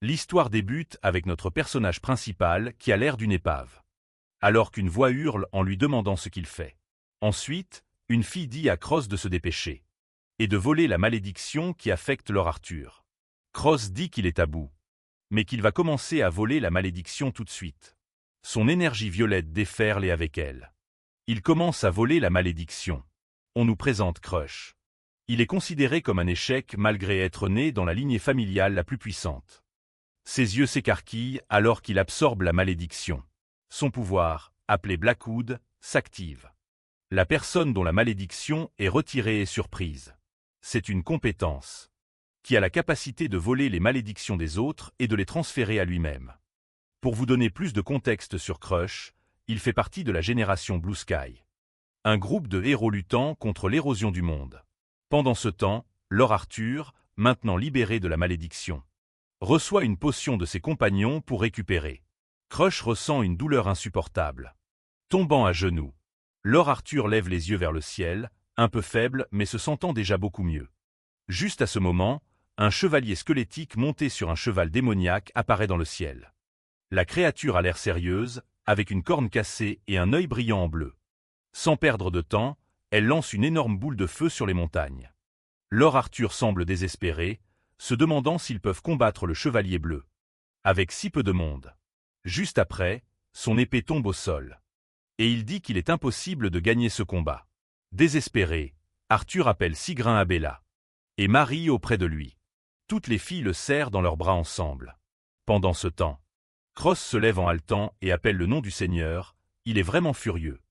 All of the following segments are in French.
L'histoire débute avec notre personnage principal qui a l'air d'une épave. Alors qu'une voix hurle en lui demandant ce qu'il fait. Ensuite, une fille dit à Cross de se dépêcher. Et de voler la malédiction qui affecte Lord Arthur. Cross dit qu'il est à bout. Mais qu'il va commencer à voler la malédiction tout de suite. Son énergie violette déferle et avec elle. Il commence à voler la malédiction. On nous présente Crush. Il est considéré comme un échec malgré être né dans la lignée familiale la plus puissante. Ses yeux s'écarquillent alors qu'il absorbe la malédiction. Son pouvoir, appelé Blackwood, s'active. La personne dont la malédiction est retirée est surprise. C'est une compétence qui a la capacité de voler les malédictions des autres et de les transférer à lui-même. Pour vous donner plus de contexte sur Crush, il fait partie de la génération Blue Sky. Un groupe de héros luttant contre l'érosion du monde. Pendant ce temps, Lord Arthur, maintenant libéré de la malédiction, reçoit une potion de ses compagnons pour récupérer. Crush ressent une douleur insupportable. Tombant à genoux, Lord Arthur lève les yeux vers le ciel, un peu faible mais se sentant déjà beaucoup mieux. Juste à ce moment, un chevalier squelettique monté sur un cheval démoniaque apparaît dans le ciel. La créature a l'air sérieuse, avec une corne cassée et un œil brillant en bleu. Sans perdre de temps, elle lance une énorme boule de feu sur les montagnes. Lord Arthur semble désespéré, se demandant s'ils peuvent combattre le chevalier bleu. Avec si peu de monde. Juste après, son épée tombe au sol. Et il dit qu'il est impossible de gagner ce combat. Désespéré, Arthur appelle Sigrin à Bella. Et Marie auprès de lui. Toutes les filles le serrent dans leurs bras ensemble. Pendant ce temps, Cross se lève en haletant et appelle le nom du Seigneur, il est vraiment furieux.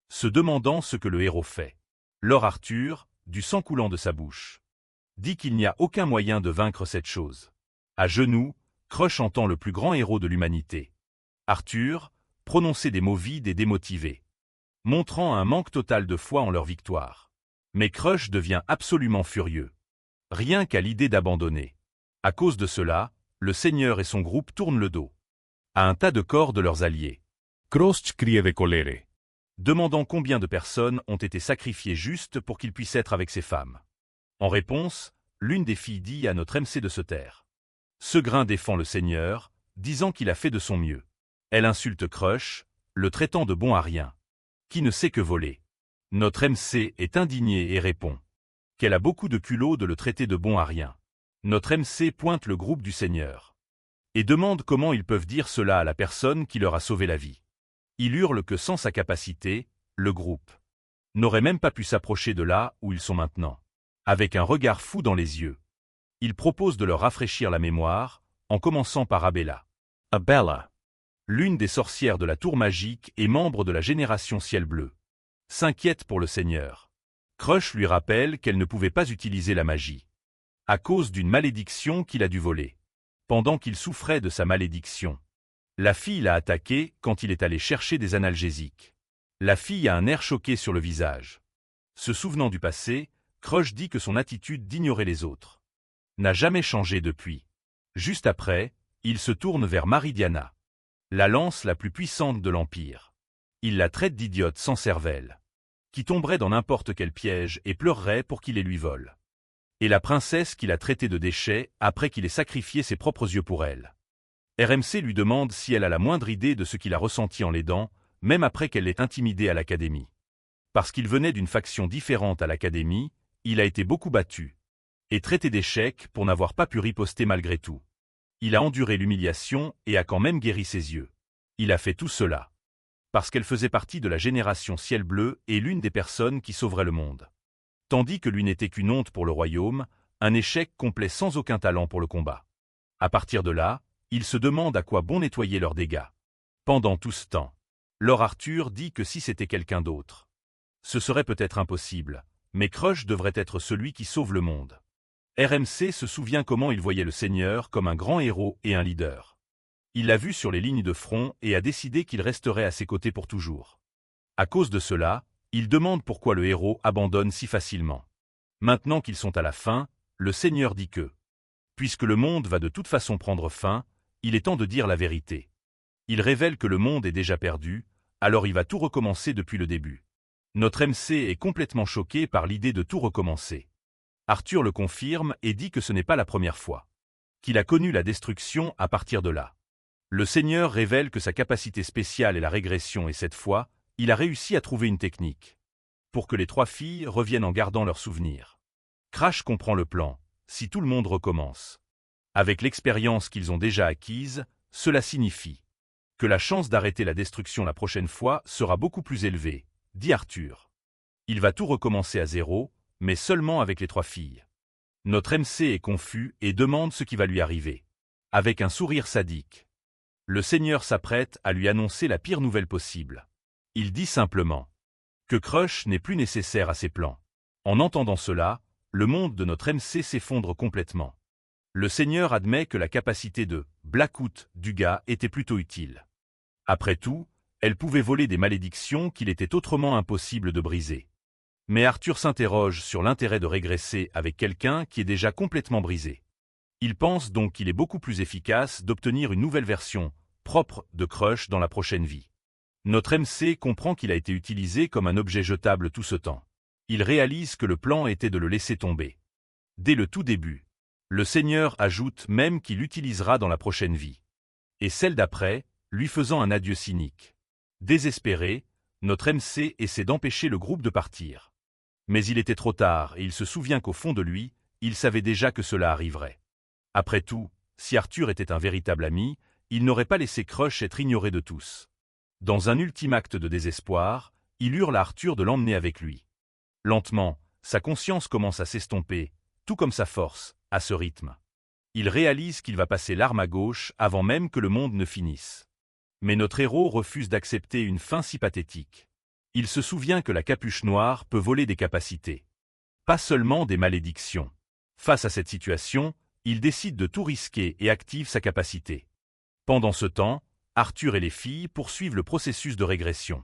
Se demandant ce que le héros fait. Lord Arthur, du sang coulant de sa bouche, dit qu'il n'y a aucun moyen de vaincre cette chose. À genoux, Crush entend le plus grand héros de l'humanité. Arthur, prononcer des mots vides et démotivés, montrant un manque total de foi en leur victoire. Mais Crush devient absolument furieux. Rien qu'à l'idée d'abandonner. À cause de cela, le Seigneur et son groupe tournent le dos à un tas de corps de leurs alliés. Cross crie de colère. Demandant combien de personnes ont été sacrifiées juste pour qu'il puisse être avec ses femmes. En réponse, l'une des filles dit à notre MC de se taire. Seguin défend le Seigneur, disant qu'il a fait de son mieux. Elle insulte Crush, le traitant de bon à rien, qui ne sait que voler. Notre MC est indigné et répond qu'elle a beaucoup de culot de le traiter de bon à rien. Notre MC pointe le groupe du Seigneur et demande comment ils peuvent dire cela à la personne qui leur a sauvé la vie. Il hurle que sans sa capacité, le groupe n'aurait même pas pu s'approcher de là où ils sont maintenant. Avec un regard fou dans les yeux, il propose de leur rafraîchir la mémoire, en commençant par Abella. Abella, l'une des sorcières de la tour magique et membre de la génération Ciel Bleu, s'inquiète pour le Seigneur. Crush lui rappelle qu'elle ne pouvait pas utiliser la magie, à cause d'une malédiction qu'il a dû voler. Pendant qu'il souffrait de sa malédiction, la fille l'a attaqué quand il est allé chercher des analgésiques. La fille a un air choqué sur le visage. Se souvenant du passé, Crush dit que son attitude d'ignorer les autres n'a jamais changé depuis. Juste après, il se tourne vers Maridiana, la lance la plus puissante de l'Empire. Il la traite d'idiote sans cervelle, qui tomberait dans n'importe quel piège et pleurerait pour qu'il les lui vole. Et la princesse qu'il a traitée de déchet après qu'il ait sacrifié ses propres yeux pour elle. RMC lui demande si elle a la moindre idée de ce qu'il a ressenti en l'aidant, même après qu'elle l'ait intimidé à l'académie. Parce qu'il venait d'une faction différente à l'académie, il a été beaucoup battu et traité d'échec pour n'avoir pas pu riposter malgré tout. Il a enduré l'humiliation et a quand même guéri ses yeux. Il a fait tout cela parce qu'elle faisait partie de la génération Ciel Bleu et l'une des personnes qui sauveraient le monde. Tandis que lui n'était qu'une honte pour le royaume, un échec complet sans aucun talent pour le combat. À partir de là, il se demande à quoi bon nettoyer leurs dégâts. Pendant tout ce temps, Lord Arthur dit que si c'était quelqu'un d'autre, ce serait peut-être impossible, mais Crush devrait être celui qui sauve le monde. RMC se souvient comment il voyait le Seigneur comme un grand héros et un leader. Il l'a vu sur les lignes de front et a décidé qu'il resterait à ses côtés pour toujours. À cause de cela, il demande pourquoi le héros abandonne si facilement. Maintenant qu'ils sont à la fin, le Seigneur dit que, puisque le monde va de toute façon prendre fin, il est temps de dire la vérité. Il révèle que le monde est déjà perdu, alors il va tout recommencer depuis le début. Notre MC est complètement choqué par l'idée de tout recommencer. Arthur le confirme et dit que ce n'est pas la première fois qu'il a connu la destruction à partir de là. Le Seigneur révèle que sa capacité spéciale est la régression et cette fois, il a réussi à trouver une technique pour que les 3 filles reviennent en gardant leurs souvenirs. Crash comprend le plan, si tout le monde recommence. Avec l'expérience qu'ils ont déjà acquise, cela signifie que la chance d'arrêter la destruction la prochaine fois sera beaucoup plus élevée, dit Arthur. Il va tout recommencer à zéro, mais seulement avec les 3 filles. Notre MC est confus et demande ce qui va lui arriver. Avec un sourire sadique, le Seigneur s'apprête à lui annoncer la pire nouvelle possible. Il dit simplement que Crush n'est plus nécessaire à ses plans. En entendant cela, le monde de notre MC s'effondre complètement. Le Seigneur admet que la capacité de Blackout du gars était plutôt utile. Après tout, elle pouvait voler des malédictions qu'il était autrement impossible de briser. Mais Arthur s'interroge sur l'intérêt de régresser avec quelqu'un qui est déjà complètement brisé. Il pense donc qu'il est beaucoup plus efficace d'obtenir une nouvelle version, propre, de Crush dans la prochaine vie. Notre MC comprend qu'il a été utilisé comme un objet jetable tout ce temps. Il réalise que le plan était de le laisser tomber. Dès le tout début, le Seigneur ajoute même qu'il l'utilisera dans la prochaine vie. Et celle d'après, lui faisant un adieu cynique. Désespéré, notre MC essaie d'empêcher le groupe de partir. Mais il était trop tard et il se souvient qu'au fond de lui, il savait déjà que cela arriverait. Après tout, si Arthur était un véritable ami, il n'aurait pas laissé Crush être ignoré de tous. Dans un ultime acte de désespoir, il hurle à Arthur de l'emmener avec lui. Lentement, sa conscience commence à s'estomper, tout comme sa force, à ce rythme. Il réalise qu'il va passer l'arme à gauche avant même que le monde ne finisse. Mais notre héros refuse d'accepter une fin si pathétique. Il se souvient que la capuche noire peut voler des capacités. Pas seulement des malédictions. Face à cette situation, il décide de tout risquer et active sa capacité. Pendant ce temps, Arthur et les filles poursuivent le processus de régression.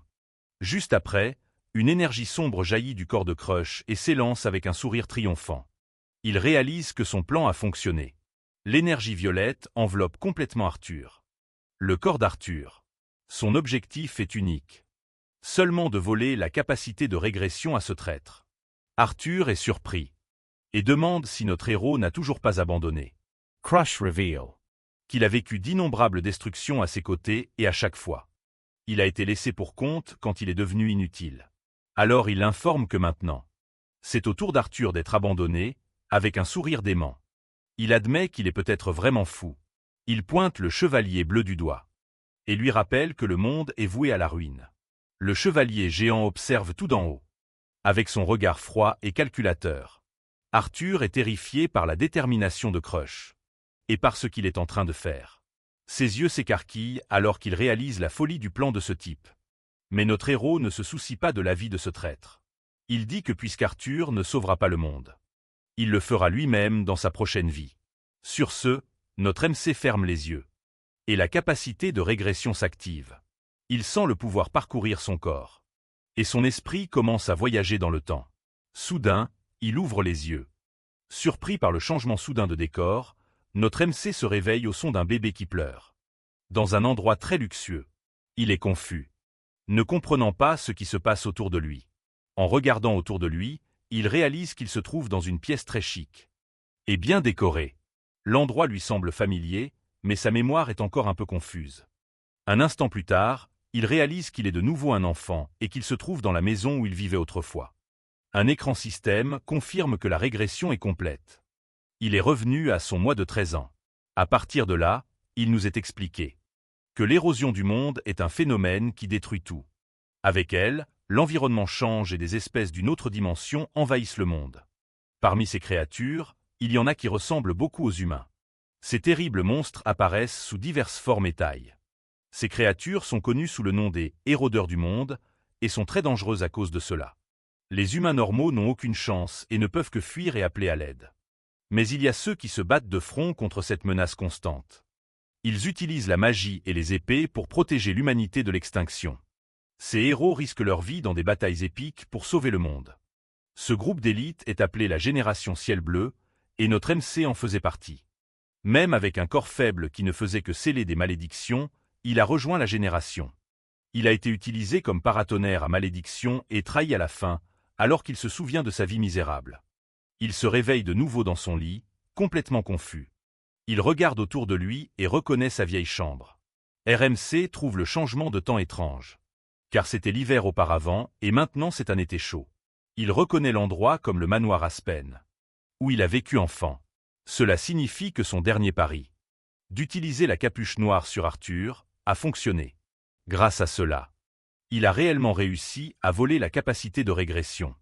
Juste après, une énergie sombre jaillit du corps de Crush et s'élance avec un sourire triomphant. Il réalise que son plan a fonctionné. L'énergie violette enveloppe complètement Arthur. Le corps d'Arthur. Son objectif est unique. Seulement de voler la capacité de régression à ce traître. Arthur est surpris et demande si notre héros n'a toujours pas abandonné. Crush reveal Qu'il a vécu d'innombrables destructions à ses côtés et à chaque fois. Il a été laissé pour compte quand il est devenu inutile. Alors il informe que maintenant, c'est au tour d'Arthur d'être abandonné, avec un sourire dément. Il admet qu'il est peut-être vraiment fou. Il pointe le chevalier bleu du doigt et lui rappelle que le monde est voué à la ruine. Le chevalier géant observe tout d'en haut. Avec son regard froid et calculateur, Arthur est terrifié par la détermination de Crush et par ce qu'il est en train de faire. Ses yeux s'écarquillent alors qu'il réalise la folie du plan de ce type. Mais notre héros ne se soucie pas de la vie de ce traître. Il dit que puisqu'Arthur ne sauvera pas le monde, il le fera lui-même dans sa prochaine vie. Sur ce, notre MC ferme les yeux. Et la capacité de régression s'active. Il sent le pouvoir parcourir son corps. Et son esprit commence à voyager dans le temps. Soudain, il ouvre les yeux. Surpris par le changement soudain de décor, notre MC se réveille au son d'un bébé qui pleure. Dans un endroit très luxueux. Il est confus, ne comprenant pas ce qui se passe autour de lui. En regardant autour de lui, il réalise qu'il se trouve dans une pièce très chic et bien décorée. L'endroit lui semble familier, mais sa mémoire est encore un peu confuse. Un instant plus tard, il réalise qu'il est de nouveau un enfant et qu'il se trouve dans la maison où il vivait autrefois. Un écran système confirme que la régression est complète. Il est revenu à son mois de 13 ans. À partir de là, il nous est expliqué que l'érosion du monde est un phénomène qui détruit tout. Avec elle, l'environnement change et des espèces d'une autre dimension envahissent le monde. Parmi ces créatures, il y en a qui ressemblent beaucoup aux humains. Ces terribles monstres apparaissent sous diverses formes et tailles. Ces créatures sont connues sous le nom des « érodeurs du monde » et sont très dangereuses à cause de cela. Les humains normaux n'ont aucune chance et ne peuvent que fuir et appeler à l'aide. Mais il y a ceux qui se battent de front contre cette menace constante. Ils utilisent la magie et les épées pour protéger l'humanité de l'extinction. Ces héros risquent leur vie dans des batailles épiques pour sauver le monde. Ce groupe d'élite est appelé la Génération Ciel Bleu, et notre MC en faisait partie. Même avec un corps faible qui ne faisait que sceller des malédictions, il a rejoint la génération. Il a été utilisé comme paratonnerre à malédiction et trahi à la fin, alors qu'il se souvient de sa vie misérable. Il se réveille de nouveau dans son lit, complètement confus. Il regarde autour de lui et reconnaît sa vieille chambre. RMC trouve le changement de temps étrange. Car c'était l'hiver auparavant et maintenant c'est un été chaud. Il reconnaît l'endroit comme le manoir Aspen, où il a vécu enfant. Cela signifie que son dernier pari, d'utiliser la capuche noire sur Arthur, a fonctionné. Grâce à cela, il a réellement réussi à voler la capacité de régression.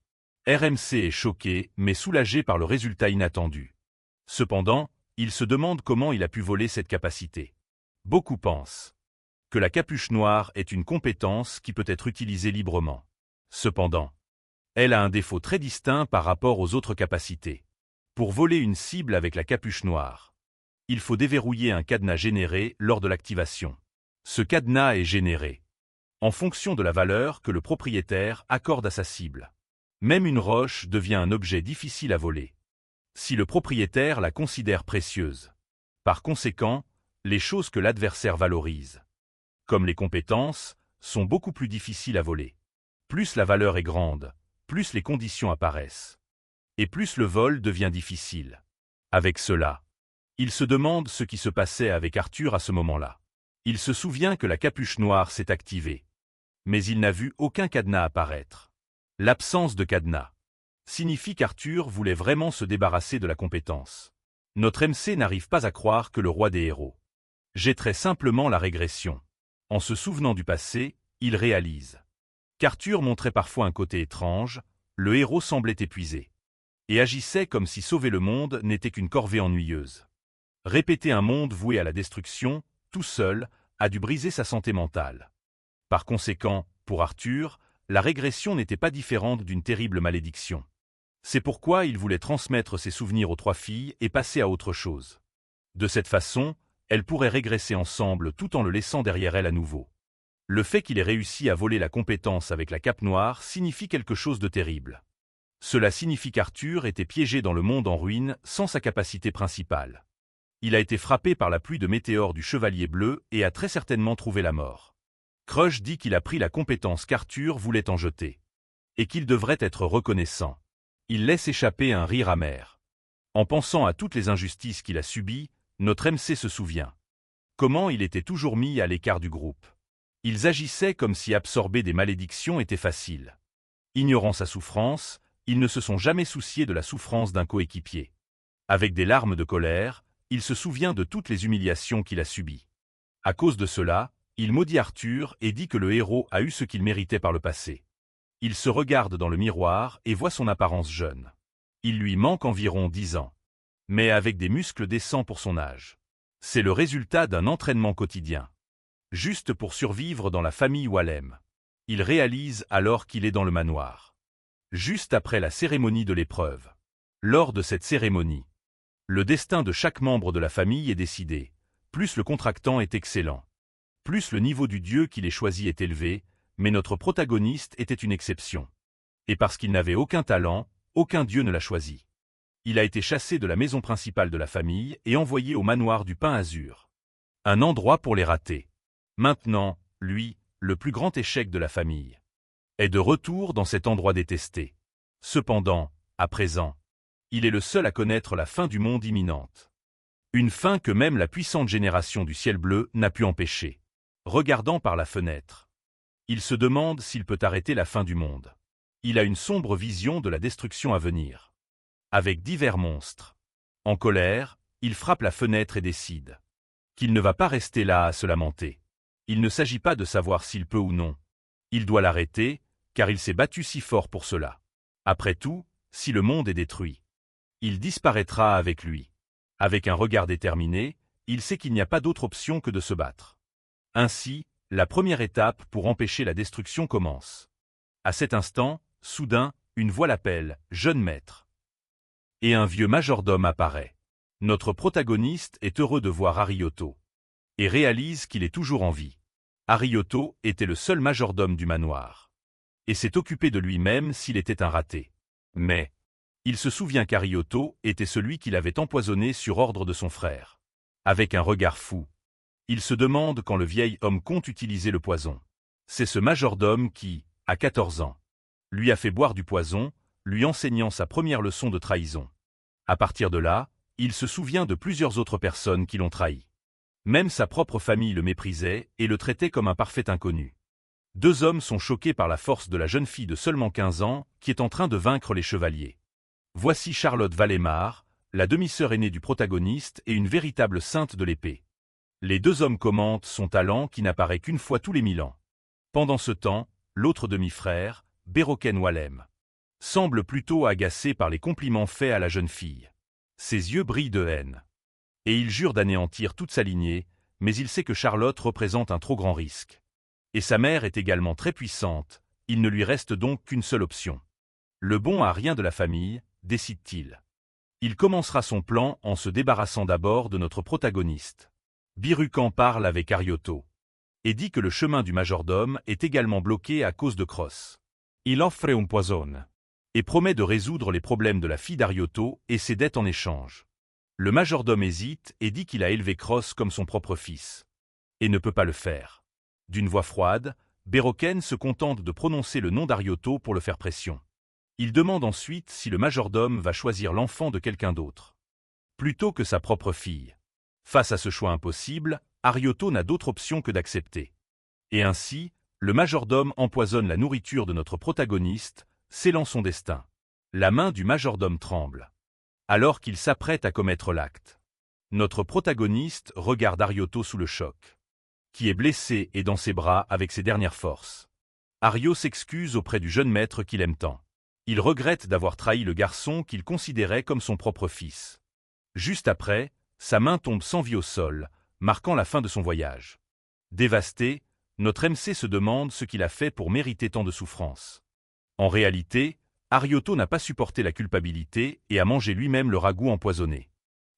RMC est choqué mais soulagé par le résultat inattendu. Cependant, il se demande comment il a pu voler cette capacité. Beaucoup pensent que la capuche noire est une compétence qui peut être utilisée librement. Cependant, elle a un défaut très distinct par rapport aux autres capacités. Pour voler une cible avec la capuche noire, il faut déverrouiller un cadenas généré lors de l'activation. Ce cadenas est généré en fonction de la valeur que le propriétaire accorde à sa cible. Même une roche devient un objet difficile à voler si le propriétaire la considère précieuse. Par conséquent, les choses que l'adversaire valorise, comme les compétences, sont beaucoup plus difficiles à voler. Plus la valeur est grande, plus les conditions apparaissent. Et plus le vol devient difficile. Avec cela, il se demande ce qui se passait avec Arthur à ce moment-là. Il se souvient que la capuche noire s'est activée. Mais il n'a vu aucun cadenas apparaître. L'absence de cadenas signifie qu'Arthur voulait vraiment se débarrasser de la compétence. Notre MC n'arrive pas à croire que le roi des héros jetterait simplement la régression. En se souvenant du passé, il réalise qu'Arthur montrait parfois un côté étrange, le héros semblait épuisé et agissait comme si sauver le monde n'était qu'une corvée ennuyeuse. Répéter un monde voué à la destruction, tout seul, a dû briser sa santé mentale. Par conséquent, pour Arthur, la régression n'était pas différente d'une terrible malédiction. C'est pourquoi il voulait transmettre ses souvenirs aux 3 filles et passer à autre chose. De cette façon, elles pourraient régresser ensemble tout en le laissant derrière elles à nouveau. Le fait qu'il ait réussi à voler la compétence avec la cape noire signifie quelque chose de terrible. Cela signifie qu'Arthur était piégé dans le monde en ruine sans sa capacité principale. Il a été frappé par la pluie de météores du Chevalier Bleu et a très certainement trouvé la mort. Crush dit qu'il a pris la compétence qu'Arthur voulait en jeter, et qu'il devrait être reconnaissant. Il laisse échapper un rire amer. En pensant à toutes les injustices qu'il a subies, notre MC se souvient comment il était toujours mis à l'écart du groupe. Ils agissaient comme si absorber des malédictions était facile. Ignorant sa souffrance, ils ne se sont jamais souciés de la souffrance d'un coéquipier. Avec des larmes de colère, il se souvient de toutes les humiliations qu'il a subies. À cause de cela, il maudit Arthur et dit que le héros a eu ce qu'il méritait par le passé. Il se regarde dans le miroir et voit son apparence jeune. Il lui manque environ 10 ans, mais avec des muscles décents pour son âge. C'est le résultat d'un entraînement quotidien. Juste pour survivre dans la famille Wallem. Il réalise alors qu'il est dans le manoir. Juste après la cérémonie de l'épreuve. Lors de cette cérémonie, le destin de chaque membre de la famille est décidé. Plus le contractant est excellent, plus le niveau du dieu qu'il ait choisi est élevé, mais notre protagoniste était une exception. Et parce qu'il n'avait aucun talent, aucun dieu ne l'a choisi. Il a été chassé de la maison principale de la famille et envoyé au manoir du Pain Azur. Un endroit pour les ratés. Maintenant, lui, le plus grand échec de la famille, est de retour dans cet endroit détesté. Cependant, à présent, il est le seul à connaître la fin du monde imminente. Une fin que même la puissante génération du ciel bleu n'a pu empêcher. Regardant par la fenêtre, il se demande s'il peut arrêter la fin du monde. Il a une sombre vision de la destruction à venir. Avec divers monstres. En colère, il frappe la fenêtre et décide qu'il ne va pas rester là à se lamenter. Il ne s'agit pas de savoir s'il peut ou non. Il doit l'arrêter, car il s'est battu si fort pour cela. Après tout, si le monde est détruit, il disparaîtra avec lui. Avec un regard déterminé, il sait qu'il n'y a pas d'autre option que de se battre. Ainsi, la première étape pour empêcher la destruction commence. À cet instant, soudain, une voix l'appelle « Jeune maître ». Et un vieux majordome apparaît. Notre protagoniste est heureux de voir Arioto et réalise qu'il est toujours en vie. Arioto était le seul majordome du manoir et s'est occupé de lui-même s'il était un raté. Mais il se souvient qu'Arioto était celui qui l'avait empoisonné sur ordre de son frère. Avec un regard fou, il se demande quand le vieil homme compte utiliser le poison. C'est ce majordome qui, à 14 ans, lui a fait boire du poison, lui enseignant sa première leçon de trahison. À partir de là, Il se souvient de plusieurs autres personnes qui l'ont trahi. Même sa propre famille le méprisait et le traitait comme un parfait inconnu. Deux hommes sont choqués par la force de la jeune fille de seulement 15 ans qui est en train de vaincre les chevaliers. Voici Charlotte Valémar, la demi-sœur aînée du protagoniste et une véritable sainte de l'épée. Les deux hommes commentent son talent qui n'apparaît qu'une fois tous les 1000 ans. Pendant ce temps, l'autre demi-frère, Beroken Walem, semble plutôt agacé par les compliments faits à la jeune fille. Ses yeux brillent de haine. Et il jure d'anéantir toute sa lignée, mais il sait que Charlotte représente un trop grand risque. Et sa mère est également très puissante, il ne lui reste donc qu'une seule option. Le bon à rien de la famille, décide-t-il. Il commencera son plan en se débarrassant d'abord de notre protagoniste. Birukan parle avec Arioto et dit que le chemin du majordome est également bloqué à cause de Cross. Il offre un poison et promet de résoudre les problèmes de la fille d'Arioto et ses dettes en échange. Le majordome hésite et dit qu'il a élevé Cross comme son propre fils et ne peut pas le faire. D'une voix froide, Beroken se contente de prononcer le nom d'Arioto pour le faire pression. Il demande ensuite si le majordome va choisir l'enfant de quelqu'un d'autre, plutôt que sa propre fille. Face à ce choix impossible, Arioto n'a d'autre option que d'accepter. Et ainsi, le majordome empoisonne la nourriture de notre protagoniste, scellant son destin. La main du majordome tremble, alors qu'il s'apprête à commettre l'acte. Notre protagoniste regarde Arioto sous le choc, qui est blessé et dans ses bras avec ses dernières forces. Ario s'excuse auprès du jeune maître qu'il aime tant. Il regrette d'avoir trahi le garçon qu'il considérait comme son propre fils. Juste après, sa main tombe sans vie au sol, marquant la fin de son voyage. Dévasté, notre MC se demande ce qu'il a fait pour mériter tant de souffrance. En réalité, Arioto n'a pas supporté la culpabilité et a mangé lui-même le ragoût empoisonné.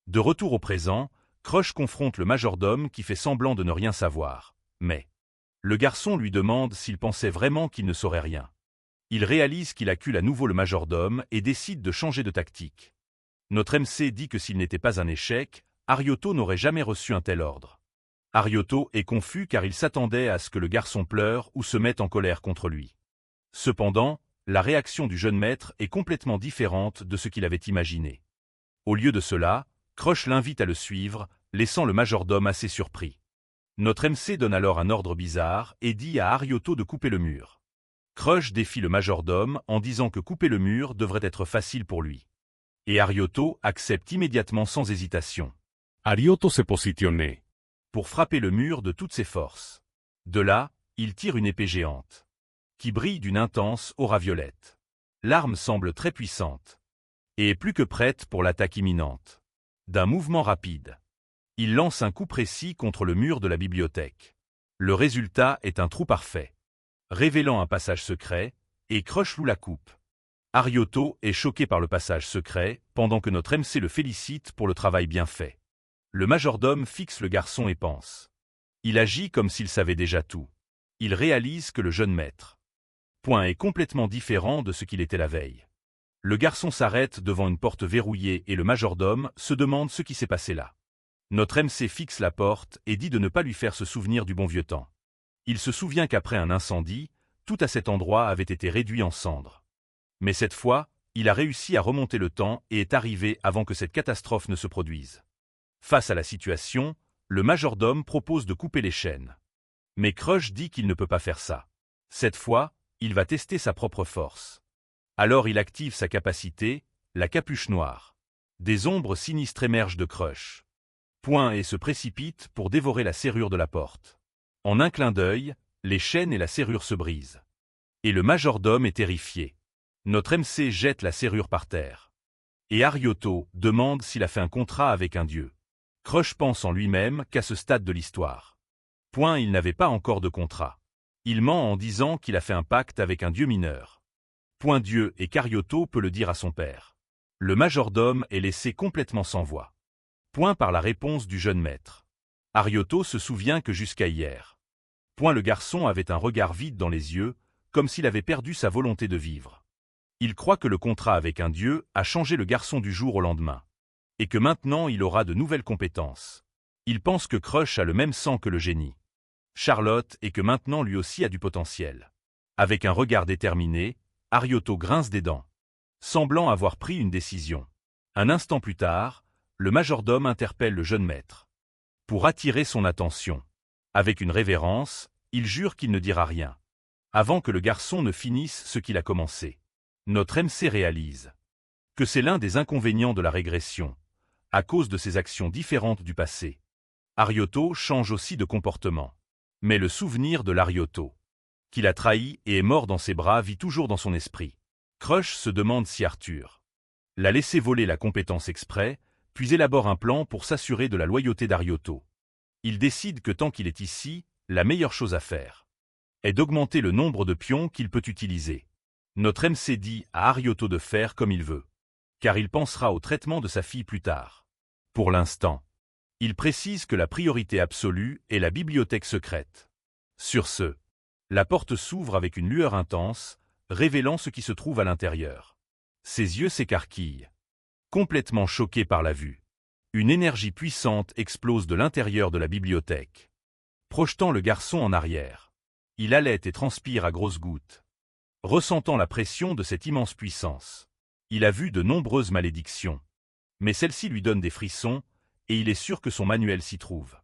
De retour au présent, Crush confronte le majordome qui fait semblant de ne rien savoir. Mais le garçon lui demande s'il pensait vraiment qu'il ne saurait rien. Il réalise qu'il accule à nouveau le majordome et décide de changer de tactique. Notre MC dit que s'il n'était pas un échec, Arioto n'aurait jamais reçu un tel ordre. Arioto est confus car il s'attendait à ce que le garçon pleure ou se mette en colère contre lui. Cependant, la réaction du jeune maître est complètement différente de ce qu'il avait imaginé. Au lieu de cela, Crush l'invite à le suivre, laissant le majordome assez surpris. Notre MC donne alors un ordre bizarre et dit à Arioto de couper le mur. Crush défie le majordome en disant que couper le mur devrait être facile pour lui. Et Arioto accepte immédiatement sans hésitation. Arioto se positionne Pour frapper le mur de toutes ses forces. De là, il tire une épée géante, qui brille d'une intense aura violette. L'arme semble très puissante, et est plus que prête pour l'attaque imminente. D'un mouvement rapide, il lance un coup précis contre le mur de la bibliothèque. Le résultat est un trou parfait, révélant un passage secret, et Crush loue la coupe. Arioto est choqué par le passage secret, pendant que notre MC le félicite pour le travail bien fait. Le majordome fixe le garçon et pense. Il agit comme s'il savait déjà tout. Il réalise que le jeune maître est complètement différent de ce qu'il était la veille. Le garçon s'arrête devant une porte verrouillée et le majordome se demande ce qui s'est passé là. Notre MC fixe la porte et dit de ne pas lui faire se souvenir du bon vieux temps. Il se souvient qu'après un incendie, tout à cet endroit avait été réduit en cendres. Mais cette fois, il a réussi à remonter le temps et est arrivé avant que cette catastrophe ne se produise. Face à la situation, le majordome propose de couper les chaînes. Mais Crush dit qu'il ne peut pas faire ça. Cette fois, il va tester sa propre force. Alors il active sa capacité, la capuche noire. Des ombres sinistres émergent de Crush. Et se précipite pour dévorer la serrure de la porte. En un clin d'œil, les chaînes et la serrure se brisent. Et le majordome est terrifié. Notre MC jette la serrure par terre. Et Arioto demande s'il a fait un contrat avec un dieu. Crush pense en lui-même qu'à ce stade de l'histoire. Il n'avait pas encore de contrat. Il ment en disant qu'il a fait un pacte avec un dieu mineur. Dieu et qu'Arioto peut le dire à son père. Le majordome est laissé complètement sans voix. Par la réponse du jeune maître. Arioto se souvient que jusqu'à hier. Le garçon avait un regard vide dans les yeux, comme s'il avait perdu sa volonté de vivre. Il croit que le contrat avec un dieu a changé le garçon du jour au lendemain. Et que maintenant il aura de nouvelles compétences. Il pense que Crush a le même sang que le génie. Charlotte et que maintenant lui aussi a du potentiel. Avec un regard déterminé, Arioto grince des dents, semblant avoir pris une décision. Un instant plus tard, le majordome interpelle le jeune maître. Pour attirer son attention. Avec une révérence, il jure qu'il ne dira rien. Avant que le garçon ne finisse ce qu'il a commencé. Notre MC réalise que c'est l'un des inconvénients de la régression, à cause de ses actions différentes du passé. Arioto change aussi de comportement. Mais le souvenir de l'Arioto, qu'il a trahi et est mort dans ses bras, vit toujours dans son esprit. Crush se demande si Arthur l'a laissé voler la compétence exprès, puis élabore un plan pour s'assurer de la loyauté d'Arioto. Il décide que tant qu'il est ici, la meilleure chose à faire est d'augmenter le nombre de pions qu'il peut utiliser. Notre MC dit à Arioto de faire comme il veut, car il pensera au traitement de sa fille plus tard. Pour l'instant, il précise que la priorité absolue est la bibliothèque secrète. Sur ce, la porte s'ouvre avec une lueur intense, révélant ce qui se trouve à l'intérieur. Ses yeux s'écarquillent, complètement choqués par la vue. Une énergie puissante explose de l'intérieur de la bibliothèque, projetant le garçon en arrière. Il halète et transpire à grosses gouttes, ressentant la pression de cette immense puissance. Il a vu de nombreuses malédictions, mais celle-ci lui donne des frissons, et il est sûr que son manuel s'y trouve.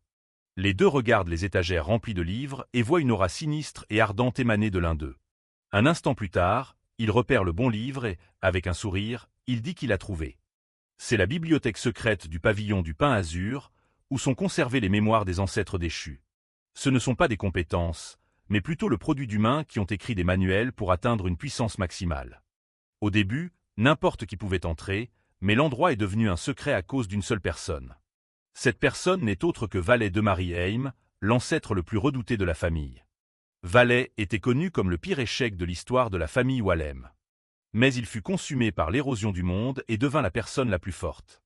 Les deux regardent les étagères remplies de livres et voient une aura sinistre et ardente émaner de l'un d'eux. Un instant plus tard, il repère le bon livre et, avec un sourire, il dit qu'il a trouvé. C'est la bibliothèque secrète du pavillon du Pain Azur, où sont conservées les mémoires des ancêtres déchus. Ce ne sont pas des compétences, mais plutôt le produit d'humains qui ont écrit des manuels pour atteindre une puissance maximale. Au début, n'importe qui pouvait entrer, mais l'endroit est devenu un secret à cause d'une seule personne. Cette personne n'est autre que Valet de Marie-Heim, l'ancêtre le plus redouté de la famille. Valet était connu comme le pire échec de l'histoire de la famille Walem. Mais il fut consumé par l'érosion du monde et devint la personne la plus forte.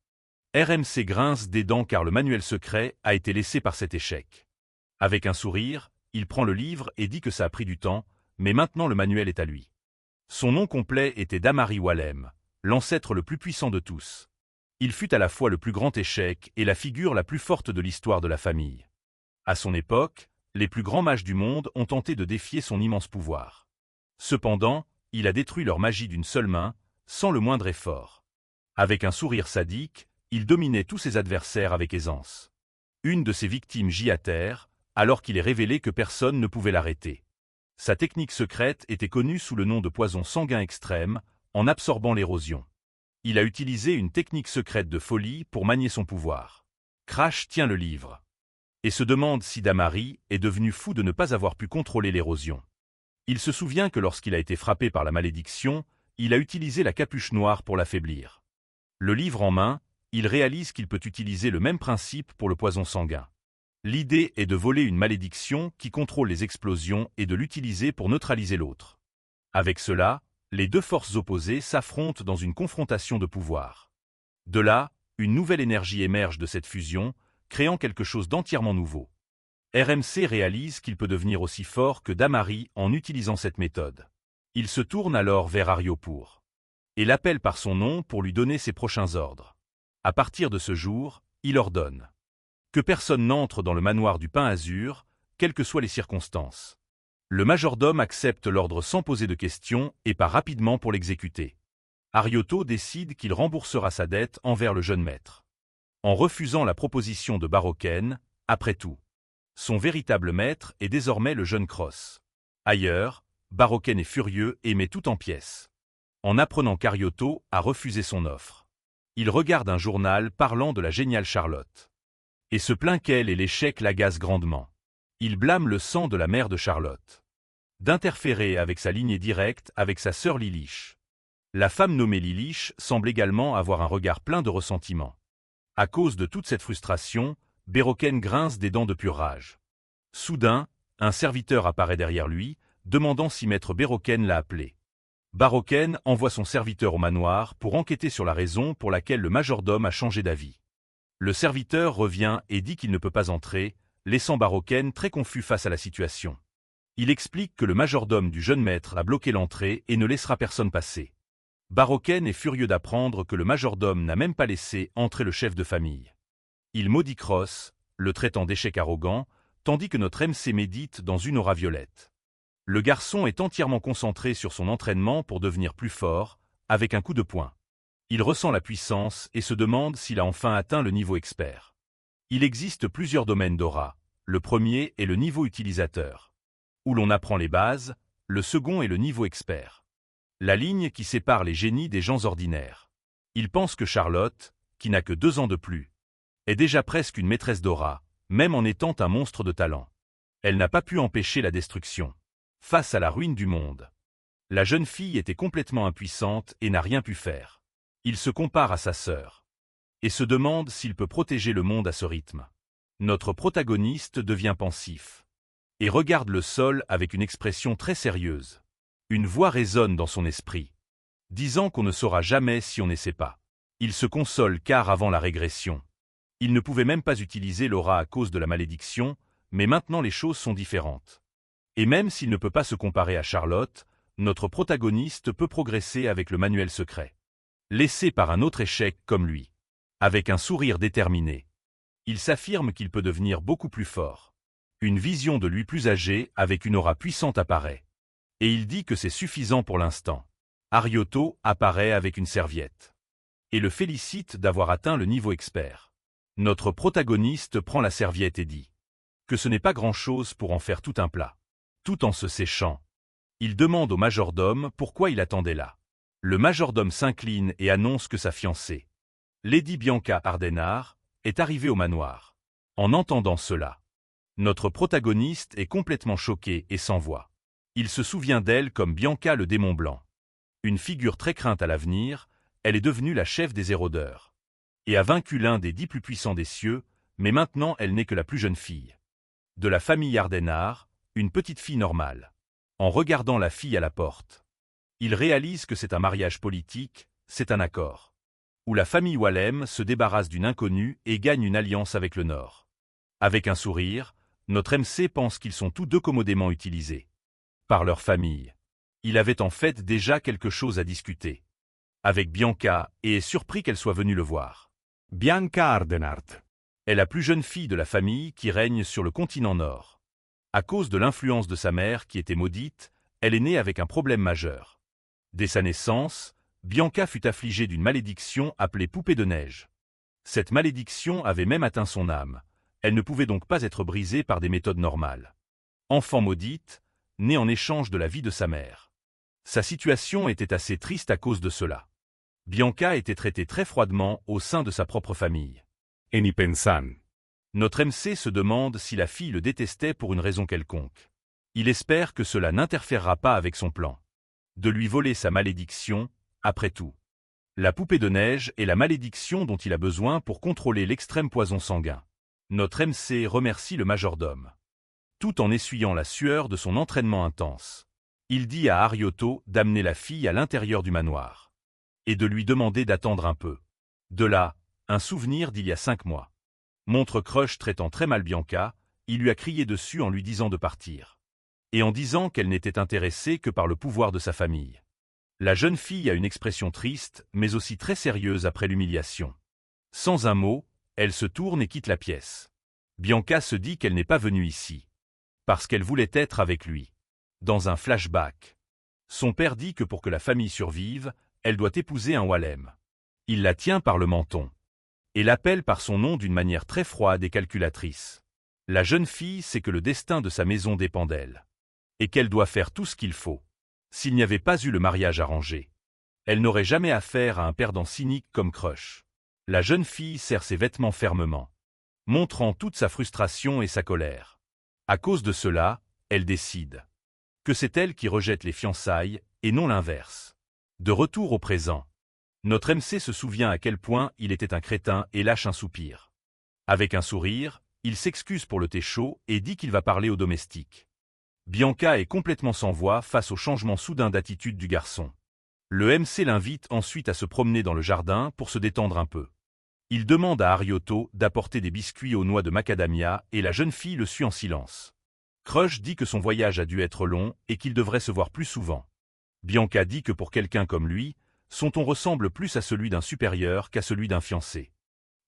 RMC grince des dents car le manuel secret a été laissé par cet échec. Avec un sourire, il prend le livre et dit que ça a pris du temps, mais maintenant le manuel est à lui. Son nom complet était Damari Walem, l'ancêtre le plus puissant de tous. Il fut à la fois le plus grand échec et la figure la plus forte de l'histoire de la famille. À son époque, les plus grands mages du monde ont tenté de défier son immense pouvoir. Cependant, il a détruit leur magie d'une seule main, sans le moindre effort. Avec un sourire sadique, il dominait tous ses adversaires avec aisance. Une de ses victimes gît à terre, alors qu'il est révélé que personne ne pouvait l'arrêter. Sa technique secrète était connue sous le nom de poison sanguin extrême, en absorbant l'érosion. Il a utilisé une technique secrète de folie pour manier son pouvoir. Crash tient le livre et se demande si Damari est devenu fou de ne pas avoir pu contrôler l'érosion. Il se souvient que lorsqu'il a été frappé par la malédiction, il a utilisé la capuche noire pour l'affaiblir. Le livre en main, il réalise qu'il peut utiliser le même principe pour le poison sanguin. L'idée est de voler une malédiction qui contrôle les explosions et de l'utiliser pour neutraliser l'autre. Avec cela, les deux forces opposées s'affrontent dans une confrontation de pouvoir. De là, une nouvelle énergie émerge de cette fusion, créant quelque chose d'entièrement nouveau. RMC réalise qu'il peut devenir aussi fort que Damari en utilisant cette méthode. Il se tourne alors vers Ariopour et l'appelle par son nom pour lui donner ses prochains ordres. À partir de ce jour, il ordonne que personne n'entre dans le manoir du Pain Azur, quelles que soient les circonstances. Le majordome accepte l'ordre sans poser de questions et part rapidement pour l'exécuter. Arioto décide qu'il remboursera sa dette envers le jeune maître. En refusant la proposition de Baroken, après tout, son véritable maître est désormais le jeune Cross. Ailleurs, Baroken est furieux et met tout en pièces. En apprenant qu'Arioto a refusé son offre, il regarde un journal parlant de la géniale Charlotte et se plaint qu'elle et l'échec l'agacent grandement. Il blâme le sang de la mère de Charlotte d'interférer avec sa lignée directe avec sa sœur Lilich. La femme nommée Lilich semble également avoir un regard plein de ressentiment. À cause de toute cette frustration, Baroken grince des dents de pure rage. Soudain, un serviteur apparaît derrière lui, demandant si maître Baroken l'a appelé. Baroken envoie son serviteur au manoir pour enquêter sur la raison pour laquelle le majordome a changé d'avis. Le serviteur revient et dit qu'il ne peut pas entrer, laissant Baroken très confus face à la situation. Il explique que le majordome du jeune maître a bloqué l'entrée et ne laissera personne passer. Baroken est furieux d'apprendre que le majordome n'a même pas laissé entrer le chef de famille. Il maudit Cross, le traitant d'échec arrogant, tandis que notre MC médite dans une aura violette. Le garçon est entièrement concentré sur son entraînement pour devenir plus fort, avec un coup de poing. Il ressent la puissance et se demande s'il a enfin atteint le niveau expert. Il existe plusieurs domaines d'aura. Le premier est le niveau utilisateur, où l'on apprend les bases, le second est le niveau expert. La ligne qui sépare les génies des gens ordinaires. Il pense que Charlotte, qui n'a que 2 ans de plus, est déjà presque une maîtresse d'aura, même en étant un monstre de talent. Elle n'a pas pu empêcher la destruction. Face à la ruine du monde, la jeune fille était complètement impuissante et n'a rien pu faire. Il se compare à sa sœur et se demande s'il peut protéger le monde à ce rythme. Notre protagoniste devient pensif et regarde le sol avec une expression très sérieuse. Une voix résonne dans son esprit, disant qu'on ne saura jamais si on n'essaie pas. Il se console car avant la régression, il ne pouvait même pas utiliser l'aura à cause de la malédiction, mais maintenant les choses sont différentes. Et même s'il ne peut pas se comparer à Charlotte, notre protagoniste peut progresser avec le manuel secret. Laissé par un autre échec comme lui. Avec un sourire déterminé, il s'affirme qu'il peut devenir beaucoup plus fort. Une vision de lui plus âgé avec une aura puissante apparaît. Et il dit que c'est suffisant pour l'instant. Arioto apparaît avec une serviette et le félicite d'avoir atteint le niveau expert. Notre protagoniste prend la serviette et dit que ce n'est pas grand-chose pour en faire tout un plat. Tout en se séchant, il demande au majordome pourquoi il attendait là. Le majordome s'incline et annonce que sa fiancée, Lady Bianca Ardenard, est arrivée au manoir. En entendant cela, notre protagoniste est complètement choqué et sans voix. Il se souvient d'elle comme Bianca le démon blanc. Une figure très crainte à l'avenir, elle est devenue la chef des érodeurs. Et a vaincu l'un des 10 plus puissants des cieux, mais maintenant elle n'est que la plus jeune fille. De la famille Ardenard, une petite fille normale. En regardant la fille à la porte, il réalise que c'est un mariage politique, c'est un accord. Où la famille Walem se débarrasse d'une inconnue et gagne une alliance avec le Nord. Avec un sourire, notre MC pense qu'ils sont tous deux commodément utilisés par leur famille. Il avait en fait déjà quelque chose à discuter avec Bianca et est surpris qu'elle soit venue le voir. Bianca Ardenard est la plus jeune fille de la famille qui règne sur le continent Nord. À cause de l'influence de sa mère qui était maudite, elle est née avec un problème majeur. Dès sa naissance, Bianca fut affligée d'une malédiction appelée poupée de neige. Cette malédiction avait même atteint son âme. Elle ne pouvait donc pas être brisée par des méthodes normales. Enfant maudite, née en échange de la vie de sa mère. Sa situation était assez triste à cause de cela. Bianca était traitée très froidement au sein de sa propre famille. En y pensan. Notre MC se demande si la fille le détestait pour une raison quelconque. Il espère que cela n'interférera pas avec son plan de lui voler sa malédiction, après tout. La poupée de neige est la malédiction dont il a besoin pour contrôler l'extrême poison sanguin. Notre MC remercie le majordome, tout en essuyant la sueur de son entraînement intense. Il dit à Arioto d'amener la fille à l'intérieur du manoir et de lui demander d'attendre un peu. De là, un souvenir d'il y a 5 mois. Montre Crush traitant très mal Bianca, il lui a crié dessus en lui disant de partir. Et en disant qu'elle n'était intéressée que par le pouvoir de sa famille. La jeune fille a une expression triste, mais aussi très sérieuse après l'humiliation. Sans un mot, elle se tourne et quitte la pièce. Bianca se dit qu'elle n'est pas venue ici parce qu'elle voulait être avec lui. Dans un flashback, son père dit que pour que la famille survive, elle doit épouser un Walem. Il la tient par le menton et l'appelle par son nom d'une manière très froide et calculatrice. La jeune fille sait que le destin de sa maison dépend d'elle et qu'elle doit faire tout ce qu'il faut. S'il n'y avait pas eu le mariage arrangé, elle n'aurait jamais affaire à un perdant cynique comme Crush. La jeune fille serre ses vêtements fermement, montrant toute sa frustration et sa colère. À cause de cela, elle décide que c'est elle qui rejette les fiançailles et non l'inverse. De retour au présent, notre MC se souvient à quel point il était un crétin et lâche un soupir. Avec un sourire, il s'excuse pour le thé chaud et dit qu'il va parler au domestique. Bianca est complètement sans voix face au changement soudain d'attitude du garçon. Le MC l'invite ensuite à se promener dans le jardin pour se détendre un peu. Il demande à Arioto d'apporter des biscuits aux noix de macadamia et la jeune fille le suit en silence. Crush dit que son voyage a dû être long et qu'il devrait se voir plus souvent. Bianca dit que pour quelqu'un comme lui, son ton ressemble plus à celui d'un supérieur qu'à celui d'un fiancé.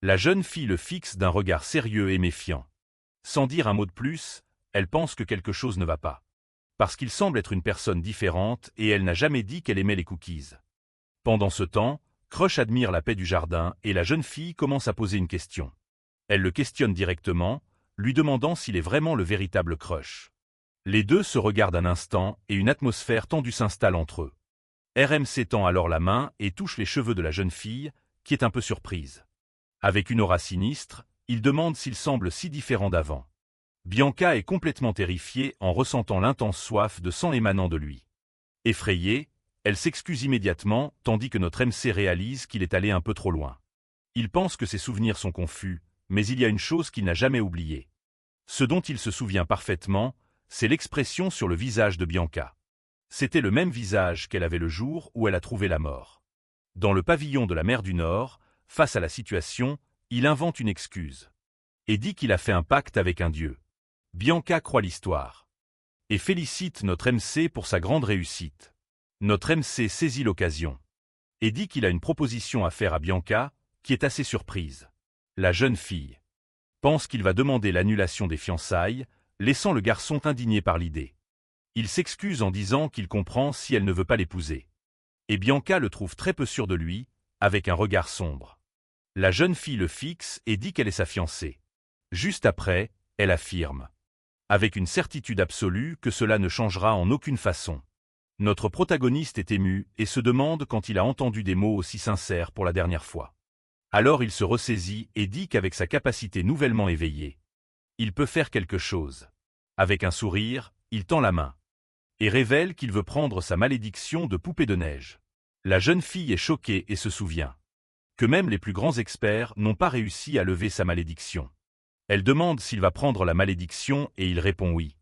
La jeune fille le fixe d'un regard sérieux et méfiant. Sans dire un mot de plus, elle pense que quelque chose ne va pas. Parce qu'il semble être une personne différente et elle n'a jamais dit qu'elle aimait les cookies. Pendant ce temps, Crush admire la paix du jardin et la jeune fille commence à poser une question. Elle le questionne directement, lui demandant s'il est vraiment le véritable Crush. Les deux se regardent un instant et une atmosphère tendue s'installe entre eux. RMC tend alors la main et touche les cheveux de la jeune fille, qui est un peu surprise. Avec une aura sinistre, il demande s'il semble si différent d'avant. Bianca est complètement terrifiée en ressentant l'intense soif de sang émanant de lui. Effrayée, elle s'excuse immédiatement, tandis que notre MC réalise qu'il est allé un peu trop loin. Il pense que ses souvenirs sont confus, mais il y a une chose qu'il n'a jamais oubliée. Ce dont il se souvient parfaitement, c'est l'expression sur le visage de Bianca. C'était le même visage qu'elle avait le jour où elle a trouvé la mort. Dans le pavillon de la mer du Nord, face à la situation, il invente une excuse. Et dit qu'il a fait un pacte avec un dieu. Bianca croit l'histoire. Et félicite notre MC pour sa grande réussite. Notre MC saisit l'occasion. Et dit qu'il a une proposition à faire à Bianca, qui est assez surprise. La jeune fille pense qu'il va demander l'annulation des fiançailles, laissant le garçon indigné par l'idée. Il s'excuse en disant qu'il comprend si elle ne veut pas l'épouser. Et Bianca le trouve très peu sûr de lui, avec un regard sombre. La jeune fille le fixe et dit qu'elle est sa fiancée. Juste après, elle affirme, avec une certitude absolue, que cela ne changera en aucune façon. Notre protagoniste est ému et se demande quand il a entendu des mots aussi sincères pour la dernière fois. Alors il se ressaisit et dit qu'avec sa capacité nouvellement éveillée, il peut faire quelque chose. Avec un sourire, il tend la main et révèle qu'il veut prendre sa malédiction de poupée de neige. La jeune fille est choquée et se souvient que même les plus grands experts n'ont pas réussi à lever sa malédiction. Elle demande s'il va prendre la malédiction et il répond oui,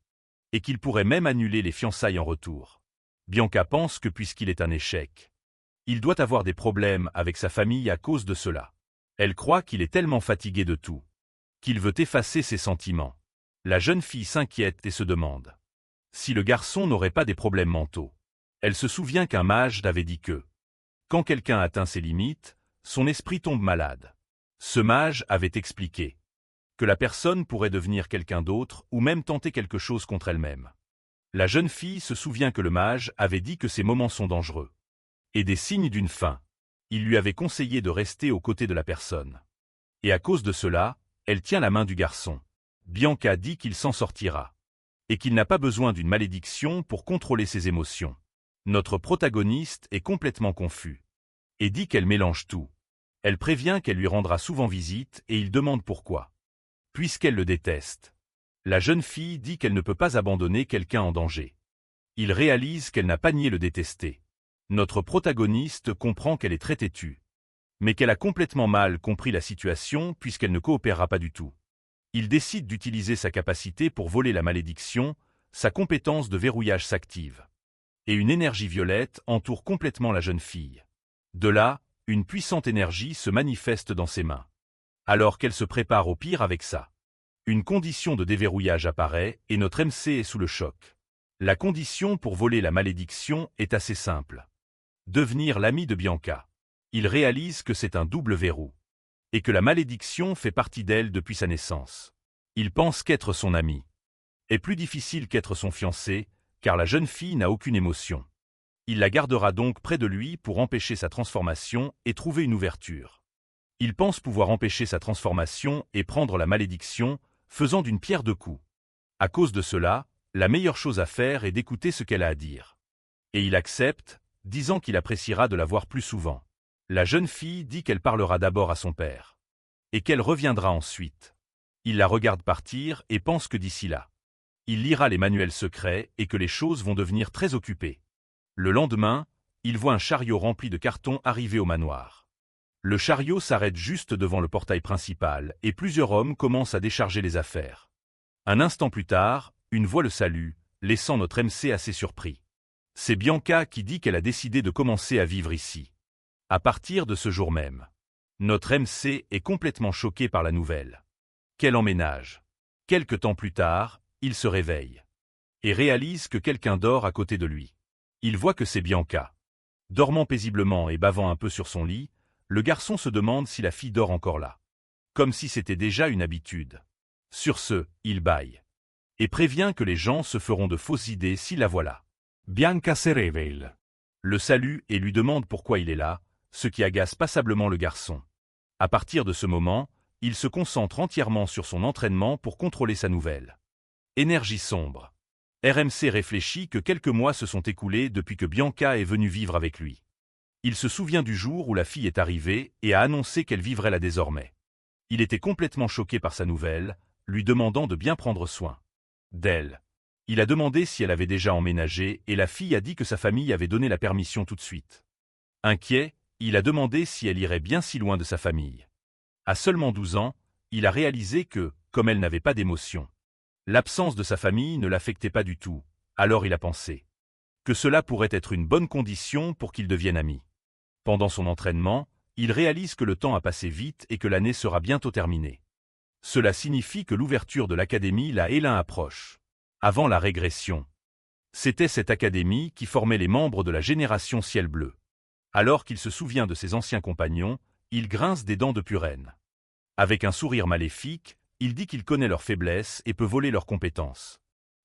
et qu'il pourrait même annuler les fiançailles en retour. Bianca pense que puisqu'il est un échec, il doit avoir des problèmes avec sa famille à cause de cela. Elle croit qu'il est tellement fatigué de tout qu'il veut effacer ses sentiments. La jeune fille s'inquiète et se demande si le garçon n'aurait pas des problèmes mentaux. Elle se souvient qu'un mage avait dit que, quand quelqu'un atteint ses limites, son esprit tombe malade. Ce mage avait expliqué que la personne pourrait devenir quelqu'un d'autre ou même tenter quelque chose contre elle-même. La jeune fille se souvient que le mage avait dit que ces moments sont dangereux. Et des signes d'une fin. Il lui avait conseillé de rester aux côtés de la personne. Et à cause de cela, elle tient la main du garçon. Bianca dit qu'il s'en sortira. Et qu'il n'a pas besoin d'une malédiction pour contrôler ses émotions. Notre protagoniste est complètement confus. Et dit qu'elle mélange tout. Elle prévient qu'elle lui rendra souvent visite et il demande pourquoi. Puisqu'elle le déteste. La jeune fille dit qu'elle ne peut pas abandonner quelqu'un en danger. Il réalise qu'elle n'a pas nié le détester. Notre protagoniste comprend qu'elle est très têtue. Mais qu'elle a complètement mal compris la situation puisqu'elle ne coopérera pas du tout. Il décide d'utiliser sa capacité pour voler la malédiction, sa compétence de verrouillage s'active. Et une énergie violette entoure complètement la jeune fille. De là, une puissante énergie se manifeste dans ses mains. Alors qu'elle se prépare au pire avec ça. Une condition de déverrouillage apparaît et notre MC est sous le choc. La condition pour voler la malédiction est assez simple. Devenir l'ami de Bianca. Il réalise que c'est un double verrou. Et que la malédiction fait partie d'elle depuis sa naissance. Il pense qu'être son ami est plus difficile qu'être son fiancé, car la jeune fille n'a aucune émotion. Il la gardera donc près de lui pour empêcher sa transformation et trouver une ouverture. Il pense pouvoir empêcher sa transformation et prendre la malédiction, faisant d'une pierre deux coups. À cause de cela, la meilleure chose à faire est d'écouter ce qu'elle a à dire. Et il accepte, disant qu'il appréciera de la voir plus souvent. La jeune fille dit qu'elle parlera d'abord à son père. Et qu'elle reviendra ensuite. Il la regarde partir et pense que d'ici là, il lira les manuels secrets et que les choses vont devenir très occupées. Le lendemain, il voit un chariot rempli de cartons arriver au manoir. Le chariot s'arrête juste devant le portail principal et plusieurs hommes commencent à décharger les affaires. Un instant plus tard, une voix le salue, laissant notre MC assez surpris. C'est Bianca qui dit qu'elle a décidé de commencer à vivre ici. À partir de ce jour même. Notre MC est complètement choqué par la nouvelle. Quel emménage. Quelque temps plus tard, il se réveille. Et réalise que quelqu'un dort à côté de lui. Il voit que c'est Bianca. Dormant paisiblement et bavant un peu sur son lit, le garçon se demande si la fille dort encore là. Comme si c'était déjà une habitude. Sur ce, il bâille. Et prévient que les gens se feront de fausses idées s'il la voit là. Bianca se réveille. Le salue et lui demande pourquoi il est là, ce qui agace passablement le garçon. À partir de ce moment, il se concentre entièrement sur son entraînement pour contrôler sa nouvelle. Énergie sombre. RMC réfléchit que quelques mois se sont écoulés depuis que Bianca est venue vivre avec lui. Il se souvient du jour où la fille est arrivée et a annoncé qu'elle vivrait là désormais. Il était complètement choqué par sa nouvelle, lui demandant de bien prendre soin d'elle. Il a demandé si elle avait déjà emménagé et la fille a dit que sa famille avait donné la permission tout de suite. Inquiet, il a demandé si elle irait bien si loin de sa famille. À seulement 12 ans, il a réalisé que, comme elle n'avait pas d'émotion, l'absence de sa famille ne l'affectait pas du tout, alors il a pensé que cela pourrait être une bonne condition pour qu'ils deviennent amis. Pendant son entraînement, il réalise que le temps a passé vite et que l'année sera bientôt terminée. Cela signifie que l'ouverture de l'académie La Hélin approche. Avant la régression. C'était cette académie qui formait les membres de la génération Ciel Bleu. Alors qu'il se souvient de ses anciens compagnons, il grince des dents de purène. Avec un sourire maléfique, il dit qu'il connaît leurs faiblesses et peut voler leurs compétences.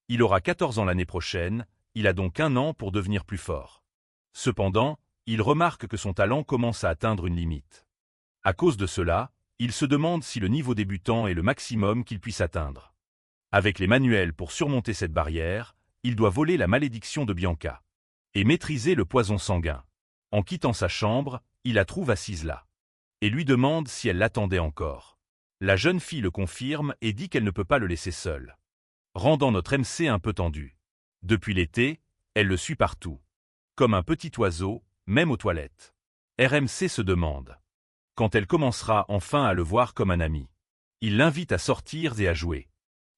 Il aura 14 ans l'année prochaine, il a donc 1 an pour devenir plus fort. Cependant, il remarque que son talent commence à atteindre une limite. À cause de cela, il se demande si le niveau débutant est le maximum qu'il puisse atteindre. Avec les manuels pour surmonter cette barrière, il doit voler la malédiction de Bianca et maîtriser le poison sanguin. En quittant sa chambre, il la trouve assise là et lui demande si elle l'attendait encore. La jeune fille le confirme et dit qu'elle ne peut pas le laisser seul, rendant notre MC un peu tendu. Depuis l'été, elle le suit partout, comme un petit oiseau, même aux toilettes. RMC se demande quand elle commencera enfin à le voir comme un ami. Il l'invite à sortir et à jouer.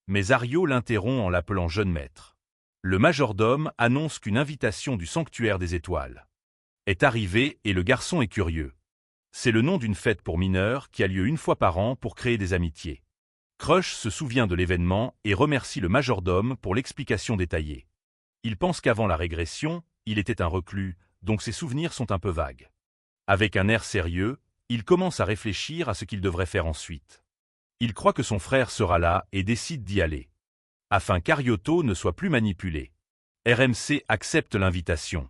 Mais Ario l'interrompt en l'appelant jeune maître. Le majordome annonce qu'une invitation du sanctuaire des étoiles est arrivée et le garçon est curieux. C'est le nom d'une fête pour mineurs qui a lieu 1 fois par an pour créer des amitiés. Crush se souvient de l'événement et remercie le majordome pour l'explication détaillée. Il pense qu'avant la régression, il était un reclus, donc ses souvenirs sont un peu vagues. Avec un air sérieux, il commence à réfléchir à ce qu'il devrait faire ensuite. Il croit que son frère sera là et décide d'y aller, afin qu'Arioto ne soit plus manipulé. RMC accepte l'invitation.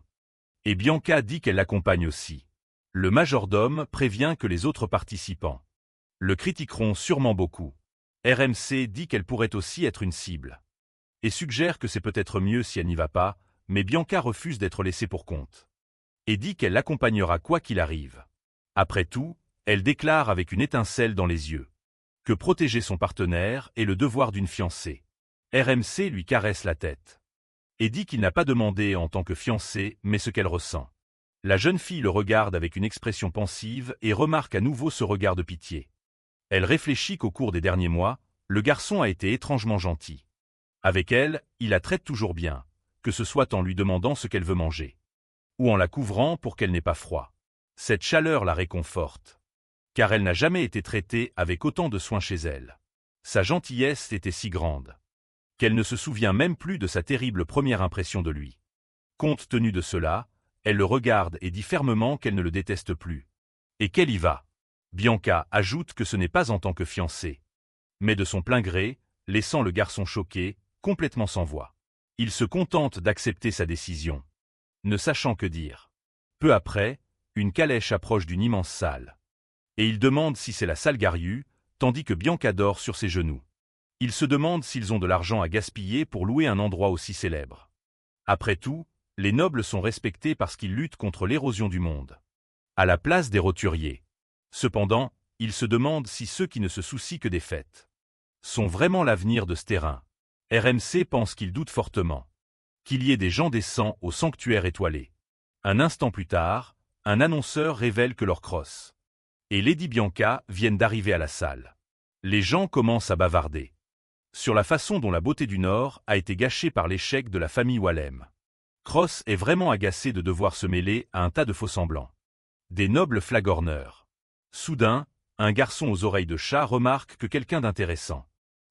Et Bianca dit qu'elle l'accompagne aussi. Le majordome prévient que les autres participants le critiqueront sûrement beaucoup. RMC dit qu'elle pourrait aussi être une cible. Et suggère que c'est peut-être mieux si elle n'y va pas, mais Bianca refuse d'être laissée pour compte. Et dit qu'elle l'accompagnera quoi qu'il arrive. Après tout, elle déclare avec une étincelle dans les yeux que protéger son partenaire est le devoir d'une fiancée. RMC lui caresse la tête et dit qu'il n'a pas demandé en tant que fiancée, mais ce qu'elle ressent. La jeune fille le regarde avec une expression pensive et remarque à nouveau ce regard de pitié. Elle réfléchit qu'au cours des derniers mois, le garçon a été étrangement gentil. Avec elle, il la traite toujours bien, que ce soit en lui demandant ce qu'elle veut manger, ou en la couvrant pour qu'elle n'ait pas froid. Cette chaleur la réconforte, car elle n'a jamais été traitée avec autant de soin chez elle. Sa gentillesse était si grande qu'elle ne se souvient même plus de sa terrible première impression de lui. Compte tenu de cela, elle le regarde et dit fermement qu'elle ne le déteste plus, et qu'elle y va. Bianca ajoute que ce n'est pas en tant que fiancée, mais de son plein gré, laissant le garçon choqué, complètement sans voix. Il se contente d'accepter sa décision, ne sachant que dire. Peu après, une calèche approche d'une immense salle. Et il demande si c'est la salle Gariu, tandis que Bianca dort sur ses genoux. Il se demande s'ils ont de l'argent à gaspiller pour louer un endroit aussi célèbre. Après tout, les nobles sont respectés parce qu'ils luttent contre l'érosion du monde, à la place des roturiers. Cependant, il se demande si ceux qui ne se soucient que des fêtes sont vraiment l'avenir de ce terrain. RMC pense qu'il doute fortement qu'il y ait des gens décents au sanctuaire étoilé. Un instant plus tard, un annonceur révèle que Lord Cross et Lady Bianca viennent d'arriver à la salle. Les gens commencent à bavarder sur la façon dont la beauté du Nord a été gâchée par l'échec de la famille Walem. Cross est vraiment agacé de devoir se mêler à un tas de faux-semblants. Des nobles flagorneurs. Soudain, un garçon aux oreilles de chat remarque que quelqu'un d'intéressant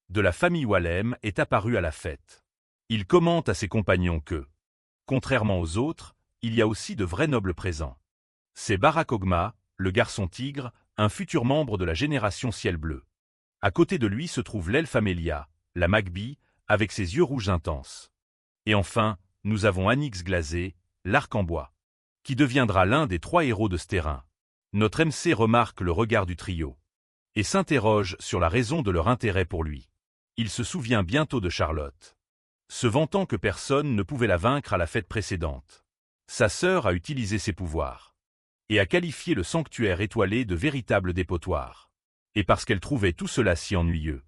de la famille Walem est apparu à la fête. Il commente à ses compagnons que, contrairement aux autres, il y a aussi de vrais nobles présents. C'est Barack Ogma, le garçon tigre, un futur membre de la génération Ciel Bleu. À côté de lui se trouve l'elfe Amélia, la Magby, avec ses yeux rouges intenses. Et enfin, nous avons Anyx Glazé, l'arc en bois, qui deviendra l'un des 3 héros de ce terrain. Notre MC remarque le regard du trio et s'interroge sur la raison de leur intérêt pour lui. Il se souvient bientôt de Charlotte, se vantant que personne ne pouvait la vaincre à la fête précédente. Sa sœur a utilisé ses pouvoirs et a qualifié le sanctuaire étoilé de véritable dépotoir. Et parce qu'elle trouvait tout cela si ennuyeux,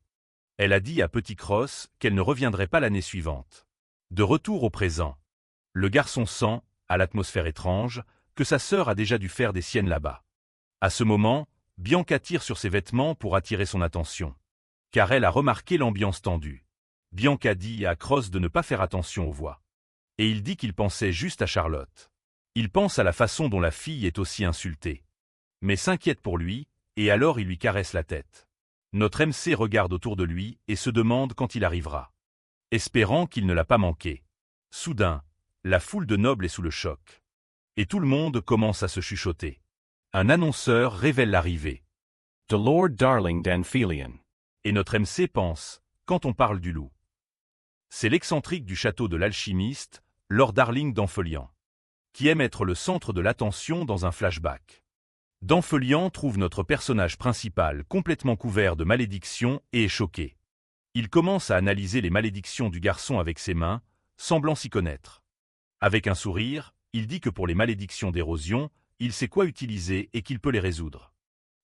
elle a dit à Petit Cross qu'elle ne reviendrait pas l'année suivante. De retour au présent, le garçon sent, à l'atmosphère étrange, que sa sœur a déjà dû faire des siennes là-bas. À ce moment, Bianca tire sur ses vêtements pour attirer son attention, car elle a remarqué l'ambiance tendue. Bianca dit à Cross de ne pas faire attention aux voix. Et il dit qu'il pensait juste à Charlotte. Il pense à la façon dont la fille est aussi insultée, mais s'inquiète pour lui, et alors il lui caresse la tête. Notre MC regarde autour de lui et se demande quand il arrivera, espérant qu'il ne l'a pas manqué. Soudain, la foule de nobles est sous le choc. Et tout le monde commence à se chuchoter. Un annonceur révèle l'arrivée. The Lord Darling d'Anphelion. Et notre MC pense, quand on parle du loup, c'est l'excentrique du château de l'alchimiste, Lord Darling d'Anphelion, qui aime être le centre de l'attention dans un flashback. D'Anphelion trouve notre personnage principal complètement couvert de malédictions et est choqué. Il commence à analyser les malédictions du garçon avec ses mains, semblant s'y connaître. Avec un sourire, il dit que pour les malédictions d'érosion, il sait quoi utiliser et qu'il peut les résoudre.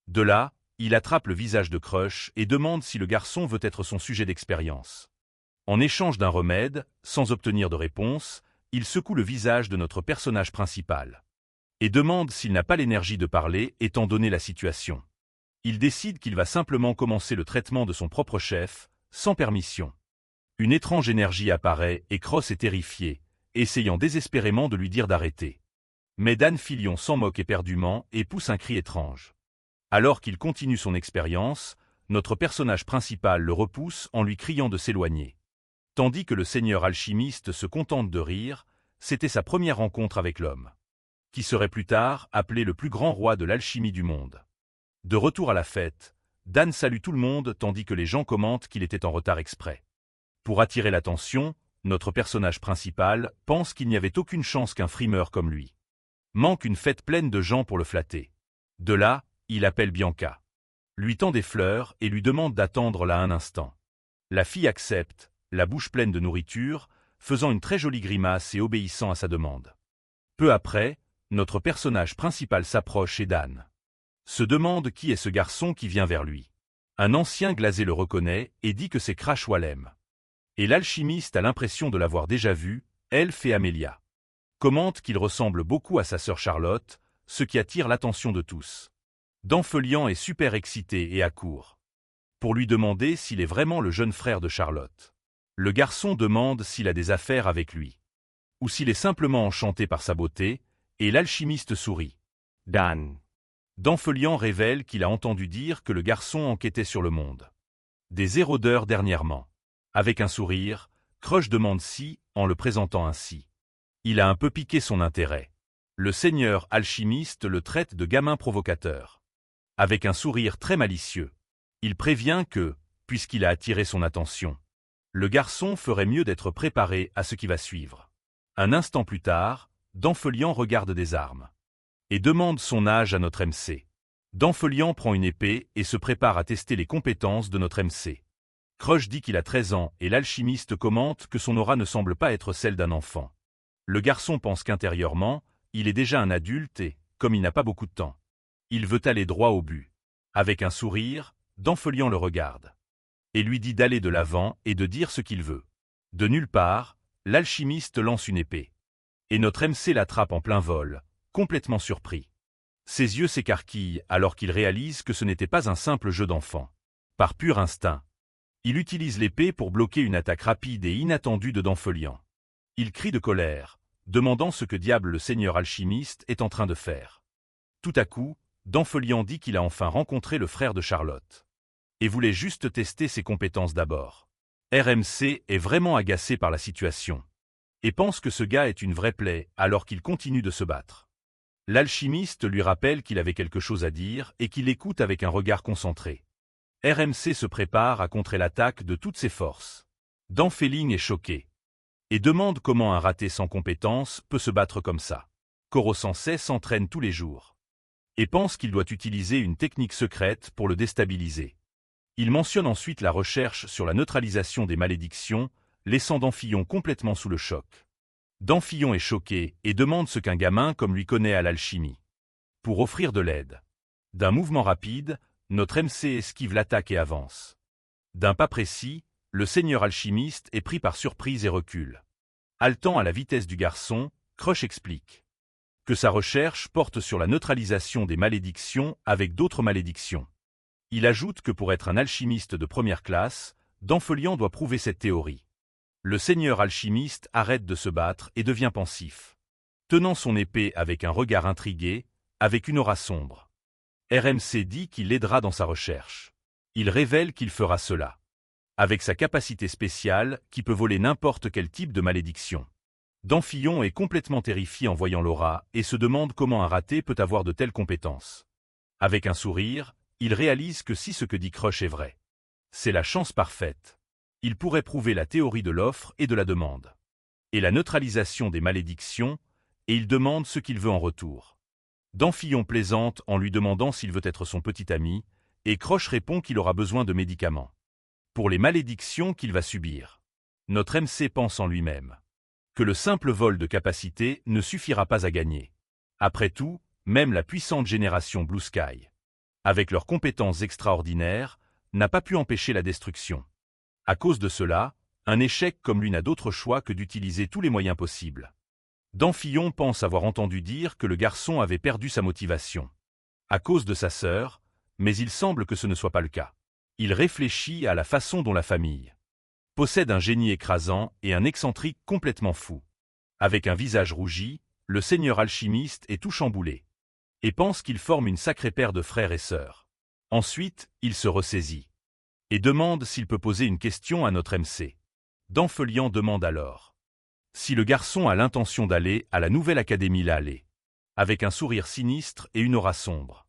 De là, il attrape le visage de Crush et demande si le garçon veut être son sujet d'expérience. En échange d'un remède, sans obtenir de réponse, il secoue le visage de notre personnage principal et demande s'il n'a pas l'énergie de parler étant donné la situation. Il décide qu'il va simplement commencer le traitement de son propre chef, sans permission. Une étrange énergie apparaît et Cross est terrifié, essayant désespérément de lui dire d'arrêter. Mais d'Anphelion s'en moque éperdument et pousse un cri étrange. Alors qu'il continue son expérience, notre personnage principal le repousse en lui criant de s'éloigner. Tandis que le seigneur alchimiste se contente de rire, c'était sa première rencontre avec l'homme, qui serait plus tard appelé le plus grand roi de l'alchimie du monde. De retour à la fête, Dan salue tout le monde tandis que les gens commentent qu'il était en retard exprès. Pour attirer l'attention, notre personnage principal pense qu'il n'y avait aucune chance qu'un frimeur comme lui manque une fête pleine de gens pour le flatter. De là, il appelle Bianca, lui tend des fleurs et lui demande d'attendre là un instant. La fille accepte, la bouche pleine de nourriture, faisant une très jolie grimace et obéissant à sa demande. Peu après, notre personnage principal s'approche et Dan se demande qui est ce garçon qui vient vers lui. Un ancien glasé le reconnaît et dit que c'est Crash Wallem. Et l'alchimiste a l'impression de l'avoir déjà vu, Elf et Amelia. Commente qu'il ressemble beaucoup à sa sœur Charlotte, ce qui attire l'attention de tous. D'Anphelion est super excité et accourt pour lui demander s'il est vraiment le jeune frère de Charlotte. Le garçon demande s'il a des affaires avec lui, ou s'il est simplement enchanté par sa beauté, et l'alchimiste sourit. Dan. D'Anphelion révèle qu'il a entendu dire que le garçon enquêtait sur le monde des érodeurs dernièrement. Avec un sourire, Crush demande si, en le présentant ainsi, il a un peu piqué son intérêt. Le seigneur alchimiste le traite de gamin provocateur. Avec un sourire très malicieux, il prévient que, puisqu'il a attiré son attention, le garçon ferait mieux d'être préparé à ce qui va suivre. Un instant plus tard, D'Anphelion regarde des armes et demande son âge à notre MC. D'Anphelion prend une épée et se prépare à tester les compétences de notre MC. Crush dit qu'il a 13 ans et l'alchimiste commente que son aura ne semble pas être celle d'un enfant. Le garçon pense qu'intérieurement, il est déjà un adulte et, comme il n'a pas beaucoup de temps, il veut aller droit au but. Avec un sourire, D'Anphelion le regarde et lui dit d'aller de l'avant et de dire ce qu'il veut. De nulle part, l'alchimiste lance une épée. Et notre MC l'attrape en plein vol, complètement surpris. Ses yeux s'écarquillent alors qu'il réalise que ce n'était pas un simple jeu d'enfant. Par pur instinct, il utilise l'épée pour bloquer une attaque rapide et inattendue de D'Anphelion. Il crie de colère, demandant ce que diable le seigneur alchimiste est en train de faire. Tout à coup, D'Anphelion dit qu'il a enfin rencontré le frère de Charlotte et voulait juste tester ses compétences d'abord. RMC est vraiment agacé par la situation et pense que ce gars est une vraie plaie alors qu'il continue de se battre. L'alchimiste lui rappelle qu'il avait quelque chose à dire et qu'il l'écoute avec un regard concentré. RMC se prépare à contrer l'attaque de toutes ses forces. D'Anphelion est choqué et demande comment un raté sans compétence peut se battre comme ça. Corosensei s'entraîne tous les jours et pense qu'il doit utiliser une technique secrète pour le déstabiliser. Il mentionne ensuite la recherche sur la neutralisation des malédictions, laissant Damphillon complètement sous le choc. Damphillon est choqué et demande ce qu'un gamin comme lui connaît à l'alchimie. Pour offrir de l'aide. D'un mouvement rapide, notre MC esquive l'attaque et avance. D'un pas précis, le seigneur alchimiste est pris par surprise et recule. Haletant à la vitesse du garçon, Crush explique que sa recherche porte sur la neutralisation des malédictions avec d'autres malédictions. Il ajoute que pour être un alchimiste de première classe, Damphillon doit prouver cette théorie. Le seigneur alchimiste arrête de se battre et devient pensif. Tenant son épée avec un regard intrigué, avec une aura sombre. RMC dit qu'il l'aidera dans sa recherche. Il révèle qu'il fera cela. Avec sa capacité spéciale qui peut voler n'importe quel type de malédiction. Damphillon est complètement terrifié en voyant l'aura et se demande comment un raté peut avoir de telles compétences. Avec un sourire, il réalise que si ce que dit Crush est vrai, c'est la chance parfaite. Il pourrait prouver la théorie de l'offre et de la demande. Et la neutralisation des malédictions, et il demande ce qu'il veut en retour. Damphillon plaisante en lui demandant s'il veut être son petit ami, et Crush répond qu'il aura besoin de médicaments. Pour les malédictions qu'il va subir. Notre MC pense en lui-même que le simple vol de capacité ne suffira pas à gagner. Après tout, même la puissante génération Blue Sky, avec leurs compétences extraordinaires, n'a pas pu empêcher la destruction. À cause de cela, un échec comme lui n'a d'autre choix que d'utiliser tous les moyens possibles. Damphillon pense avoir entendu dire que le garçon avait perdu sa motivation. À cause de sa sœur, mais il semble que ce ne soit pas le cas. Il réfléchit à la façon dont la famille possède un génie écrasant et un excentrique complètement fou. Avec un visage rougi, le seigneur alchimiste est tout chamboulé et pense qu'il forme une sacrée paire de frères et sœurs. Ensuite, il se ressaisit et demande s'il peut poser une question à notre MC. Damphillon demande alors si le garçon a l'intention d'aller à la nouvelle académie Lalé, avec un sourire sinistre et une aura sombre.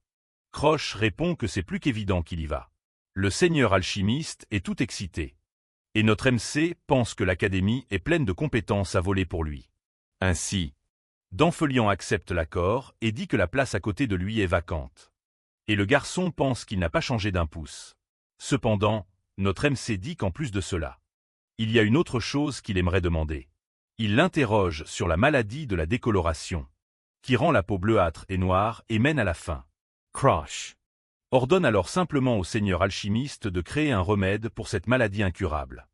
Crush répond que c'est plus qu'évident qu'il y va. Le seigneur alchimiste est tout excité. Et notre MC pense que l'académie est pleine de compétences à voler pour lui. Ainsi, Damphillon accepte l'accord et dit que la place à côté de lui est vacante. Et le garçon pense qu'il n'a pas changé d'un pouce. Cependant, notre MC dit qu'en plus de cela, il y a une autre chose qu'il aimerait demander. Il l'interroge sur la maladie de la décoloration, qui rend la peau bleuâtre et noire et mène à la faim. Crush ordonne alors simplement au seigneur alchimiste de créer un remède pour cette maladie incurable.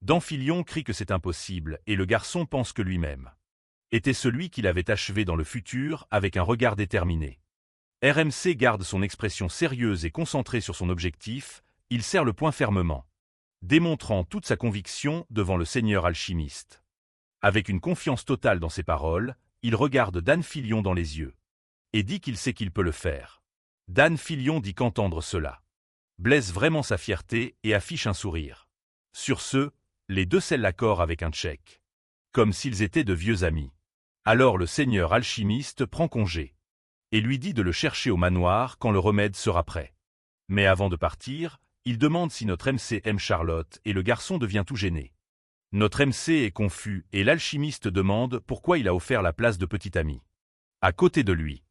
Damphillon crie que c'est impossible et le garçon pense que lui-même était celui qu'il avait achevé dans le futur avec un regard déterminé. RMC garde son expression sérieuse et concentrée sur son objectif, il serre le poing fermement, démontrant toute sa conviction devant le seigneur alchimiste. Avec une confiance totale dans ses paroles, il regarde Damphillon dans les yeux et dit qu'il sait qu'il peut le faire. Damphillon dit qu'entendre cela blesse vraiment sa fierté et affiche un sourire. Sur ce, les deux scellent l'accord avec un tchèque, comme s'ils étaient de vieux amis. Alors le seigneur alchimiste prend congé et lui dit de le chercher au manoir quand le remède sera prêt. Mais avant de partir, il demande si notre MC aime Charlotte et le garçon devient tout gêné. Notre MC est confus et l'alchimiste demande pourquoi il a offert la place de petit ami. À côté de lui,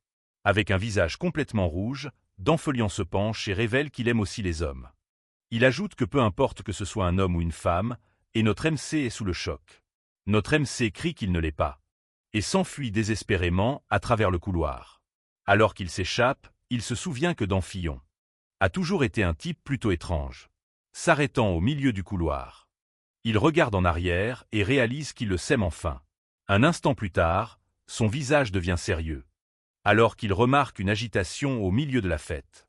avec un visage complètement rouge, Damphillon se penche et révèle qu'il aime aussi les hommes. Il ajoute que peu importe que ce soit un homme ou une femme, et notre MC est sous le choc. Notre MC crie qu'il ne l'est pas, et s'enfuit désespérément à travers le couloir. Alors qu'il s'échappe, il se souvient que Damphillon a toujours été un type plutôt étrange. S'arrêtant au milieu du couloir, il regarde en arrière et réalise qu'il le sème enfin. Un instant plus tard, son visage devient sérieux, alors qu'il remarque une agitation au milieu de la fête.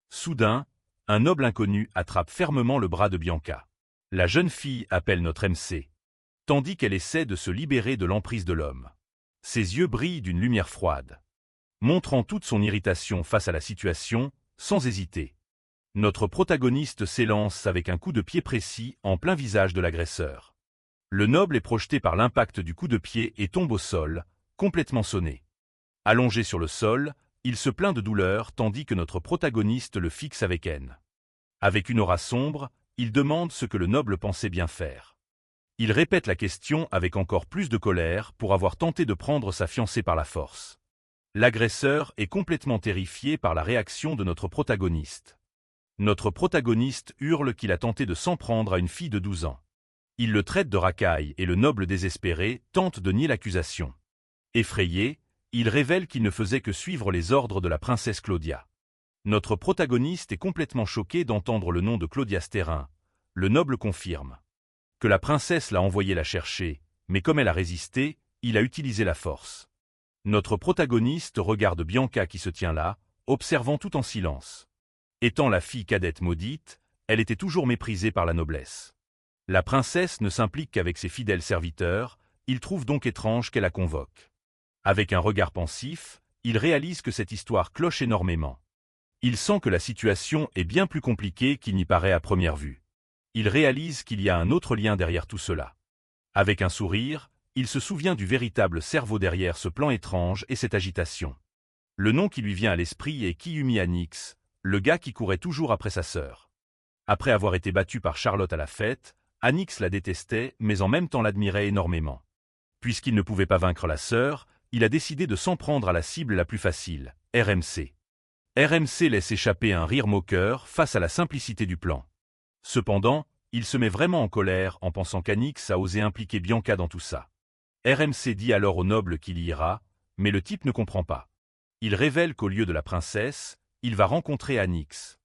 Soudain, un noble inconnu attrape fermement le bras de Bianca. La jeune fille appelle notre MC, tandis qu'elle essaie de se libérer de l'emprise de l'homme. Ses yeux brillent d'une lumière froide, montrant toute son irritation face à la situation, sans hésiter. Notre protagoniste s'élance avec un coup de pied précis en plein visage de l'agresseur. Le noble est projeté par l'impact du coup de pied et tombe au sol, complètement sonné. Allongé sur le sol, il se plaint de douleur tandis que notre protagoniste le fixe avec haine. Avec une aura sombre, il demande ce que le noble pensait bien faire. Il répète la question avec encore plus de colère pour avoir tenté de prendre sa fiancée par la force. L'agresseur est complètement terrifié par la réaction de notre protagoniste. Notre protagoniste hurle qu'il a tenté de s'en prendre à une fille de 12 ans. Il le traite de racaille et le noble désespéré tente de nier l'accusation. Effrayé, il révèle qu'il ne faisait que suivre les ordres de la princesse Claudia. Notre protagoniste est complètement choqué d'entendre le nom de Claudia Sterrin. Le noble confirme que la princesse l'a envoyé la chercher, mais comme elle a résisté, il a utilisé la force. Notre protagoniste regarde Bianca qui se tient là, observant tout en silence. Étant la fille cadette maudite, elle était toujours méprisée par la noblesse. La princesse ne s'implique qu'avec ses fidèles serviteurs, il trouve donc étrange qu'elle la convoque. Avec un regard pensif, il réalise que cette histoire cloche énormément. Il sent que la situation est bien plus compliquée qu'il n'y paraît à première vue. Il réalise qu'il y a un autre lien derrière tout cela. Avec un sourire, il se souvient du véritable cerveau derrière ce plan étrange et cette agitation. Le nom qui lui vient à l'esprit est Kiyumi Anix, le gars qui courait toujours après sa sœur. Après avoir été battu par Charlotte à la fête, Anix la détestait mais en même temps l'admirait énormément. Puisqu'il ne pouvait pas vaincre la sœur, il a décidé de s'en prendre à la cible la plus facile, RMC. RMC laisse échapper un rire moqueur face à la simplicité du plan. Cependant, il se met vraiment en colère en pensant qu'Anix a osé impliquer Bianca dans tout ça. RMC dit alors au noble qu'il y ira, mais le type ne comprend pas. Il révèle qu'au lieu de la princesse, il va rencontrer Anix.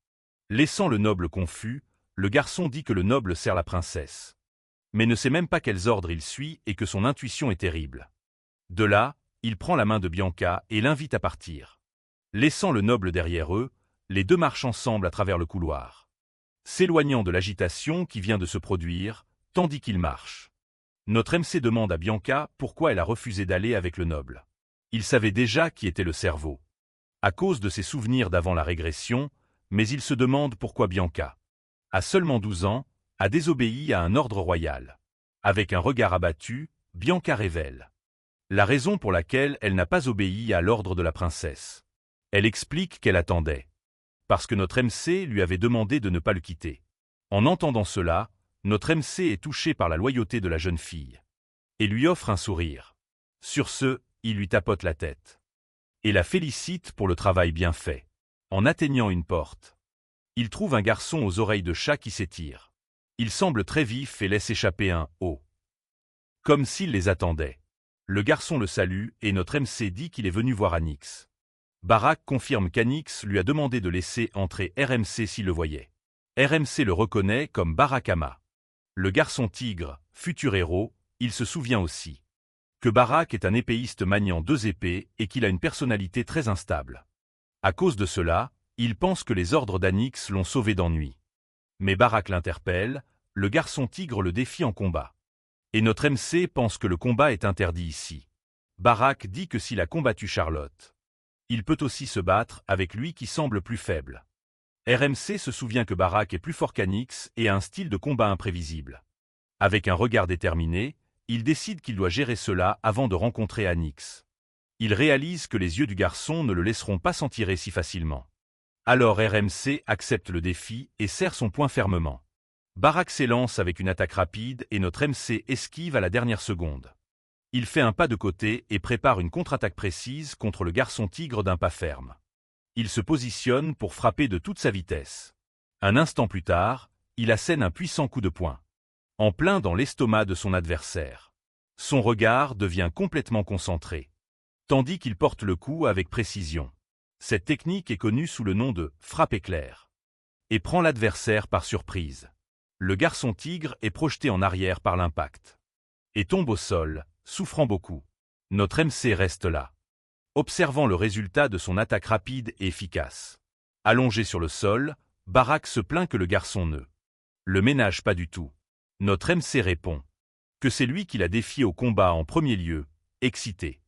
Laissant le noble confus, le garçon dit que le noble sert la princesse. Mais ne sait même pas quels ordres il suit et que son intuition est terrible. De là, il prend la main de Bianca et l'invite à partir. Laissant le noble derrière eux, les deux marchent ensemble à travers le couloir, s'éloignant de l'agitation qui vient de se produire, tandis qu'ils marchent. Notre MC demande à Bianca pourquoi elle a refusé d'aller avec le noble. Il savait déjà qui était le cerveau. À cause de ses souvenirs d'avant la régression, mais il se demande pourquoi Bianca, à seulement 12 ans, a désobéi à un ordre royal. Avec un regard abattu, Bianca révèle la raison pour laquelle elle n'a pas obéi à l'ordre de la princesse. Elle explique qu'elle attendait. Parce que notre MC lui avait demandé de ne pas le quitter. En entendant cela, notre MC est touché par la loyauté de la jeune fille. Et lui offre un sourire. Sur ce, il lui tapote la tête. Et la félicite pour le travail bien fait. En atteignant une porte, il trouve un garçon aux oreilles de chat qui s'étire. Il semble très vif et laisse échapper un « oh ». Comme s'il les attendait. Le garçon le salue et notre MC dit qu'il est venu voir Anix. Barak confirme qu'Anix lui a demandé de laisser entrer RMC s'il le voyait. RMC le reconnaît comme Barakama. Le garçon tigre, futur héros, il se souvient aussi que Barak est un épéiste maniant 2 épées et qu'il a une personnalité très instable. À cause de cela, il pense que les ordres d'Anix l'ont sauvé d'ennui. Mais Barak l'interpelle, le garçon tigre le défie en combat. Et notre MC pense que le combat est interdit ici. Barak dit que s'il a combattu Charlotte, il peut aussi se battre avec lui qui semble plus faible. RMC se souvient que Barak est plus fort qu'Anix et a un style de combat imprévisible. Avec un regard déterminé, il décide qu'il doit gérer cela avant de rencontrer Anix. Il réalise que les yeux du garçon ne le laisseront pas s'en tirer si facilement. Alors RMC accepte le défi et serre son poing fermement. Barak s'élance avec une attaque rapide et notre MC esquive à la dernière seconde. Il fait un pas de côté et prépare une contre-attaque précise contre le garçon tigre d'un pas ferme. Il se positionne pour frapper de toute sa vitesse. Un instant plus tard, il assène un puissant coup de poing, en plein dans l'estomac de son adversaire. Son regard devient complètement concentré, tandis qu'il porte le coup avec précision. Cette technique est connue sous le nom de « frappe éclair » et prend l'adversaire par surprise. Le garçon tigre est projeté en arrière par l'impact et tombe au sol, souffrant beaucoup. Notre MC reste là, observant le résultat de son attaque rapide et efficace. Allongé sur le sol, Barak se plaint que le garçon ne le ménage pas du tout. Notre MC répond que c'est lui qui l'a défié au combat en premier lieu, excité.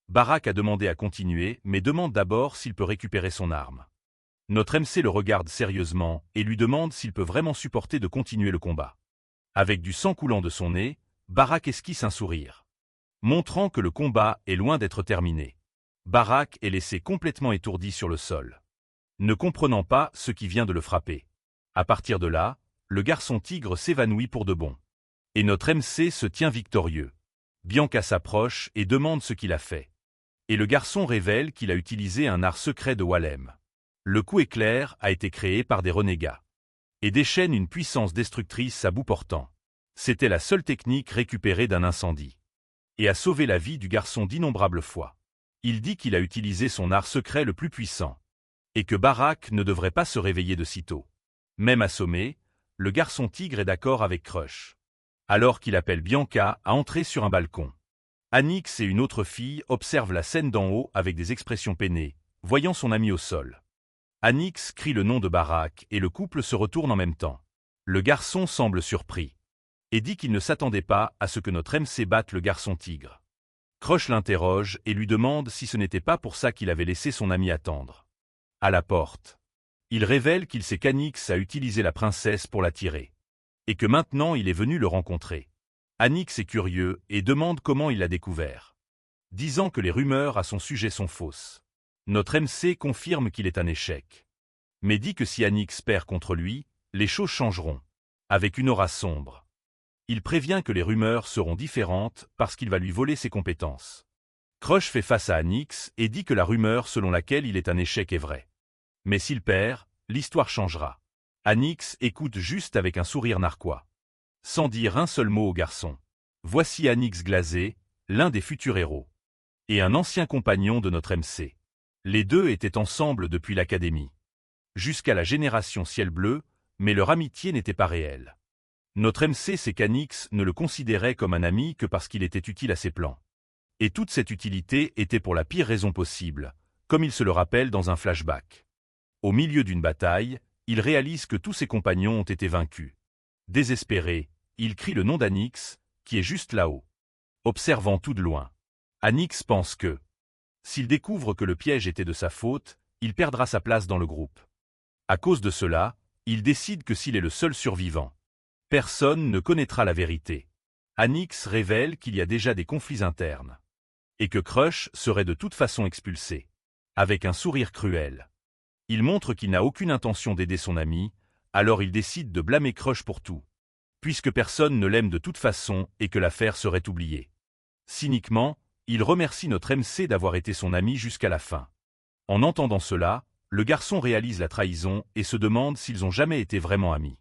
Barak a demandé à continuer mais demande d'abord s'il peut récupérer son arme. Notre MC le regarde sérieusement et lui demande s'il peut vraiment supporter de continuer le combat. Avec du sang coulant de son nez, Barak esquisse un sourire, montrant que le combat est loin d'être terminé. Barak est laissé complètement étourdi sur le sol, ne comprenant pas ce qui vient de le frapper. À partir de là, le garçon tigre s'évanouit pour de bon. Et notre MC se tient victorieux. Bianca s'approche et demande ce qu'il a fait. Et le garçon révèle qu'il a utilisé un art secret de Walem. Le coup éclair a été créé par des renégats. Et déchaîne une puissance destructrice à bout portant. C'était la seule technique récupérée d'un incendie. Et a sauvé la vie du garçon d'innombrables fois. Il dit qu'il a utilisé son art secret le plus puissant. Et que Barak ne devrait pas se réveiller de sitôt. Même assommé, le garçon tigre est d'accord avec Crush. Alors qu'il appelle Bianca à entrer sur un balcon. Anix et une autre fille observent la scène d'en haut avec des expressions peinées, voyant son ami au sol. Anix crie le nom de Barak et le couple se retourne en même temps. Le garçon semble surpris. Et dit qu'il ne s'attendait pas à ce que notre MC batte le garçon tigre. Crush l'interroge et lui demande si ce n'était pas pour ça qu'il avait laissé son ami attendre. À la porte. Il révèle qu'il sait qu'Anix a utilisé la princesse pour l'attirer. Et que maintenant il est venu le rencontrer. Anix est curieux et demande comment il l'a découvert. Disant que les rumeurs à son sujet sont fausses. Notre MC confirme qu'il est un échec. Mais dit que si Anix perd contre lui, les choses changeront. Avec une aura sombre. Il prévient que les rumeurs seront différentes parce qu'il va lui voler ses compétences. Crush fait face à Anix et dit que la rumeur selon laquelle il est un échec est vraie. Mais s'il perd, l'histoire changera. Anix écoute juste avec un sourire narquois. Sans dire un seul mot au garçon. Voici Anix glasé, l'un des futurs héros. Et un ancien compagnon de notre MC. Les deux étaient ensemble depuis l'académie. Jusqu'à la génération ciel bleu, mais leur amitié n'était pas réelle. Notre MC sait qu'Anix ne le considérait comme un ami que parce qu'il était utile à ses plans. Et toute cette utilité était pour la pire raison possible, comme il se le rappelle dans un flashback. Au milieu d'une bataille, il réalise que tous ses compagnons ont été vaincus. Désespéré, il crie le nom d'Anix, qui est juste là-haut. Observant tout de loin. Anix pense que, s'il découvre que le piège était de sa faute, il perdra sa place dans le groupe. À cause de cela, il décide que s'il est le seul survivant, personne ne connaîtra la vérité. Anix révèle qu'il y a déjà des conflits internes. Et que Crush serait de toute façon expulsé. Avec un sourire cruel. Il montre qu'il n'a aucune intention d'aider son ami, alors il décide de blâmer Crush pour tout. Puisque personne ne l'aime de toute façon et que l'affaire serait oubliée. Cyniquement, il remercie notre MC d'avoir été son ami jusqu'à la fin. En entendant cela, le garçon réalise la trahison et se demande s'ils ont jamais été vraiment amis.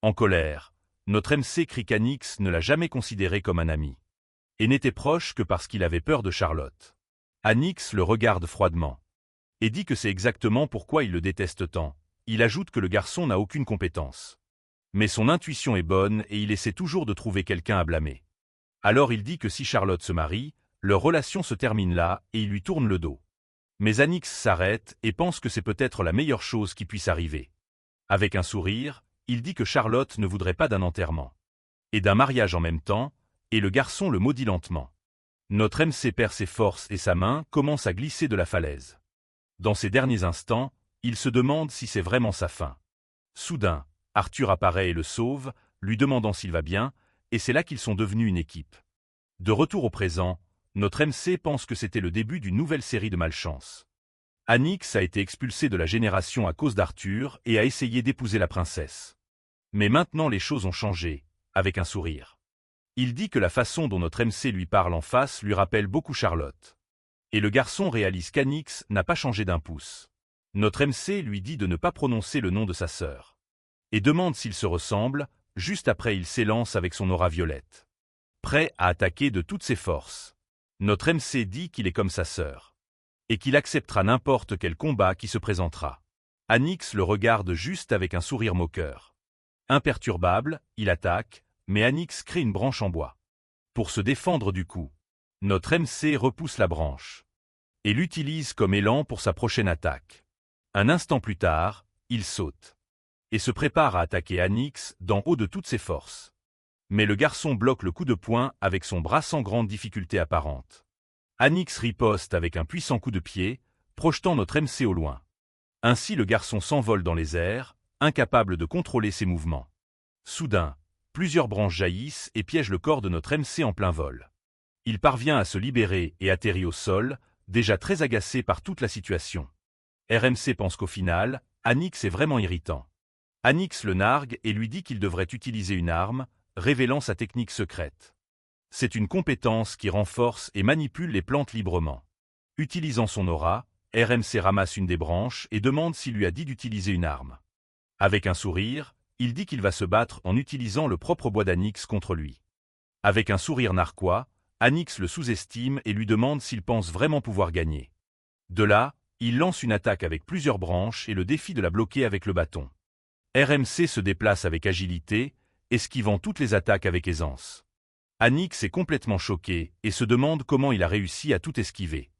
En colère, notre MC crie qu'Anix ne l'a jamais considéré comme un ami. Et n'était proche que parce qu'il avait peur de Charlotte. Anix le regarde froidement. Et dit que c'est exactement pourquoi il le déteste tant. Il ajoute que le garçon n'a aucune compétence. Mais son intuition est bonne et il essaie toujours de trouver quelqu'un à blâmer. Alors il dit que si Charlotte se marie, leur relation se termine là et il lui tourne le dos. Mais Anix s'arrête et pense que c'est peut-être la meilleure chose qui puisse arriver. Avec un sourire, il dit que Charlotte ne voudrait pas d'un enterrement. Et d'un mariage en même temps, et le garçon le maudit lentement. Notre MC perd ses forces et sa main commence à glisser de la falaise. Dans ces derniers instants, il se demande si c'est vraiment sa fin. Soudain, Arthur apparaît et le sauve, lui demandant s'il va bien, et c'est là qu'ils sont devenus une équipe. De retour au présent, notre MC pense que c'était le début d'une nouvelle série de malchance. Anix a été expulsé de la génération à cause d'Arthur et a essayé d'épouser la princesse. Mais maintenant les choses ont changé, avec un sourire. Il dit que la façon dont notre MC lui parle en face lui rappelle beaucoup Charlotte. Et le garçon réalise qu'Anix n'a pas changé d'un pouce. Notre MC lui dit de ne pas prononcer le nom de sa sœur. Et demande s'ils se ressemblent, juste après il s'élance avec son aura violette. Prêt à attaquer de toutes ses forces. Notre MC dit qu'il est comme sa sœur. Et qu'il acceptera n'importe quel combat qui se présentera. Anix le regarde juste avec un sourire moqueur. Imperturbable, il attaque, mais Anix crée une branche en bois. Pour se défendre du coup, notre MC repousse la branche. Et l'utilise comme élan pour sa prochaine attaque. Un instant plus tard, il saute. Et se prépare à attaquer Anix d'en haut de toutes ses forces. Mais le garçon bloque le coup de poing avec son bras sans grande difficulté apparente. Anix riposte avec un puissant coup de pied, projetant notre MC au loin. Ainsi le garçon s'envole dans les airs, incapable de contrôler ses mouvements. Soudain, plusieurs branches jaillissent et piègent le corps de notre MC en plein vol. Il parvient à se libérer et atterrit au sol, déjà très agacé par toute la situation. RMC pense qu'au final, Anix est vraiment irritant. Anix le nargue et lui dit qu'il devrait utiliser une arme, révélant sa technique secrète. C'est une compétence qui renforce et manipule les plantes librement. Utilisant son aura, RMC ramasse une des branches et demande s'il lui a dit d'utiliser une arme. Avec un sourire, il dit qu'il va se battre en utilisant le propre bois d'Anyx contre lui. Avec un sourire narquois, Anyx le sous-estime et lui demande s'il pense vraiment pouvoir gagner. De là, il lance une attaque avec plusieurs branches et le défie de la bloquer avec le bâton. RMC se déplace avec agilité, esquivant toutes les attaques avec aisance. Anyx est complètement choqué et se demande comment il a réussi à tout esquiver.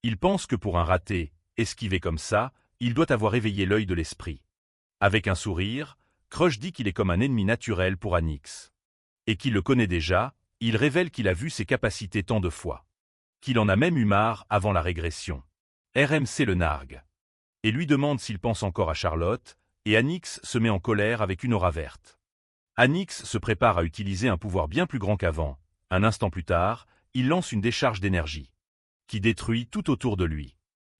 Il pense que pour un raté, esquiver comme ça, il doit avoir éveillé l'œil de l'esprit. Avec un sourire, Crush dit qu'il est comme un ennemi naturel pour Anyx. Et qu'il le connaît déjà, il révèle qu'il a vu ses capacités tant de fois. Qu'il en a même eu marre avant la régression. RMC le nargue. Et lui demande s'il pense encore à Charlotte, et Anyx se met en colère avec une aura verte. Anyx se prépare à utiliser un pouvoir bien plus grand qu'avant. Un instant plus tard, il lance une décharge d'énergie, qui détruit tout autour de lui.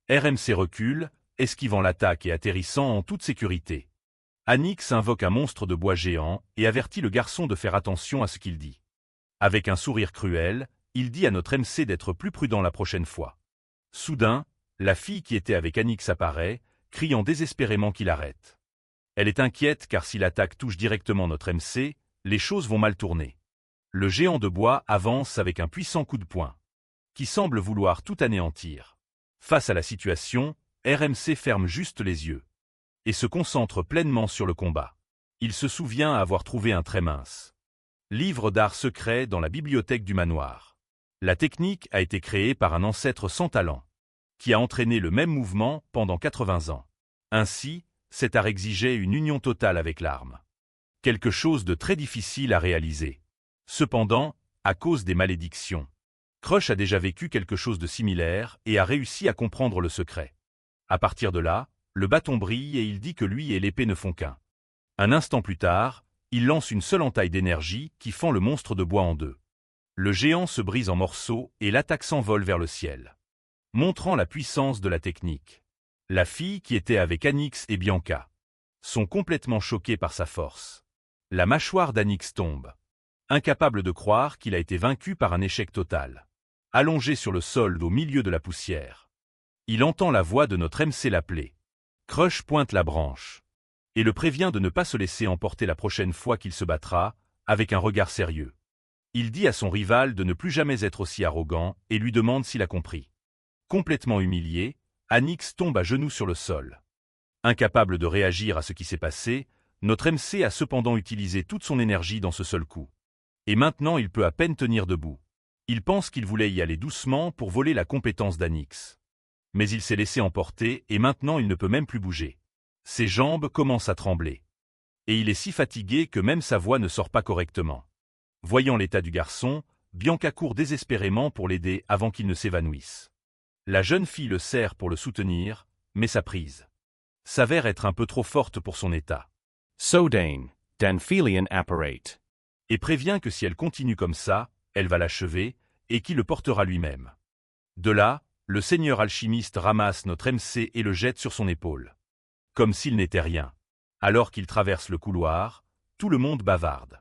RMC recule, esquivant l'attaque et atterrissant en toute sécurité. Anyx invoque un monstre de bois géant et avertit le garçon de faire attention à ce qu'il dit. Avec un sourire cruel, il dit à notre MC d'être plus prudent la prochaine fois. Soudain, la fille qui était avec Anyx apparaît, criant désespérément qu'il arrête. Elle est inquiète car si l'attaque touche directement notre MC, les choses vont mal tourner. Le géant de bois avance avec un puissant coup de poing, qui semble vouloir tout anéantir. Face à la situation, RMC ferme juste les yeux et se concentre pleinement sur le combat. Il se souvient avoir trouvé un très mince livre d'art secret dans la bibliothèque du manoir. La technique a été créée par un ancêtre sans talent, qui a entraîné le même mouvement pendant 80 ans. Ainsi, cet art exigeait une union totale avec l'arme. Quelque chose de très difficile à réaliser. Cependant, à cause des malédictions, Crush a déjà vécu quelque chose de similaire et a réussi à comprendre le secret. À partir de là, le bâton brille et il dit que lui et l'épée ne font qu'un. Un instant plus tard, il lance une seule entaille d'énergie qui fend le monstre de bois en deux. Le géant se brise en morceaux et l'attaque s'envole vers le ciel, montrant la puissance de la technique. La fille qui était avec Anyx et Bianca sont complètement choquées par sa force. La mâchoire d'Anyx tombe, incapable de croire qu'il a été vaincu par un échec total. Allongé sur le sol au milieu de la poussière, il entend la voix de notre MC l'appeler. Crush pointe la branche et le prévient de ne pas se laisser emporter la prochaine fois qu'il se battra, avec un regard sérieux. Il dit à son rival de ne plus jamais être aussi arrogant et lui demande s'il a compris. Complètement humilié, Anyx tombe à genoux sur le sol. Incapable de réagir à ce qui s'est passé, notre MC a cependant utilisé toute son énergie dans ce seul coup. Et maintenant il peut à peine tenir debout. Il pense qu'il voulait y aller doucement pour voler la compétence d'Anyx. Mais il s'est laissé emporter et maintenant il ne peut même plus bouger. Ses jambes commencent à trembler. Et il est si fatigué que même sa voix ne sort pas correctement. Voyant l'état du garçon, Bianca court désespérément pour l'aider avant qu'il ne s'évanouisse. La jeune fille le serre pour le soutenir, mais sa prise s'avère être un peu trop forte pour son état. Sodain, Danphelion apparate. Et prévient que si elle continue comme ça, elle va l'achever, et qui le portera lui-même. De là, le seigneur alchimiste ramasse notre MC et le jette sur son épaule. Comme s'il n'était rien. Alors qu'il traverse le couloir, tout le monde bavarde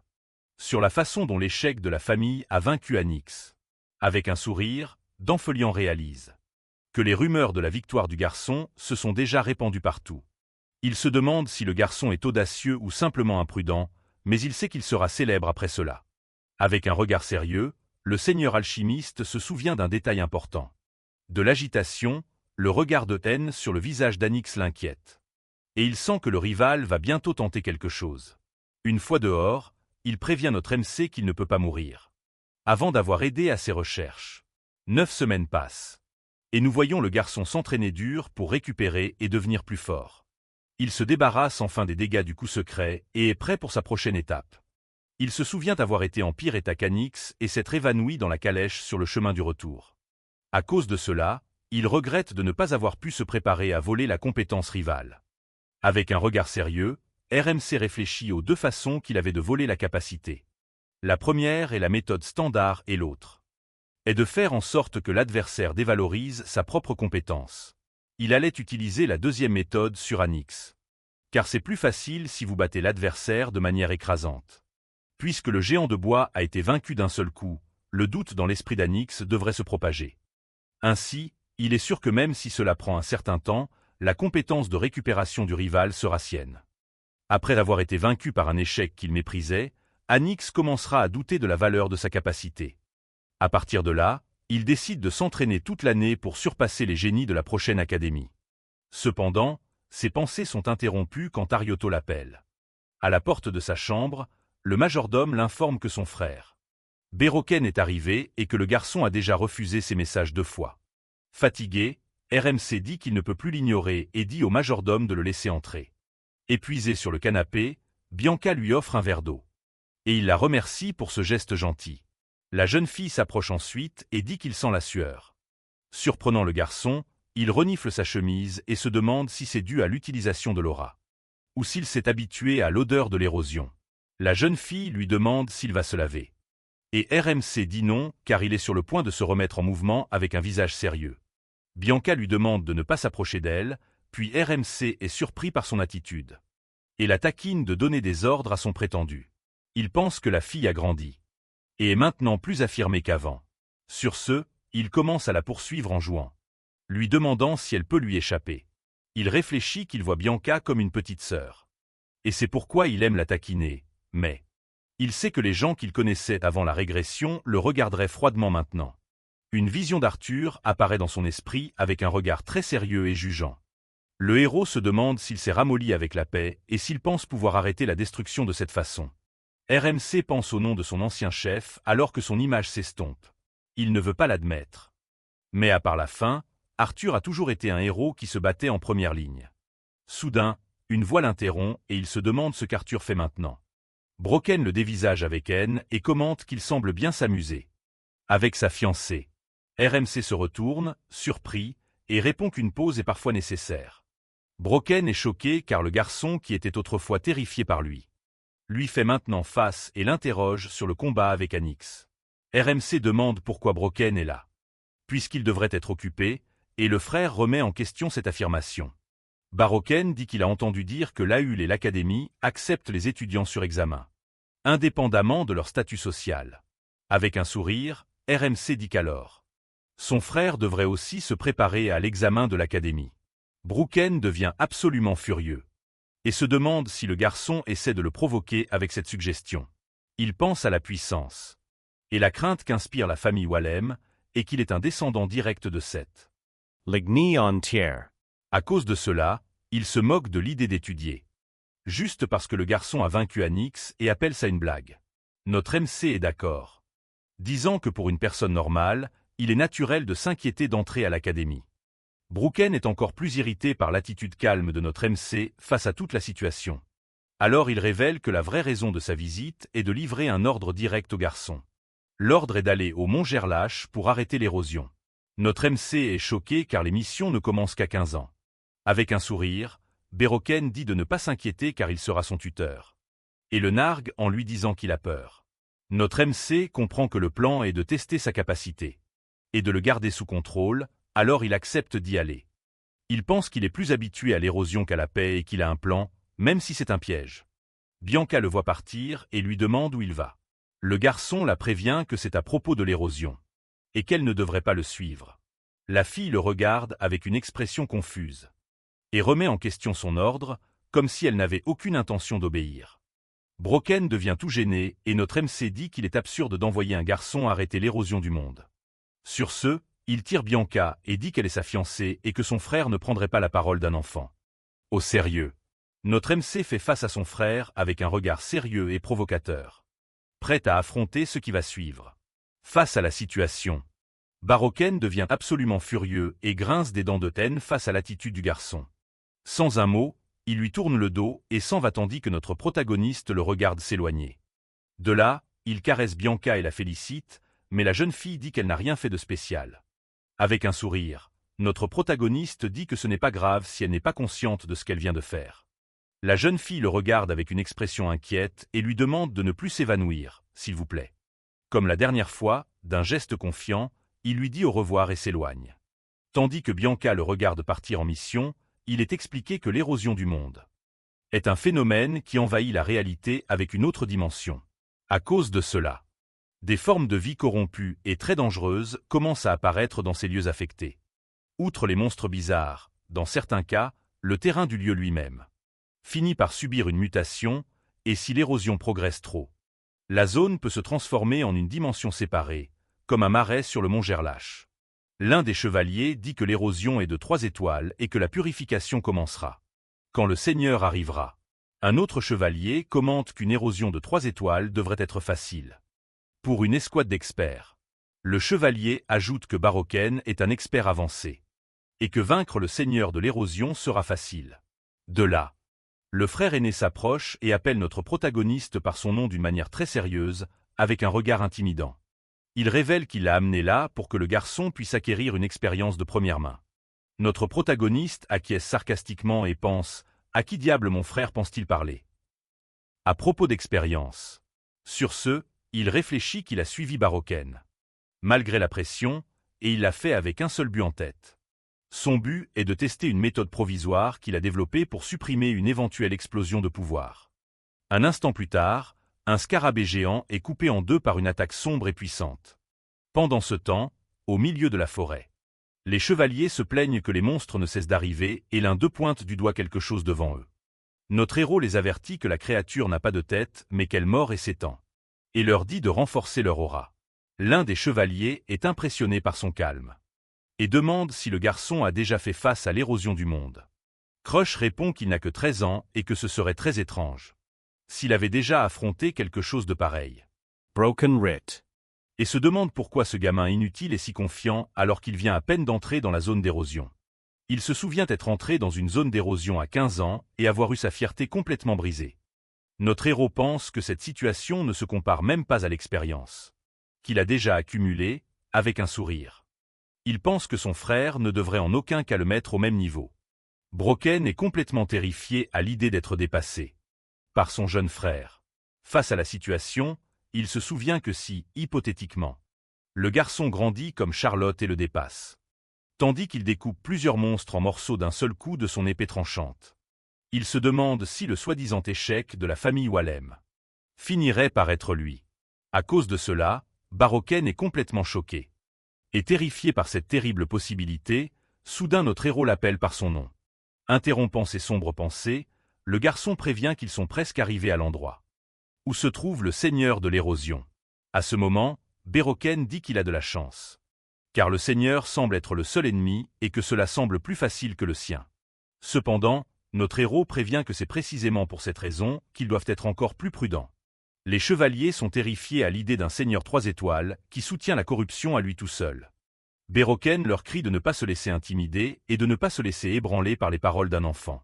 sur la façon dont l'échec de la famille a vaincu Anyx. Avec un sourire, Danphelion réalise que les rumeurs de la victoire du garçon se sont déjà répandues partout. Il se demande si le garçon est audacieux ou simplement imprudent, mais il sait qu'il sera célèbre après cela. Avec un regard sérieux, le seigneur alchimiste se souvient d'un détail important. De l'agitation, le regard de haine sur le visage d'Anyx l'inquiète. Et il sent que le rival va bientôt tenter quelque chose. Une fois dehors, il prévient notre MC qu'il ne peut pas mourir. Avant d'avoir aidé à ses recherches. 9 semaines passent. Et nous voyons le garçon s'entraîner dur pour récupérer et devenir plus fort. Il se débarrasse enfin des dégâts du coup secret et est prêt pour sa prochaine étape. Il se souvient avoir été en pire état qu'Anyx et s'être évanoui dans la calèche sur le chemin du retour. À cause de cela, il regrette de ne pas avoir pu se préparer à voler la compétence rivale. Avec un regard sérieux, RMC réfléchit aux deux façons qu'il avait de voler la capacité. La première est la méthode standard et l'autre est de faire en sorte que l'adversaire dévalorise sa propre compétence. Il allait utiliser la deuxième méthode sur Anyx. Car c'est plus facile si vous battez l'adversaire de manière écrasante. Puisque le géant de bois a été vaincu d'un seul coup, le doute dans l'esprit d'Anyx devrait se propager. Ainsi, il est sûr que même si cela prend un certain temps, la compétence de récupération du rival sera sienne. Après avoir été vaincu par un échec qu'il méprisait, Anyx commencera à douter de la valeur de sa capacité. À partir de là, il décide de s'entraîner toute l'année pour surpasser les génies de la prochaine académie. Cependant, ses pensées sont interrompues quand Arioto l'appelle. À la porte de sa chambre, le majordome l'informe que son frère Béroken est arrivé et que le garçon a déjà refusé ses messages 2 fois. Fatigué, RMC dit qu'il ne peut plus l'ignorer et dit au majordome de le laisser entrer. Épuisé sur le canapé, Bianca lui offre un verre d'eau. Et il la remercie pour ce geste gentil. La jeune fille s'approche ensuite et dit qu'il sent la sueur. Surprenant le garçon, il renifle sa chemise et se demande si c'est dû à l'utilisation de l'aura. Ou s'il s'est habitué à l'odeur de l'érosion. La jeune fille lui demande s'il va se laver. Et RMC dit non, car il est sur le point de se remettre en mouvement avec un visage sérieux. Bianca lui demande de ne pas s'approcher d'elle, puis RMC est surpris par son attitude. Et la taquine de donner des ordres à son prétendu. Il pense que la fille a grandi. Et est maintenant plus affirmée qu'avant. Sur ce, il commence à la poursuivre en jouant. Lui demandant si elle peut lui échapper. Il réfléchit qu'il voit Bianca comme une petite sœur. Et c'est pourquoi il aime la taquiner, mais il sait que les gens qu'il connaissait avant la régression le regarderaient froidement maintenant. Une vision d'Arthur apparaît dans son esprit avec un regard très sérieux et jugeant. Le héros se demande s'il s'est ramolli avec la paix et s'il pense pouvoir arrêter la destruction de cette façon. RMC pense au nom de son ancien chef alors que son image s'estompe. Il ne veut pas l'admettre. Mais à part la fin, Arthur a toujours été un héros qui se battait en première ligne. Soudain, une voix l'interrompt et il se demande ce qu'Arthur fait maintenant. Broken le dévisage avec haine et commente qu'il semble bien s'amuser. Avec sa fiancée. RMC se retourne, surpris, et répond qu'une pause est parfois nécessaire. Broken est choqué car le garçon qui était autrefois terrifié par lui fait maintenant face et l'interroge sur le combat avec Anyx. RMC demande pourquoi Broken est là. Puisqu'il devrait être occupé, et le frère remet en question cette affirmation. Baroken dit qu'il a entendu dire que l'AUL et l'Académie acceptent les étudiants sur examen, indépendamment de leur statut social. Avec un sourire, RMC dit qu'alors son frère devrait aussi se préparer à l'examen de l'Académie. Broken devient absolument furieux et se demande si le garçon essaie de le provoquer avec cette suggestion. Il pense à la puissance et la crainte qu'inspire la famille Wallem et qu'il est un descendant direct de Seth. Ligny en tiers. À cause de cela, il se moque de l'idée d'étudier. Juste parce que le garçon a vaincu Anyx et appelle ça une blague. Notre MC est d'accord, disant que pour une personne normale, il est naturel de s'inquiéter d'entrer à l'académie. Broken est encore plus irrité par l'attitude calme de notre MC face à toute la situation. Alors il révèle que la vraie raison de sa visite est de livrer un ordre direct au garçon. L'ordre est d'aller au Mont Gerlache pour arrêter l'érosion. Notre MC est choqué car les missions ne commencent qu'à 15 ans. Avec un sourire, Béroken dit de ne pas s'inquiéter car il sera son tuteur. Et le nargue en lui disant qu'il a peur. Notre MC comprend que le plan est de tester sa capacité. Et de le garder sous contrôle, alors il accepte d'y aller. Il pense qu'il est plus habitué à l'érosion qu'à la paix et qu'il a un plan, même si c'est un piège. Bianca le voit partir et lui demande où il va. Le garçon la prévient que c'est à propos de l'érosion. Et qu'elle ne devrait pas le suivre. La fille le regarde avec une expression confuse. Et remet en question son ordre, comme si elle n'avait aucune intention d'obéir. Broken devient tout gêné et notre MC dit qu'il est absurde d'envoyer un garçon arrêter l'érosion du monde. Sur ce, il tire Bianca et dit qu'elle est sa fiancée et que son frère ne prendrait pas la parole d'un enfant. Au sérieux. Notre MC fait face à son frère avec un regard sérieux et provocateur. Prêt à affronter ce qui va suivre. Face à la situation, Baroken devient absolument furieux et grince des dents de haine face à l'attitude du garçon. Sans un mot, il lui tourne le dos et s'en va tandis que notre protagoniste le regarde s'éloigner. De là, il caresse Bianca et la félicite, mais la jeune fille dit qu'elle n'a rien fait de spécial. Avec un sourire, notre protagoniste dit que ce n'est pas grave si elle n'est pas consciente de ce qu'elle vient de faire. La jeune fille le regarde avec une expression inquiète et lui demande de ne plus s'évanouir, s'il vous plaît. Comme la dernière fois, d'un geste confiant, il lui dit au revoir et s'éloigne. Tandis que Bianca le regarde partir en mission, il est expliqué que l'érosion du monde est un phénomène qui envahit la réalité avec une autre dimension. À cause de cela, des formes de vie corrompues et très dangereuses commencent à apparaître dans ces lieux affectés. Outre les monstres bizarres, dans certains cas, le terrain du lieu lui-même finit par subir une mutation, et si l'érosion progresse trop, la zone peut se transformer en une dimension séparée, comme un marais sur le mont Gerlache. L'un des chevaliers dit que l'érosion est de 3 étoiles et que la purification commencera quand le Seigneur arrivera. Un autre chevalier commente qu'une érosion de 3 étoiles devrait être facile pour une escouade d'experts. Le chevalier ajoute que Baroken est un expert avancé et que vaincre le Seigneur de l'érosion sera facile. De là, le frère aîné s'approche et appelle notre protagoniste par son nom d'une manière très sérieuse, avec un regard intimidant. Il révèle qu'il l'a amené là pour que le garçon puisse acquérir une expérience de première main. Notre protagoniste acquiesce sarcastiquement et pense « À qui diable mon frère pense-t-il parler ?» À propos d'expérience. Sur ce, il réfléchit qu'il a suivi Baroken, malgré la pression, et il l'a fait avec un seul but en tête. Son but est de tester une méthode provisoire qu'il a développée pour supprimer une éventuelle explosion de pouvoir. Un instant plus tard, un scarabée géant est coupé en 2 par une attaque sombre et puissante. Pendant ce temps, au milieu de la forêt, les chevaliers se plaignent que les monstres ne cessent d'arriver et l'un d'eux pointe du doigt quelque chose devant eux. Notre héros les avertit que la créature n'a pas de tête mais qu'elle mord et s'étend, et leur dit de renforcer leur aura. L'un des chevaliers est impressionné par son calme et demande si le garçon a déjà fait face à l'érosion du monde. Crush répond qu'il n'a que 13 ans et que ce serait très étrange s'il avait déjà affronté quelque chose de pareil. Broken Writ. Et se demande pourquoi ce gamin inutile est si confiant alors qu'il vient à peine d'entrer dans la zone d'érosion. Il se souvient être entré dans une zone d'érosion à 15 ans et avoir eu sa fierté complètement brisée. Notre héros pense que cette situation ne se compare même pas à l'expérience qu'il a déjà accumulée, avec un sourire. Il pense que son frère ne devrait en aucun cas le mettre au même niveau. Broken est complètement terrifié à l'idée d'être dépassé par son jeune frère. Face à la situation, il se souvient que si, hypothétiquement, le garçon grandit comme Charlotte et le dépasse, tandis qu'il découpe plusieurs monstres en morceaux d'un seul coup de son épée tranchante, il se demande si le soi-disant échec de la famille Wallem finirait par être lui. À cause de cela, Baroken est complètement choqué. Et terrifié par cette terrible possibilité, soudain notre héros l'appelle par son nom. Interrompant ses sombres pensées, le garçon prévient qu'ils sont presque arrivés à l'endroit où se trouve le Seigneur de l'érosion. À ce moment, Baroken dit qu'il a de la chance, car le Seigneur semble être le seul ennemi et que cela semble plus facile que le sien. Cependant, notre héros prévient que c'est précisément pour cette raison qu'ils doivent être encore plus prudents. Les chevaliers sont terrifiés à l'idée d'un Seigneur 3 étoiles qui soutient la corruption à lui tout seul. Baroken leur crie de ne pas se laisser intimider et de ne pas se laisser ébranler par les paroles d'un enfant.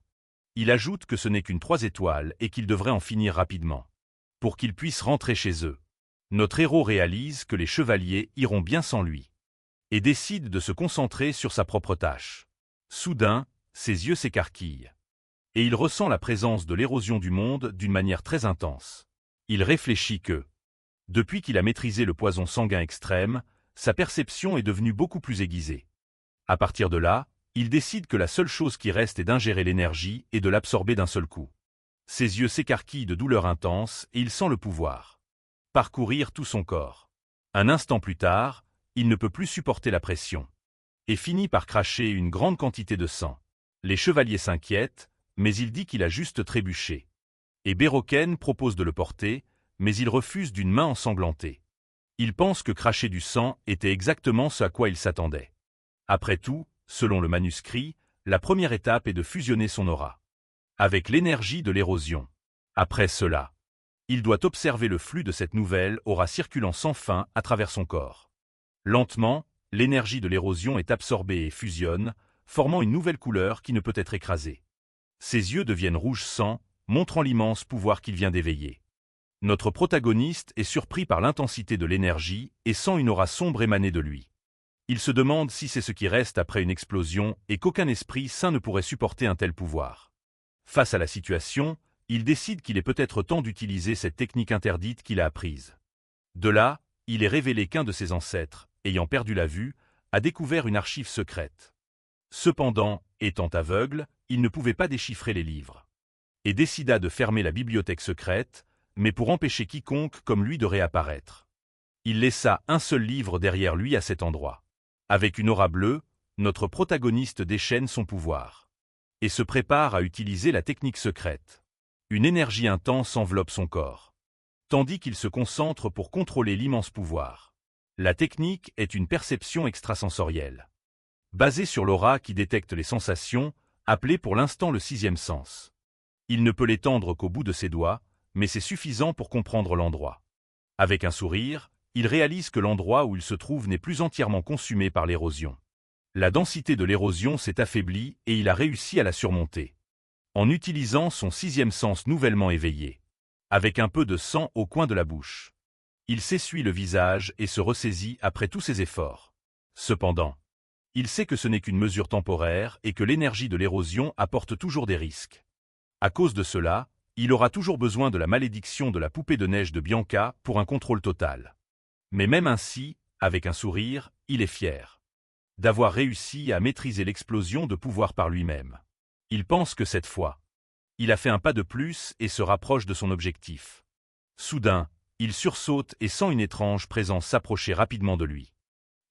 Il ajoute que ce n'est qu'une 3 étoiles et qu'ils devraient en finir rapidement pour qu'ils puissent rentrer chez eux. Notre héros réalise que les chevaliers iront bien sans lui et décide de se concentrer sur sa propre tâche. Soudain, ses yeux s'écarquillent et il ressent la présence de l'érosion du monde d'une manière très intense. Il réfléchit que, depuis qu'il a maîtrisé le poison sanguin extrême, sa perception est devenue beaucoup plus aiguisée. À partir de là, il décide que la seule chose qui reste est d'ingérer l'énergie et de l'absorber d'un seul coup. Ses yeux s'écarquillent de douleur intense et il sent le pouvoir parcourir tout son corps. Un instant plus tard, il ne peut plus supporter la pression et finit par cracher une grande quantité de sang. Les chevaliers s'inquiètent, mais il dit qu'il a juste trébuché. Et Baroken propose de le porter, mais il refuse d'une main ensanglantée. Il pense que cracher du sang était exactement ce à quoi il s'attendait. Après tout, selon le manuscrit, la première étape est de fusionner son aura avec l'énergie de l'érosion. Après cela, il doit observer le flux de cette nouvelle aura circulant sans fin à travers son corps. Lentement, l'énergie de l'érosion est absorbée et fusionne, formant une nouvelle couleur qui ne peut être écrasée. Ses yeux deviennent rouge sang, montrant l'immense pouvoir qu'il vient d'éveiller. Notre protagoniste est surpris par l'intensité de l'énergie et sent une aura sombre émaner de lui. Il se demande si c'est ce qui reste après une explosion et qu'aucun esprit sain ne pourrait supporter un tel pouvoir. Face à la situation, il décide qu'il est peut-être temps d'utiliser cette technique interdite qu'il a apprise. De là, il est révélé qu'un de ses ancêtres, ayant perdu la vue, a découvert une archive secrète. Cependant, étant aveugle, il ne pouvait pas déchiffrer les livres et décida de fermer la bibliothèque secrète, mais pour empêcher quiconque comme lui de réapparaître. Il laissa un seul livre derrière lui à cet endroit. Avec une aura bleue, Notre protagoniste déchaîne son pouvoir et se prépare à utiliser la technique secrète. Une énergie intense enveloppe son corps, tandis qu'il se concentre pour contrôler l'immense pouvoir. La technique est une perception extrasensorielle, basée sur l'aura qui détecte les sensations, appelée pour l'instant le sixième sens. Il ne peut l'étendre qu'au bout de ses doigts, mais c'est suffisant pour comprendre l'endroit. Avec un sourire, il réalise que l'endroit où il se trouve n'est plus entièrement consumé par l'érosion. La densité de l'érosion s'est affaiblie et il a réussi à la surmonter, en utilisant son sixième sens nouvellement éveillé, avec un peu de sang au coin de la bouche. Il s'essuie le visage et se ressaisit après tous ses efforts. Cependant, il sait que ce n'est qu'une mesure temporaire et que l'énergie de l'érosion apporte toujours des risques. À cause de cela, il aura toujours besoin de la malédiction de la poupée de neige de Bianca pour un contrôle total. Mais même ainsi, avec un sourire, il est fier d'avoir réussi à maîtriser l'explosion de pouvoir par lui-même. Il pense que cette fois, il a fait un pas de plus et se rapproche de son objectif. Soudain, il sursaute et sent une étrange présence s'approcher rapidement de lui.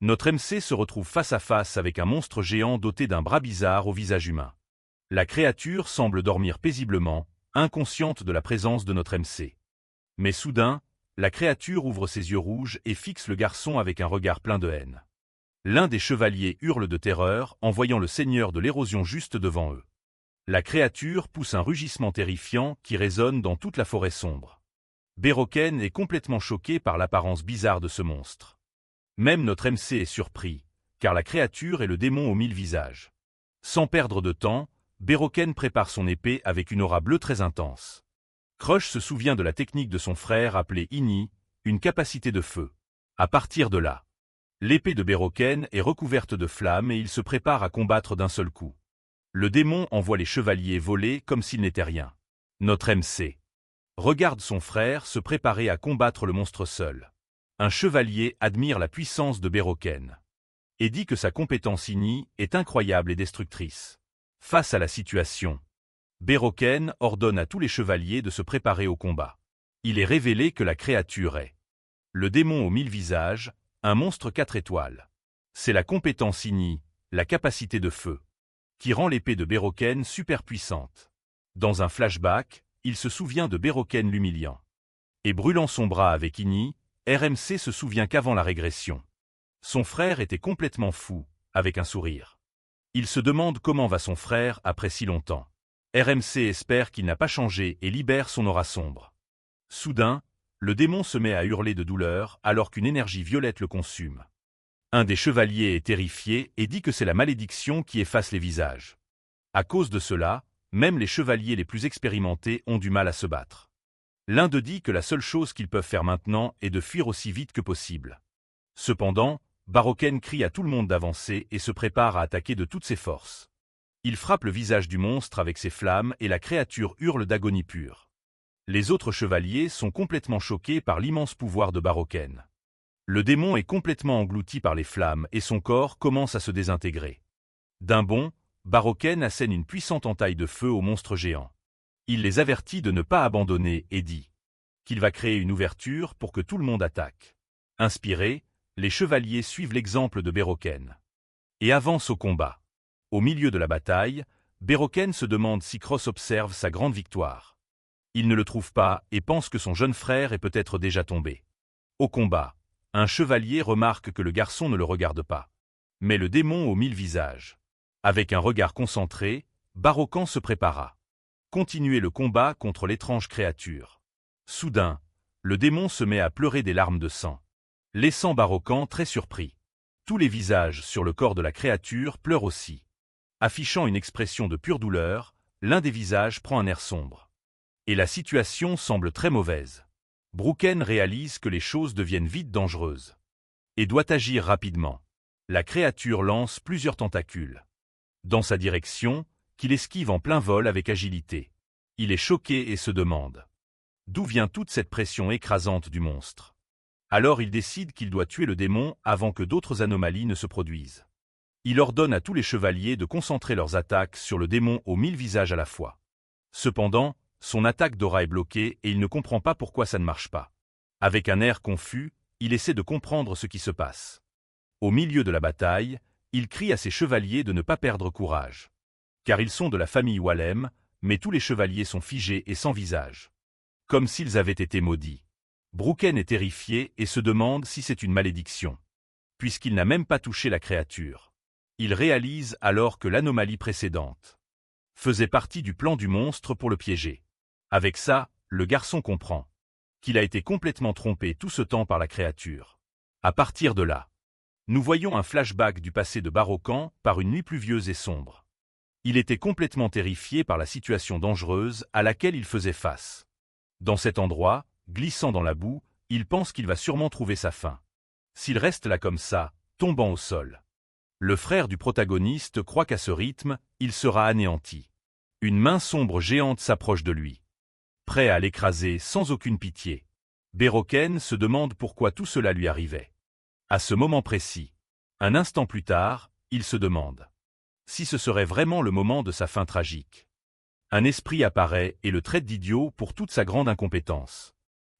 Notre MC se retrouve face à face avec un monstre géant doté d'un bras bizarre au visage humain. La créature semble dormir paisiblement, inconsciente de la présence de notre MC. Mais soudain, la créature ouvre ses yeux rouges et fixe le garçon avec un regard plein de haine. L'un des chevaliers hurle de terreur en voyant le seigneur de l'érosion juste devant eux. La créature pousse un rugissement terrifiant qui résonne dans toute la forêt sombre. Béroken est complètement choqué par l'apparence bizarre de ce monstre. Même notre MC est surpris, car la créature est le démon aux 1000 visages. Sans perdre de temps, Béroken prépare son épée avec une aura bleue très intense. Crush se souvient de la technique de son frère appelée Ini, une capacité de feu. À partir de là, l'épée de Béroken est recouverte de flammes et il se prépare à combattre d'un seul coup. Le démon envoie les chevaliers voler comme s'il n'était rien. Notre MC regarde son frère se préparer à combattre le monstre seul. Un chevalier admire la puissance de Béroken et dit que sa compétence Ini est incroyable et destructrice. Face à la situation, Béroken ordonne à tous les chevaliers de se préparer au combat. Il est révélé que la créature est le démon aux 1000 visages, un monstre 4 étoiles. C'est la compétence Ini, la capacité de feu, qui rend l'épée de Béroken super puissante. Dans un flashback, il se souvient de Béroken l'humiliant. Et brûlant son bras avec Ini, RMC se souvient qu'avant la régression, son frère était complètement fou, avec un sourire. Il se demande comment va son frère après si longtemps. RMC espère qu'il n'a pas changé et libère son aura sombre. Soudain, le démon se met à hurler de douleur alors qu'une énergie violette le consume. Un des chevaliers est terrifié et dit que c'est la malédiction qui efface les visages. À cause de cela, même les chevaliers les plus expérimentés ont du mal à se battre. L'un d'eux dit que la seule chose qu'ils peuvent faire maintenant est de fuir aussi vite que possible. Cependant, Béroken crie à tout le monde d'avancer et se prépare à attaquer de toutes ses forces. Il frappe le visage du monstre avec ses flammes et la créature hurle d'agonie pure. Les autres chevaliers sont complètement choqués par l'immense pouvoir de Béroken. Le démon est complètement englouti par les flammes et son corps commence à se désintégrer. D'un bond, Béroken assène une puissante entaille de feu au monstre géant. Il les avertit de ne pas abandonner et dit qu'il va créer une ouverture pour que tout le monde attaque. Inspirés, les chevaliers suivent l'exemple de Béroken et avancent au combat. Au milieu de la bataille, Béroken se demande si Cross observe sa grande victoire. Il ne le trouve pas et pense que son jeune frère est peut-être déjà tombé. Au combat, un chevalier remarque que le garçon ne le regarde pas. Mais le démon aux 1000 visages. Avec un regard concentré, Béroken se prépara. Continuer le combat contre l'étrange créature. Soudain, le démon se met à pleurer des larmes de sang, laissant Béroken très surpris. Tous les visages sur le corps de la créature pleurent aussi. Affichant une expression de pure douleur, l'un des visages prend un air sombre. Et la situation semble très mauvaise. Béroken réalise que les choses deviennent vite dangereuses et doit agir rapidement. La créature lance plusieurs tentacules dans sa direction, qu'il esquive en plein vol avec agilité. Il est choqué et se demande d'où vient toute cette pression écrasante du monstre. Alors il décide qu'il doit tuer le démon avant que d'autres anomalies ne se produisent. Il ordonne à tous les chevaliers de concentrer leurs attaques sur le démon aux 1000 visages à la fois. Cependant, son attaque d'aura est bloquée et il ne comprend pas pourquoi ça ne marche pas. Avec un air confus, il essaie de comprendre ce qui se passe. Au milieu de la bataille, Il crie à ses chevaliers de ne pas perdre courage. Car ils sont de la famille Walem, mais tous les chevaliers sont figés et sans visage. Comme s'ils avaient été maudits. Brocken est terrifié et se demande si c'est une malédiction. Puisqu'il n'a même pas touché la créature. Il réalise alors que l'anomalie précédente faisait partie du plan du monstre pour le piéger. Avec ça, le garçon comprend qu'il a été complètement trompé tout ce temps par la créature. À partir de là, nous voyons un flashback du passé de Barocan par une nuit pluvieuse et sombre. Il était complètement terrifié par la situation dangereuse à laquelle il faisait face. Dans cet endroit, glissant dans la boue, il pense qu'il va sûrement trouver sa fin. S'il reste là comme ça, tombant au sol. Le frère du protagoniste croit qu'à ce rythme, il sera anéanti. Une main sombre géante s'approche de lui. Prêt à l'écraser sans aucune pitié. Brocken se demande pourquoi tout cela lui arrivait. À ce moment précis, un instant plus tard, il se demande si ce serait vraiment le moment de sa fin tragique. Un esprit apparaît et le traite d'idiot pour toute sa grande incompétence.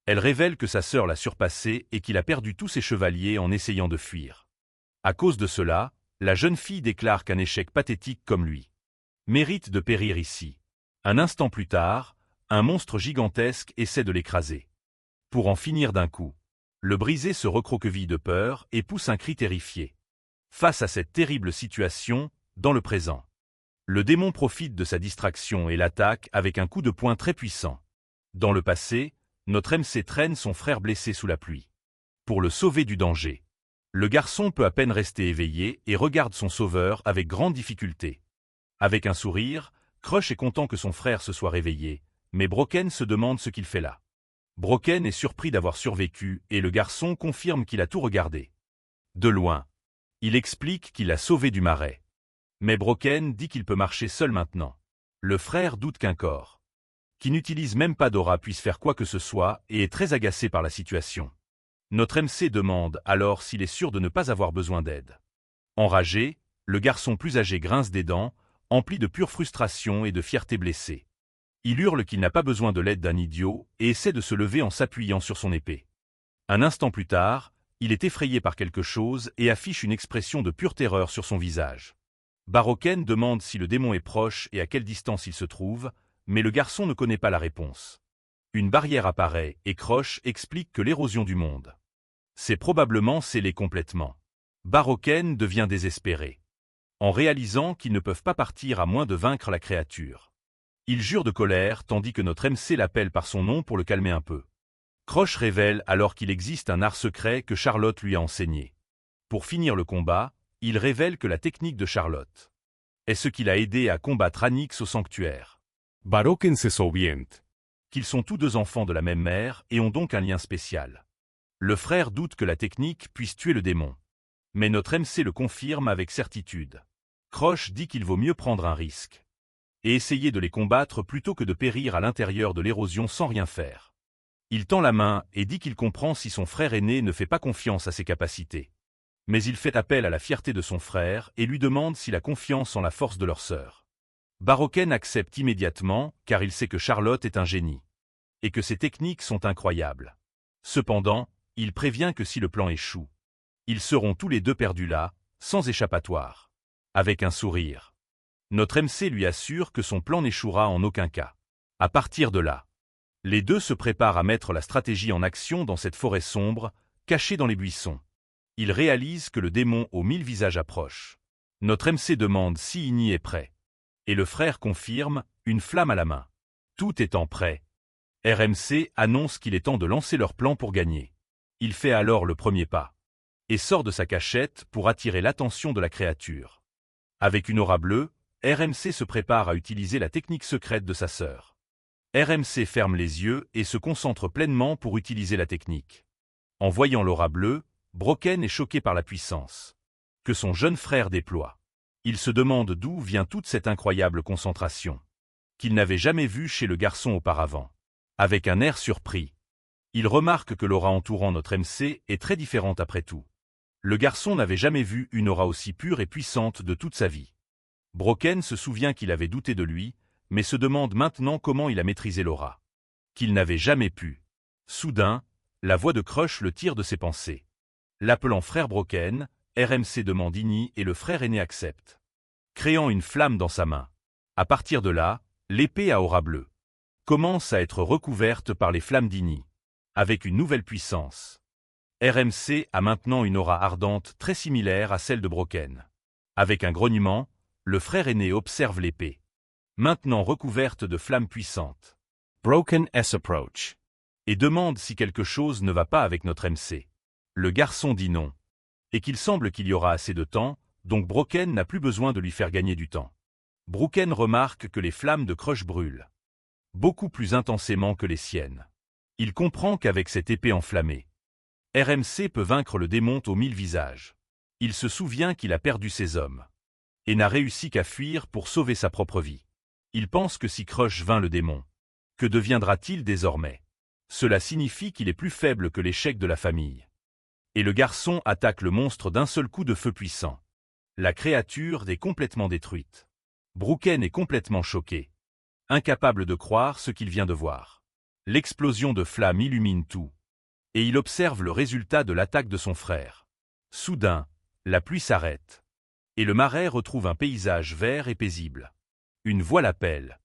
Elle révèle que sa sœur l'a surpassé et qu'il a perdu tous ses chevaliers en essayant de fuir. À cause de cela, la jeune fille déclare qu'un échec pathétique comme lui mérite de périr ici. Un instant plus tard, un monstre gigantesque essaie de l'écraser. Pour en finir d'un coup, le brisé se recroqueville de peur et pousse un cri terrifié. Face à cette terrible situation, dans le présent, le démon profite de sa distraction et l'attaque avec un coup de poing très puissant. Dans le passé, notre MC traîne son frère blessé sous la pluie. Pour le sauver du danger, le garçon peut à peine rester éveillé et regarde son sauveur avec grande difficulté. Avec un sourire, Crush est content que son frère se soit réveillé, mais Brocken se demande ce qu'il fait là. Brocken est surpris d'avoir survécu et le garçon confirme qu'il a tout regardé. De loin, il explique qu'il l'a sauvé du marais. Mais Brocken dit qu'il peut marcher seul maintenant. Le frère doute qu'un corps qui n'utilise même pas d'aura puisse faire quoi que ce soit et est très agacé par la situation. Notre MC demande alors s'il est sûr de ne pas avoir besoin d'aide. Enragé, le garçon plus âgé grince des dents, empli de pure frustration et de fierté blessée. Il hurle qu'il n'a pas besoin de l'aide d'un idiot et essaie de se lever en s'appuyant sur son épée. Un instant plus tard, il est effrayé par quelque chose et affiche une expression de pure terreur sur son visage. Brocken demande si le démon est proche et à quelle distance il se trouve, mais le garçon ne connaît pas la réponse. Une barrière apparaît et Crush explique que l'érosion du monde s'est probablement scellée complètement. Brocken devient désespéré, en réalisant qu'ils ne peuvent pas partir à moins de vaincre la créature. Il jure de colère tandis que notre MC l'appelle par son nom pour le calmer un peu. Crush révèle alors qu'il existe un art secret que Charlotte lui a enseigné. Pour finir le combat, il révèle que la technique de Charlotte est ce qui l'a aidé à combattre Anyx au sanctuaire. Brocken se souviente Qu'ils sont tous deux enfants de la même mère et ont donc un lien spécial. Le frère doute que la technique puisse tuer le démon. Mais notre MC le confirme avec certitude. Crush dit qu'il vaut mieux prendre un risque et essayer de les combattre plutôt que de périr à l'intérieur de l'érosion sans rien faire. Il tend la main et dit qu'il comprend si son frère aîné ne fait pas confiance à ses capacités. Mais il fait appel à la fierté de son frère et lui demande s'il a confiance en la force de leur sœur. Brocken accepte immédiatement car il sait que Charlotte est un génie et que ses techniques sont incroyables. Cependant, il prévient que si le plan échoue, ils seront tous les deux perdus là, sans échappatoire. Avec un sourire, notre MC lui assure que son plan n'échouera en aucun cas. À partir de là, les deux se préparent à mettre la stratégie en action dans cette forêt sombre, cachée dans les buissons. Ils réalisent que le démon aux 1000 visages approche. Notre MC demande si Igni est prêt. Et le frère confirme, une flamme à la main. Tout étant prêt, RMC annonce qu'il est temps de lancer leur plan pour gagner. Il fait alors le premier pas et sort de sa cachette pour attirer l'attention de la créature. Avec une aura bleue, RMC se prépare à utiliser la technique secrète de sa sœur. RMC ferme les yeux et se concentre pleinement pour utiliser la technique. En voyant l'aura bleue, Brocken est choqué par la puissance que son jeune frère déploie. Il se demande d'où vient toute cette incroyable concentration qu'il n'avait jamais vue chez le garçon auparavant. Avec un air surpris, il remarque que l'aura entourant notre MC est très différente après tout. Le garçon n'avait jamais vu une aura aussi pure et puissante de toute sa vie. Brocken se souvient qu'il avait douté de lui, mais se demande maintenant comment il a maîtrisé l'aura qu'il n'avait jamais pu. Soudain, la voix de Crush le tire de ses pensées. L'appelant frère Brocken, RMC demande Igni et le frère aîné accepte, créant une flamme dans sa main. À partir de là, l'épée à aura bleue commence à être recouverte par les flammes d'Igni, avec une nouvelle puissance. RMC a maintenant une aura ardente très similaire à celle de Brocken. Avec un grognement, le frère aîné observe l'épée, maintenant recouverte de flammes puissantes. Broken S approach. Et demande si quelque chose ne va pas avec notre MC. Le garçon dit non, et qu'il semble qu'il y aura assez de temps, donc Brocken n'a plus besoin de lui faire gagner du temps. Brocken remarque que les flammes de Crush brûlent beaucoup plus intensément que les siennes. Il comprend qu'avec cette épée enflammée, RMC peut vaincre le démon aux 1000 visages. Il se souvient qu'il a perdu ses hommes et n'a réussi qu'à fuir pour sauver sa propre vie. Il pense que si Crush vainc le démon, que deviendra-t-il désormais? Cela signifie qu'il est plus faible que l'échec de la famille. Et le garçon attaque le monstre d'un seul coup de feu puissant. La créature est complètement détruite. Brocken est complètement choqué, incapable de croire ce qu'il vient de voir. L'explosion de flammes illumine tout, et il observe le résultat de l'attaque de son frère. Soudain, la pluie s'arrête, et le marais retrouve un paysage vert et paisible. Une voix l'appelle,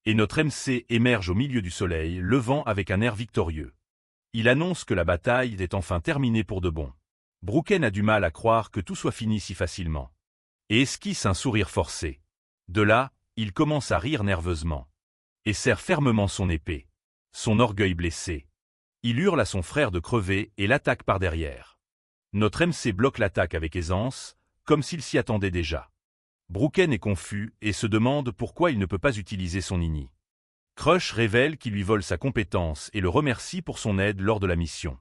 et notre MC émerge au milieu du soleil, levant avec un air victorieux. Il annonce que la bataille est enfin terminée pour de bon. Brocken a du mal à croire que tout soit fini si facilement, et esquisse un sourire forcé. De là, il commence à rire nerveusement, et serre fermement son épée, son orgueil blessé. Il hurle à son frère de crever et l'attaque par derrière. Notre MC bloque l'attaque avec aisance, comme s'il s'y attendait déjà. Brocken est confus et se demande pourquoi il ne peut pas utiliser son Igni. Crush révèle qu'il lui vole sa compétence et le remercie pour son aide lors de la mission.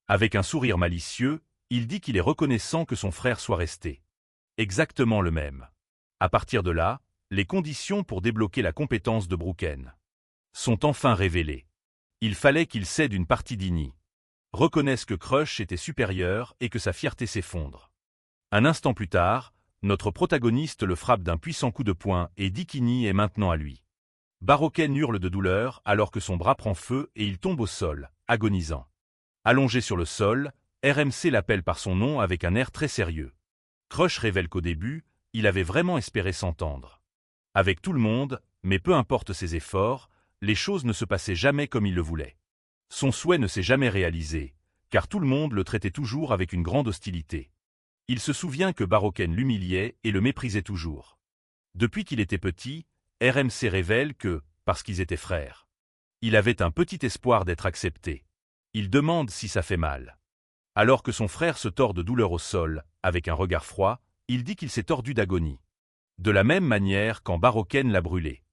Avec un sourire malicieux, il dit qu'il est reconnaissant que son frère soit resté exactement le même. À partir de là, les conditions pour débloquer la compétence de Brocken sont enfin révélées. Il fallait qu'il cède une partie d'Igni, reconnaisse que Crush était supérieur et que sa fierté s'effondre. Un instant plus tard, notre protagoniste le frappe d'un puissant coup de poing et dit qu'Igni est maintenant à lui. Brocken hurle de douleur alors que son bras prend feu et il tombe au sol, agonisant. Allongé sur le sol, RMC l'appelle par son nom avec un air très sérieux. Crush révèle qu'au début, il avait vraiment espéré s'entendre avec tout le monde, mais peu importe ses efforts, les choses ne se passaient jamais comme il le voulait. Son souhait ne s'est jamais réalisé, car tout le monde le traitait toujours avec une grande hostilité. Il se souvient que Brocken l'humiliait et le méprisait toujours. Depuis qu'il était petit, RMC révèle que, parce qu'ils étaient frères, il avait un petit espoir d'être accepté. Il demande si ça fait mal. Alors que son frère se tord de douleur au sol, avec un regard froid, il dit qu'il s'est tordu d'agonie. De la même manière quand Brocken l'a brûlé.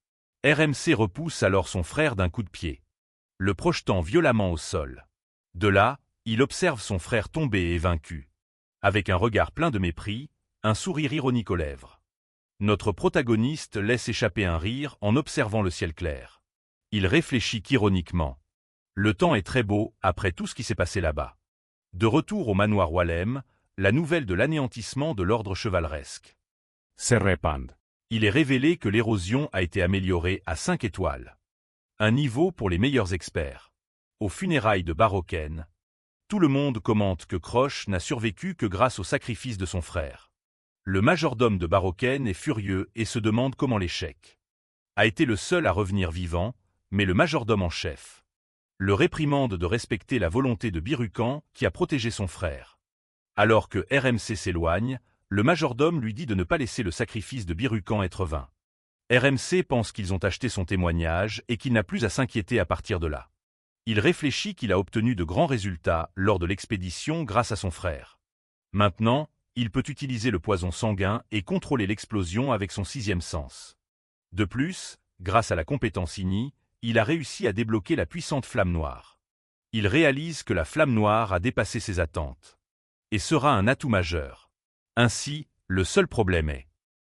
RMC repousse alors son frère d'un coup de pied, le projetant violemment au sol. De là, il observe son frère tomber et vaincu. Avec un regard plein de mépris, un sourire ironique aux lèvres. Notre protagoniste laisse échapper un rire en observant le ciel clair. Il réfléchit qu'ironiquement. Le temps est très beau après tout ce qui s'est passé là-bas. De retour au manoir Walem, la nouvelle de l'anéantissement de l'ordre chevaleresque Se répand. il est révélé que l'érosion a été améliorée à 5 étoiles. Un niveau pour les meilleurs experts. Aux funérailles de Brocken, tout le monde commente que Crush n'a survécu que grâce au sacrifice de son frère. Le majordome de Brocken est furieux et se demande comment l'échec a été le seul à revenir vivant, mais le majordome en chef le réprimande de respecter la volonté de Birukan qui a protégé son frère. Alors que RMC s'éloigne, le majordome lui dit de ne pas laisser le sacrifice de Birukan être vain. RMC pense qu'ils ont acheté son témoignage et qu'il n'a plus à s'inquiéter à partir de là. Il réfléchit qu'il a obtenu de grands résultats lors de l'expédition grâce à son frère. Maintenant, il peut utiliser le poison sanguin et contrôler l'explosion avec son 6e sens. De plus, grâce à la compétence Igni, il a réussi à débloquer la puissante flamme noire. Il réalise que la flamme noire a dépassé ses attentes et sera un atout majeur. Ainsi, le seul problème est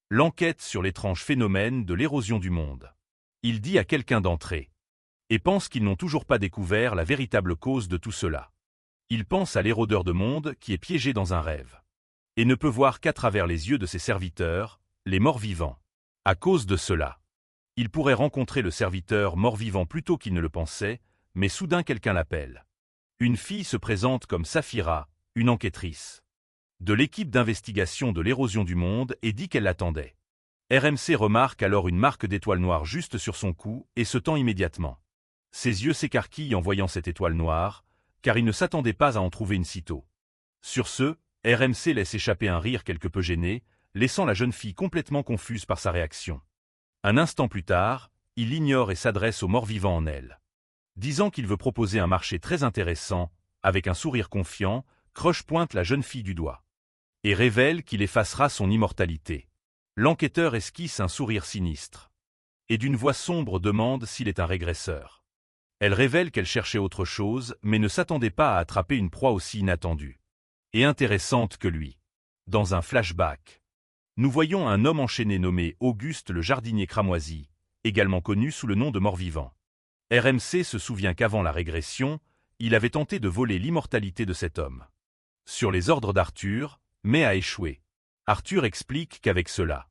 l'enquête sur l'étrange phénomène de l'érosion du monde. Il dit à quelqu'un d'entrer et pense qu'ils n'ont toujours pas découvert la véritable cause de tout cela. Il pense à l'érodeur de monde qui est piégé dans un rêve et ne peut voir qu'à travers les yeux de ses serviteurs, les morts-vivants. À cause de cela, il pourrait rencontrer le serviteur mort-vivant plus tôt qu'il ne le pensait, mais soudain quelqu'un l'appelle. Une fille se présente comme Saphira, une enquêtrice. de l'équipe d'investigation de l'érosion du monde et dit qu'elle l'attendait. RMC remarque alors une marque d'étoile noire juste sur son cou et se tend immédiatement. Ses yeux s'écarquillent en voyant cette étoile noire, car il ne s'attendait pas à en trouver une si tôt. Sur ce, RMC laisse échapper un rire quelque peu gêné, laissant la jeune fille complètement confuse par sa réaction. Un instant plus tard, il l'ignore et s'adresse au mort-vivant en elle. Disant qu'il veut proposer un marché très intéressant, avec un sourire confiant, Crush pointe la jeune fille du doigt. Et révèle qu'il effacera son immortalité. L'enquêteur esquisse un sourire sinistre. Et d'une voix sombre demande s'il est un régresseur. Elle révèle qu'elle cherchait autre chose, mais ne s'attendait pas à attraper une proie aussi inattendue. Et intéressante que lui. Dans un flashback, nous voyons un homme enchaîné nommé Auguste le jardinier cramoisi, également connu sous le nom de mort-vivant. RMC se souvient qu'avant la régression, il avait tenté de voler l'immortalité de cet homme. Sur les ordres d'Arthur, mais a échoué. Arthur explique qu'avec cela,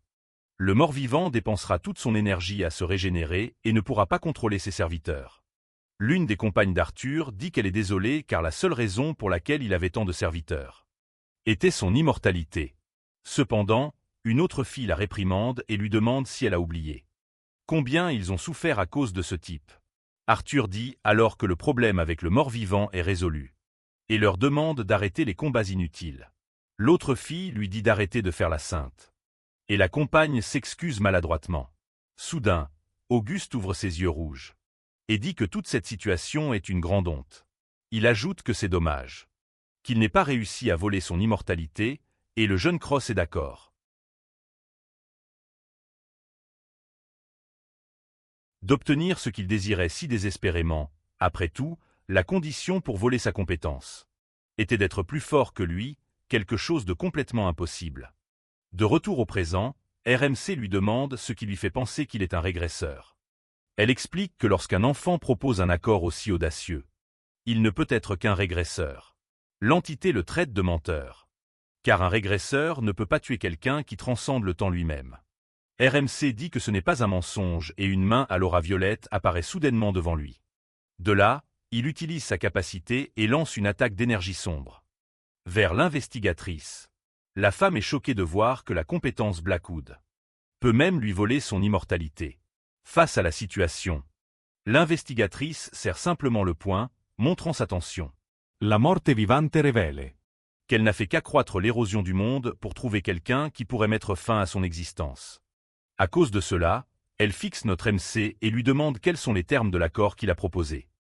le mort-vivant dépensera toute son énergie à se régénérer et ne pourra pas contrôler ses serviteurs. L'une des compagnes d'Arthur dit qu'elle est désolée car la seule raison pour laquelle il avait tant de serviteurs était son immortalité. Cependant, une autre fille la réprimande et lui demande si elle a oublié combien ils ont souffert à cause de ce type. Arthur dit alors que le problème avec le mort-vivant est résolu et leur demande d'arrêter les combats inutiles. L'autre fille lui dit d'arrêter de faire la sainte. Et la compagne s'excuse maladroitement. Soudain, Auguste ouvre ses yeux rouges et dit que toute cette situation est une grande honte. Il ajoute que c'est dommage, qu'il n'ait pas réussi à voler son immortalité, et le jeune Cross est d'accord d'obtenir ce qu'il désirait si désespérément. Après tout, la condition pour voler sa compétence était d'être plus fort que lui, quelque chose de complètement impossible. De retour au présent, RMC lui demande ce qui lui fait penser qu'il est un régresseur. Elle explique que lorsqu'un enfant propose un accord aussi audacieux, il ne peut être qu'un régresseur. L'entité le traite de menteur. Car un régresseur ne peut pas tuer quelqu'un qui transcende le temps lui-même. RMC dit que ce n'est pas un mensonge et une main à l'aura violette apparaît soudainement devant lui. De là, il utilise sa capacité et lance une attaque d'énergie sombre vers l'investigatrice. La femme est choquée de voir que la compétence Blackwood peut même lui voler son immortalité. Face à la situation, l'investigatrice serre simplement le poing, montrant sa tension. La morte vivante revele. Qu'elle n'a fait qu'accroître l'érosion du monde pour trouver quelqu'un qui pourrait mettre fin à son existence. À cause de cela, elle fixe notre MC et lui demande quels sont les termes de l'accord qu'il a proposé.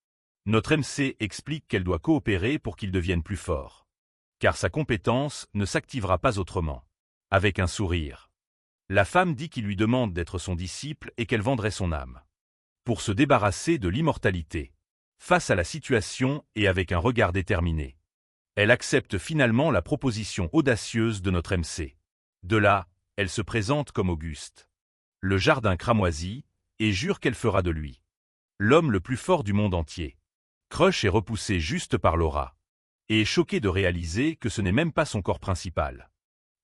Notre MC explique qu'elle doit coopérer pour qu'il devienne plus fort. Car sa compétence ne s'activera pas autrement. Avec un sourire. La femme dit qu'il lui demande d'être son disciple et qu'elle vendrait son âme pour se débarrasser de l'immortalité. Face à la situation et avec un regard déterminé, elle accepte finalement la proposition audacieuse de notre MC. De là, elle se présente comme Auguste, le jardin cramoisi, et jure qu'elle fera de lui l'homme le plus fort du monde entier. Crush est repoussé juste par l'aura, et est choqué de réaliser que ce n'est même pas son corps principal.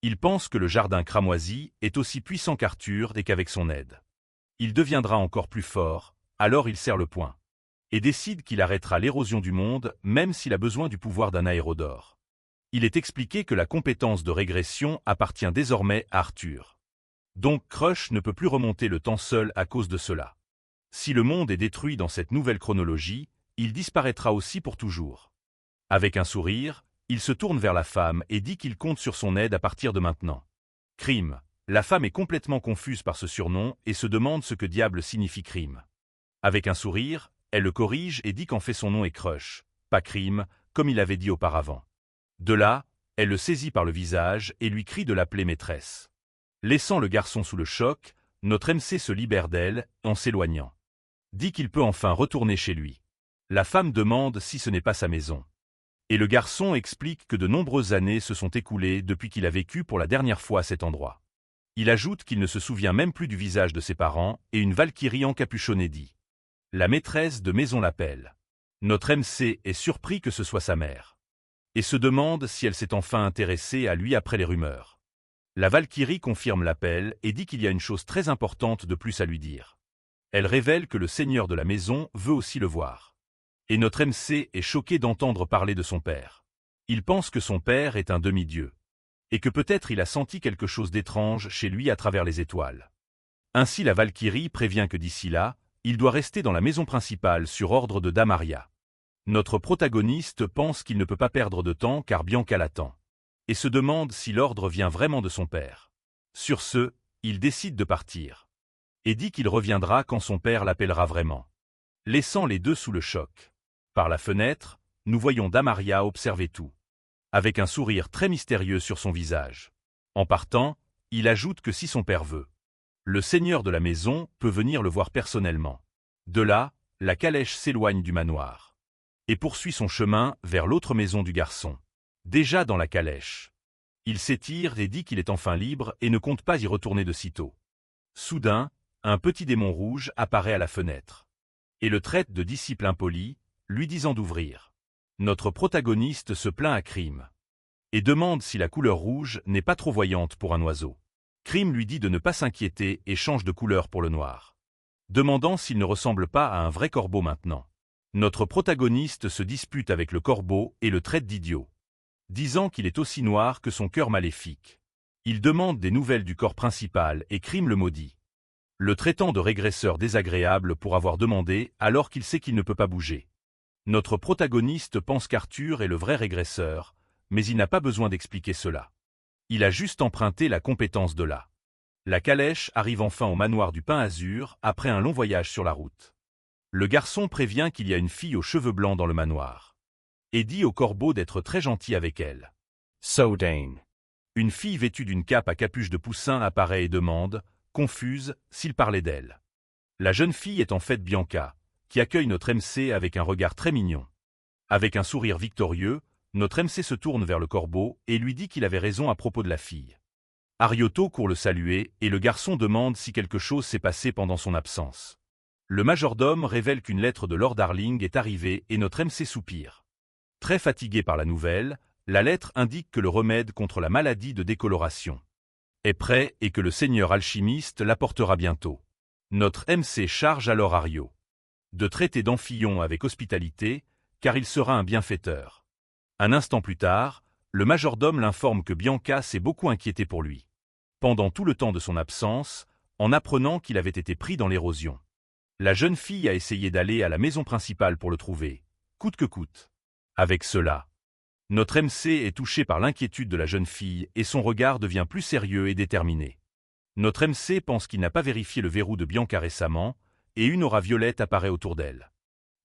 Il pense que le jardin cramoisi est aussi puissant qu'Arthur et qu'avec son aide, il deviendra encore plus fort, alors il serre le poing et décide qu'il arrêtera l'érosion du monde même s'il a besoin du pouvoir d'un aérodore. Il est expliqué que la compétence de régression appartient désormais à Arthur. Donc Crush ne peut plus remonter le temps seul à cause de cela. Si le monde est détruit dans cette nouvelle chronologie, il disparaîtra aussi pour toujours. Avec un sourire, il se tourne vers la femme et dit qu'il compte sur son aide à partir de maintenant. Crime. La femme est complètement confuse par ce surnom et se demande ce que diable signifie crime. Avec un sourire, elle le corrige et dit qu'en fait son nom est Crush, pas crime, comme il avait dit auparavant. De là, elle le saisit par le visage et lui crie de l'appeler maîtresse. Laissant le garçon sous le choc, notre MC se libère d'elle en s'éloignant. Dit qu'il peut enfin retourner chez lui. La femme demande si ce n'est pas sa maison. Et le garçon explique que de nombreuses années se sont écoulées depuis qu'il a vécu pour la dernière fois à cet endroit. Il ajoute qu'il ne se souvient même plus du visage de ses parents et une valkyrie encapuchonnée dit. La maîtresse de maison l'appelle. Notre MC est surpris que ce soit sa mère. Et se demande si elle s'est enfin intéressée à lui après les rumeurs. La valkyrie confirme l'appel et dit qu'il y a une chose très importante de plus à lui dire. Elle révèle que le seigneur de la maison veut aussi le voir. Et notre MC est choqué d'entendre parler de son père. Il pense que son père est un demi-dieu. et que peut-être il a senti quelque chose d'étrange chez lui à travers les étoiles. Ainsi la Valkyrie prévient que d'ici là, il doit rester dans la maison principale sur ordre de Dame Aria. Notre protagoniste pense qu'il ne peut pas perdre de temps car Bianca l'attend, et se demande si l'ordre vient vraiment de son père. Sur ce, il décide de partir, et dit qu'il reviendra quand son père l'appellera vraiment, laissant les deux sous le choc. Par la fenêtre, nous voyons Dame Aria observer tout, avec un sourire très mystérieux sur son visage. En partant, il ajoute que si son père veut, le seigneur de la maison peut venir le voir personnellement. De là, la calèche s'éloigne du manoir et poursuit son chemin vers l'autre maison du garçon. Déjà dans la calèche, il s'étire et dit qu'il est enfin libre et ne compte pas y retourner de sitôt. Soudain, un petit démon rouge apparaît à la fenêtre et le traite de disciple impoli, lui disant d'ouvrir. Notre protagoniste se plaint à Crime et demande si la couleur rouge n'est pas trop voyante pour un oiseau. Crime lui dit de ne pas s'inquiéter et change de couleur pour le noir, demandant s'il ne ressemble pas à un vrai corbeau maintenant. Notre protagoniste se dispute avec le corbeau et le traite d'idiot, disant qu'il est aussi noir que son cœur maléfique. Il demande des nouvelles du corps principal et Crime le maudit, le traitant de régresseur désagréable pour avoir demandé alors qu'il sait qu'il ne peut pas bouger. Notre protagoniste pense qu'Arthur est le vrai régresseur, mais il n'a pas besoin d'expliquer cela. Il a juste emprunté la compétence de là. La calèche arrive enfin au manoir du Pain Azur après un long voyage sur la route. Le garçon prévient qu'il y a une fille aux cheveux blancs dans le manoir et dit au corbeau d'être très gentil avec elle. Sodane. Une fille vêtue d'une cape à capuche de poussin apparaît et demande, confuse, s'il parlait d'elle. La jeune fille est en fait Bianca, qui accueille notre MC avec un regard très mignon. Avec un sourire victorieux, notre MC se tourne vers le corbeau et lui dit qu'il avait raison à propos de la fille. Arioto court le saluer et le garçon demande si quelque chose s'est passé pendant son absence. Le majordome révèle qu'une lettre de Lord Darling est arrivée et notre MC soupire. Très fatigué par la nouvelle, la lettre indique que le remède contre la maladie de décoloration est prêt et que le seigneur alchimiste l'apportera bientôt. Notre MC charge alors Ario de traiter d'Amphillon avec hospitalité, car il sera un bienfaiteur. Un instant plus tard, le majordome l'informe que Bianca s'est beaucoup inquiétée pour lui, pendant tout le temps de son absence, en apprenant qu'il avait été pris dans l'érosion. La jeune fille a essayé d'aller à la maison principale pour le trouver, coûte que coûte. Avec cela, notre MC est touché par l'inquiétude de la jeune fille et son regard devient plus sérieux et déterminé. Notre MC pense qu'il n'a pas vérifié le verrou de Bianca récemment, et une aura violette apparaît autour d'elle.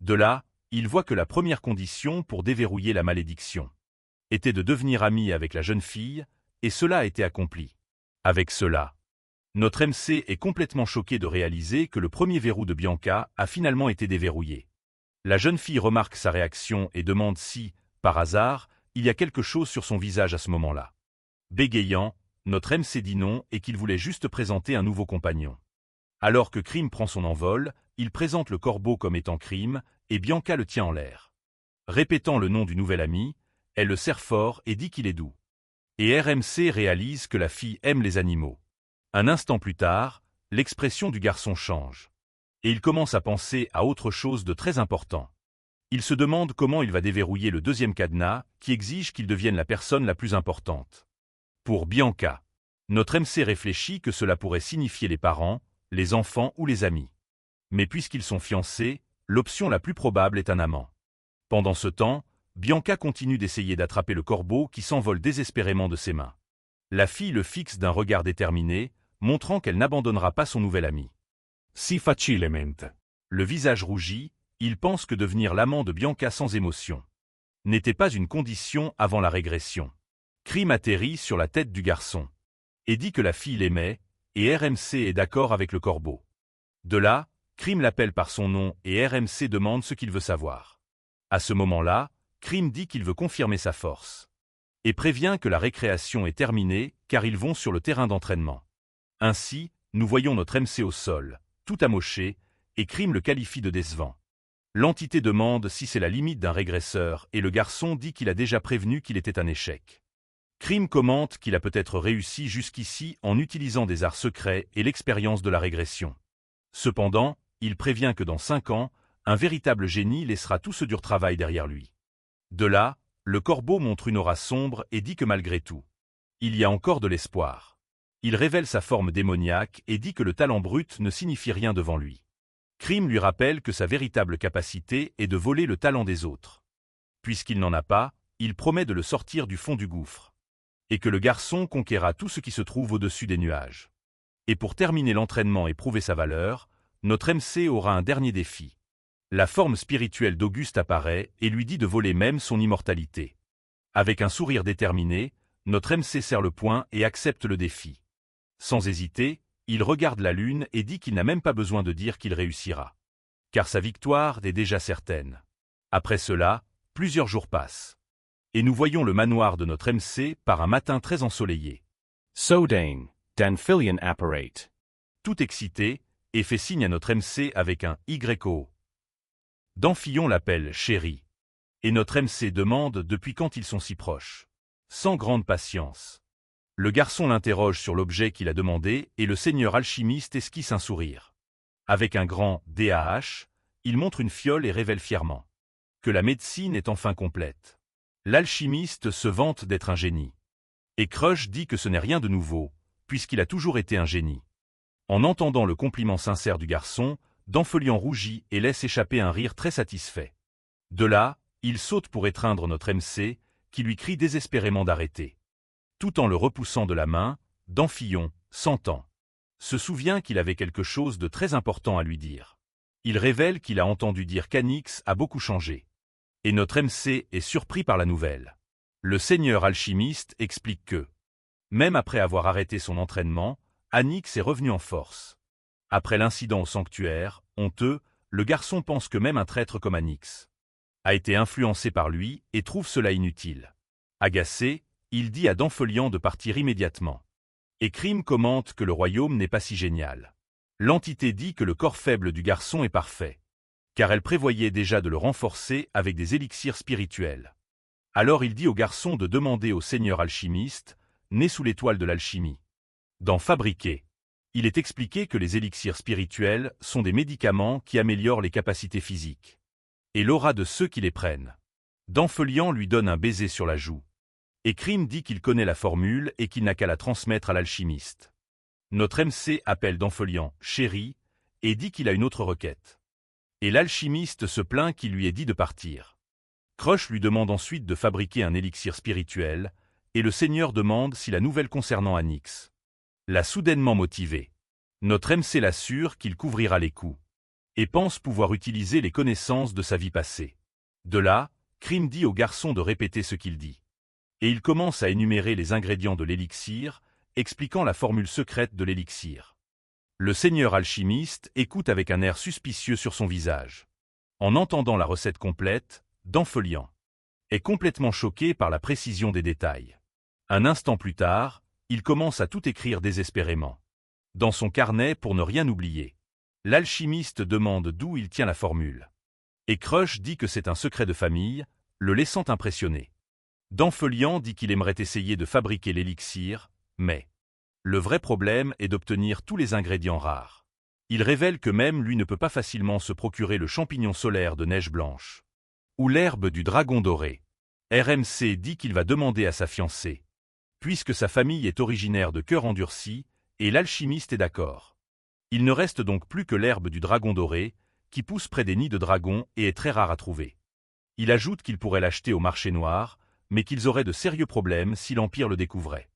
De là, il voit que la première condition pour déverrouiller la malédiction était de devenir ami avec la jeune fille, et cela a été accompli. Avec cela, notre MC est complètement choqué de réaliser que le premier verrou de Bianca a finalement été déverrouillé. La jeune fille remarque sa réaction et demande si, par hasard, il y a quelque chose sur son visage à ce moment-là. Bégayant, notre MC dit non et qu'il voulait juste présenter un nouveau compagnon. Alors que Crime prend son envol, il présente le corbeau comme étant Crime, et Bianca le tient en l'air. Répétant le nom du nouvel ami, elle le serre fort et dit qu'il est doux. Et RMC réalise que la fille aime les animaux. Un instant plus tard, l'expression du garçon change. Et il commence à penser à autre chose de très important. Il se demande comment il va déverrouiller le deuxième cadenas, qui exige qu'il devienne la personne la plus importante. Pour Bianca, notre MC réfléchit que cela pourrait signifier les parents, les enfants ou les amis. Mais puisqu'ils sont fiancés, l'option la plus probable est un amant. Pendant ce temps, Bianca continue d'essayer d'attraper le corbeau qui s'envole désespérément de ses mains. La fille le fixe d'un regard déterminé, montrant qu'elle n'abandonnera pas son nouvel ami. Si facilement. Le visage rougi, il pense que devenir l'amant de Bianca sans émotion n'était pas une condition avant la régression. Crime atterrit sur la tête du garçon et dit que la fille l'aimait, et RMC est d'accord avec le corbeau. De là, Crime l'appelle par son nom et RMC demande ce qu'il veut savoir. À ce moment-là, Crime dit qu'il veut confirmer sa force et prévient que la récréation est terminée car ils vont sur le terrain d'entraînement. Ainsi, nous voyons notre MC au sol, tout amoché, et Crime le qualifie de décevant. L'entité demande si c'est la limite d'un régresseur et le garçon dit qu'il a déjà prévenu qu'il était un échec. Crime commente qu'il a peut-être réussi jusqu'ici en utilisant des arts secrets et l'expérience de la régression. Cependant, il prévient que dans 5 ans, un véritable génie laissera tout ce dur travail derrière lui. De là, le corbeau montre une aura sombre et dit que malgré tout, Il y a encore de l'espoir. Il révèle sa forme démoniaque et dit que le talent brut ne signifie rien devant lui. Krim lui rappelle que sa véritable capacité est de voler le talent des autres. Puisqu'il n'en a pas, il promet de le sortir du fond du gouffre. Et que le garçon conquérera tout ce qui se trouve au-dessus des nuages. Et pour terminer l'entraînement et prouver sa valeur, notre MC aura un dernier défi. La forme spirituelle d'Auguste apparaît et lui dit de voler même son immortalité. Avec un sourire déterminé, notre MC serre le poing et accepte le défi. Sans hésiter, il regarde la lune et dit qu'il n'a même pas besoin de dire qu'il réussira. Car sa victoire est déjà certaine. Après cela, plusieurs jours passent. Et nous voyons le manoir de notre MC par un matin très ensoleillé. Zodain, Danfilion apparate. Tout excité, et fait signe à notre MC avec un YO. Danfillon l'appelle chéri. Et notre MC demande depuis quand ils sont si proches. Sans grande patience. Le garçon l'interroge sur l'objet qu'il a demandé et le seigneur alchimiste esquisse un sourire. Avec un grand DAH, il montre une fiole et révèle fièrement que la médecine est enfin complète. L'alchimiste se vante d'être un génie. Et Crush dit que ce n'est rien de nouveau, puisqu'il a toujours été un génie. En entendant le compliment sincère du garçon, Danfilion rougit et laisse échapper un rire très satisfait. De là, il saute pour étreindre notre MC, qui lui crie désespérément d'arrêter. Tout en le repoussant de la main, Danfillon, s'entend, se souvient qu'il avait quelque chose de très important à lui dire. Il révèle qu'il a entendu dire qu'Anyx a beaucoup changé. Et notre MC est surpris par la nouvelle. Le seigneur alchimiste explique que, même après avoir arrêté son entraînement, Anyx est revenu en force. Après l'incident au sanctuaire, honteux, le garçon pense que même un traître comme Anyx a été influencé par lui et trouve cela inutile. Agacé, il dit à Danfilion de partir immédiatement. Et Krim commente que le royaume n'est pas si génial. L'entité dit que le corps faible du garçon est parfait, car elle prévoyait déjà de le renforcer avec des élixirs spirituels. Alors il dit au garçon de demander au seigneur alchimiste, né sous l'étoile de l'alchimie, d'en fabriquer. Il est expliqué que les élixirs spirituels sont des médicaments qui améliorent les capacités physiques et l'aura de ceux qui les prennent. Danfilion lui donne un baiser sur la joue. Et Krim dit qu'il connaît la formule et qu'il n'a qu'à la transmettre à l'alchimiste. Notre MC appelle Danfilion « chéri » et dit qu'il a une autre requête. Et l'alchimiste se plaint qu'il lui ait dit de partir. Crush lui demande ensuite de fabriquer un élixir spirituel, et le seigneur demande si la nouvelle concernant Anyx l'a soudainement motivé. Notre MC l'assure qu'il couvrira les coûts, et pense pouvoir utiliser les connaissances de sa vie passée. De là, Krim dit au garçon de répéter ce qu'il dit. Et il commence à énumérer les ingrédients de l'élixir, expliquant la formule secrète de l'élixir. Le seigneur alchimiste écoute avec un air suspicieux sur son visage. En entendant la recette complète, Danfilion est complètement choqué par la précision des détails. Un instant plus tard, il commence à tout écrire désespérément dans son carnet pour ne rien oublier. L'alchimiste demande d'où il tient la formule. Et Crush dit que c'est un secret de famille, le laissant impressionné. Danfilion dit qu'il aimerait essayer de fabriquer l'élixir, mais le vrai problème est d'obtenir tous les ingrédients rares. Il révèle que même lui ne peut pas facilement se procurer le champignon solaire de neige blanche ou l'herbe du dragon doré. RMC dit qu'il va demander à sa fiancée, puisque sa famille est originaire de Cœur Endurci, et l'alchimiste est d'accord. Il ne reste donc plus que l'herbe du dragon doré, qui pousse près des nids de dragons et est très rare à trouver. Il ajoute qu'il pourrait l'acheter au marché noir, mais qu'ils auraient de sérieux problèmes si l'Empire le découvrait.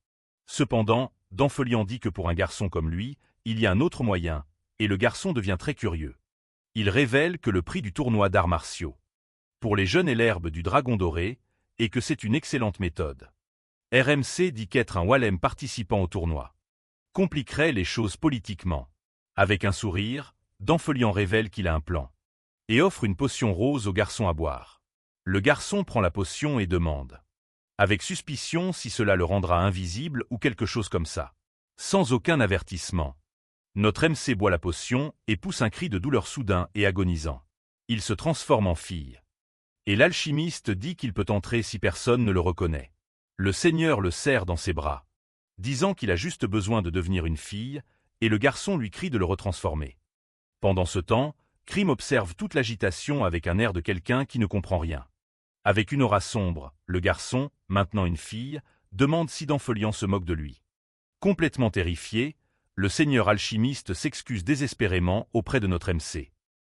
Cependant, Danfilion dit que pour un garçon comme lui, il y a un autre moyen, et le garçon devient très curieux. Il révèle que le prix du tournoi d'arts martiaux pour les jeunes est l'herbe du dragon doré, et que c'est une excellente méthode. RMC dit qu'être un Walem participant au tournoi compliquerait les choses politiquement. Avec un sourire, Danfilion révèle qu'il a un plan, et offre une potion rose au garçon à boire. Le garçon prend la potion et demande, avec suspicion si cela le rendra invisible ou quelque chose comme ça. Sans aucun avertissement. Notre MC boit la potion et pousse un cri de douleur soudain et agonisant. Il se transforme en fille. Et l'alchimiste dit qu'il peut entrer si personne ne le reconnaît. Le seigneur le serre dans ses bras, disant qu'il a juste besoin de devenir une fille, et le garçon lui crie de le retransformer. Pendant ce temps, Krim observe toute l'agitation avec un air de quelqu'un qui ne comprend rien. Avec une aura sombre, le garçon, maintenant une fille, demande si Danfolian se moque de lui. Complètement terrifié, le seigneur alchimiste s'excuse désespérément auprès de notre MC.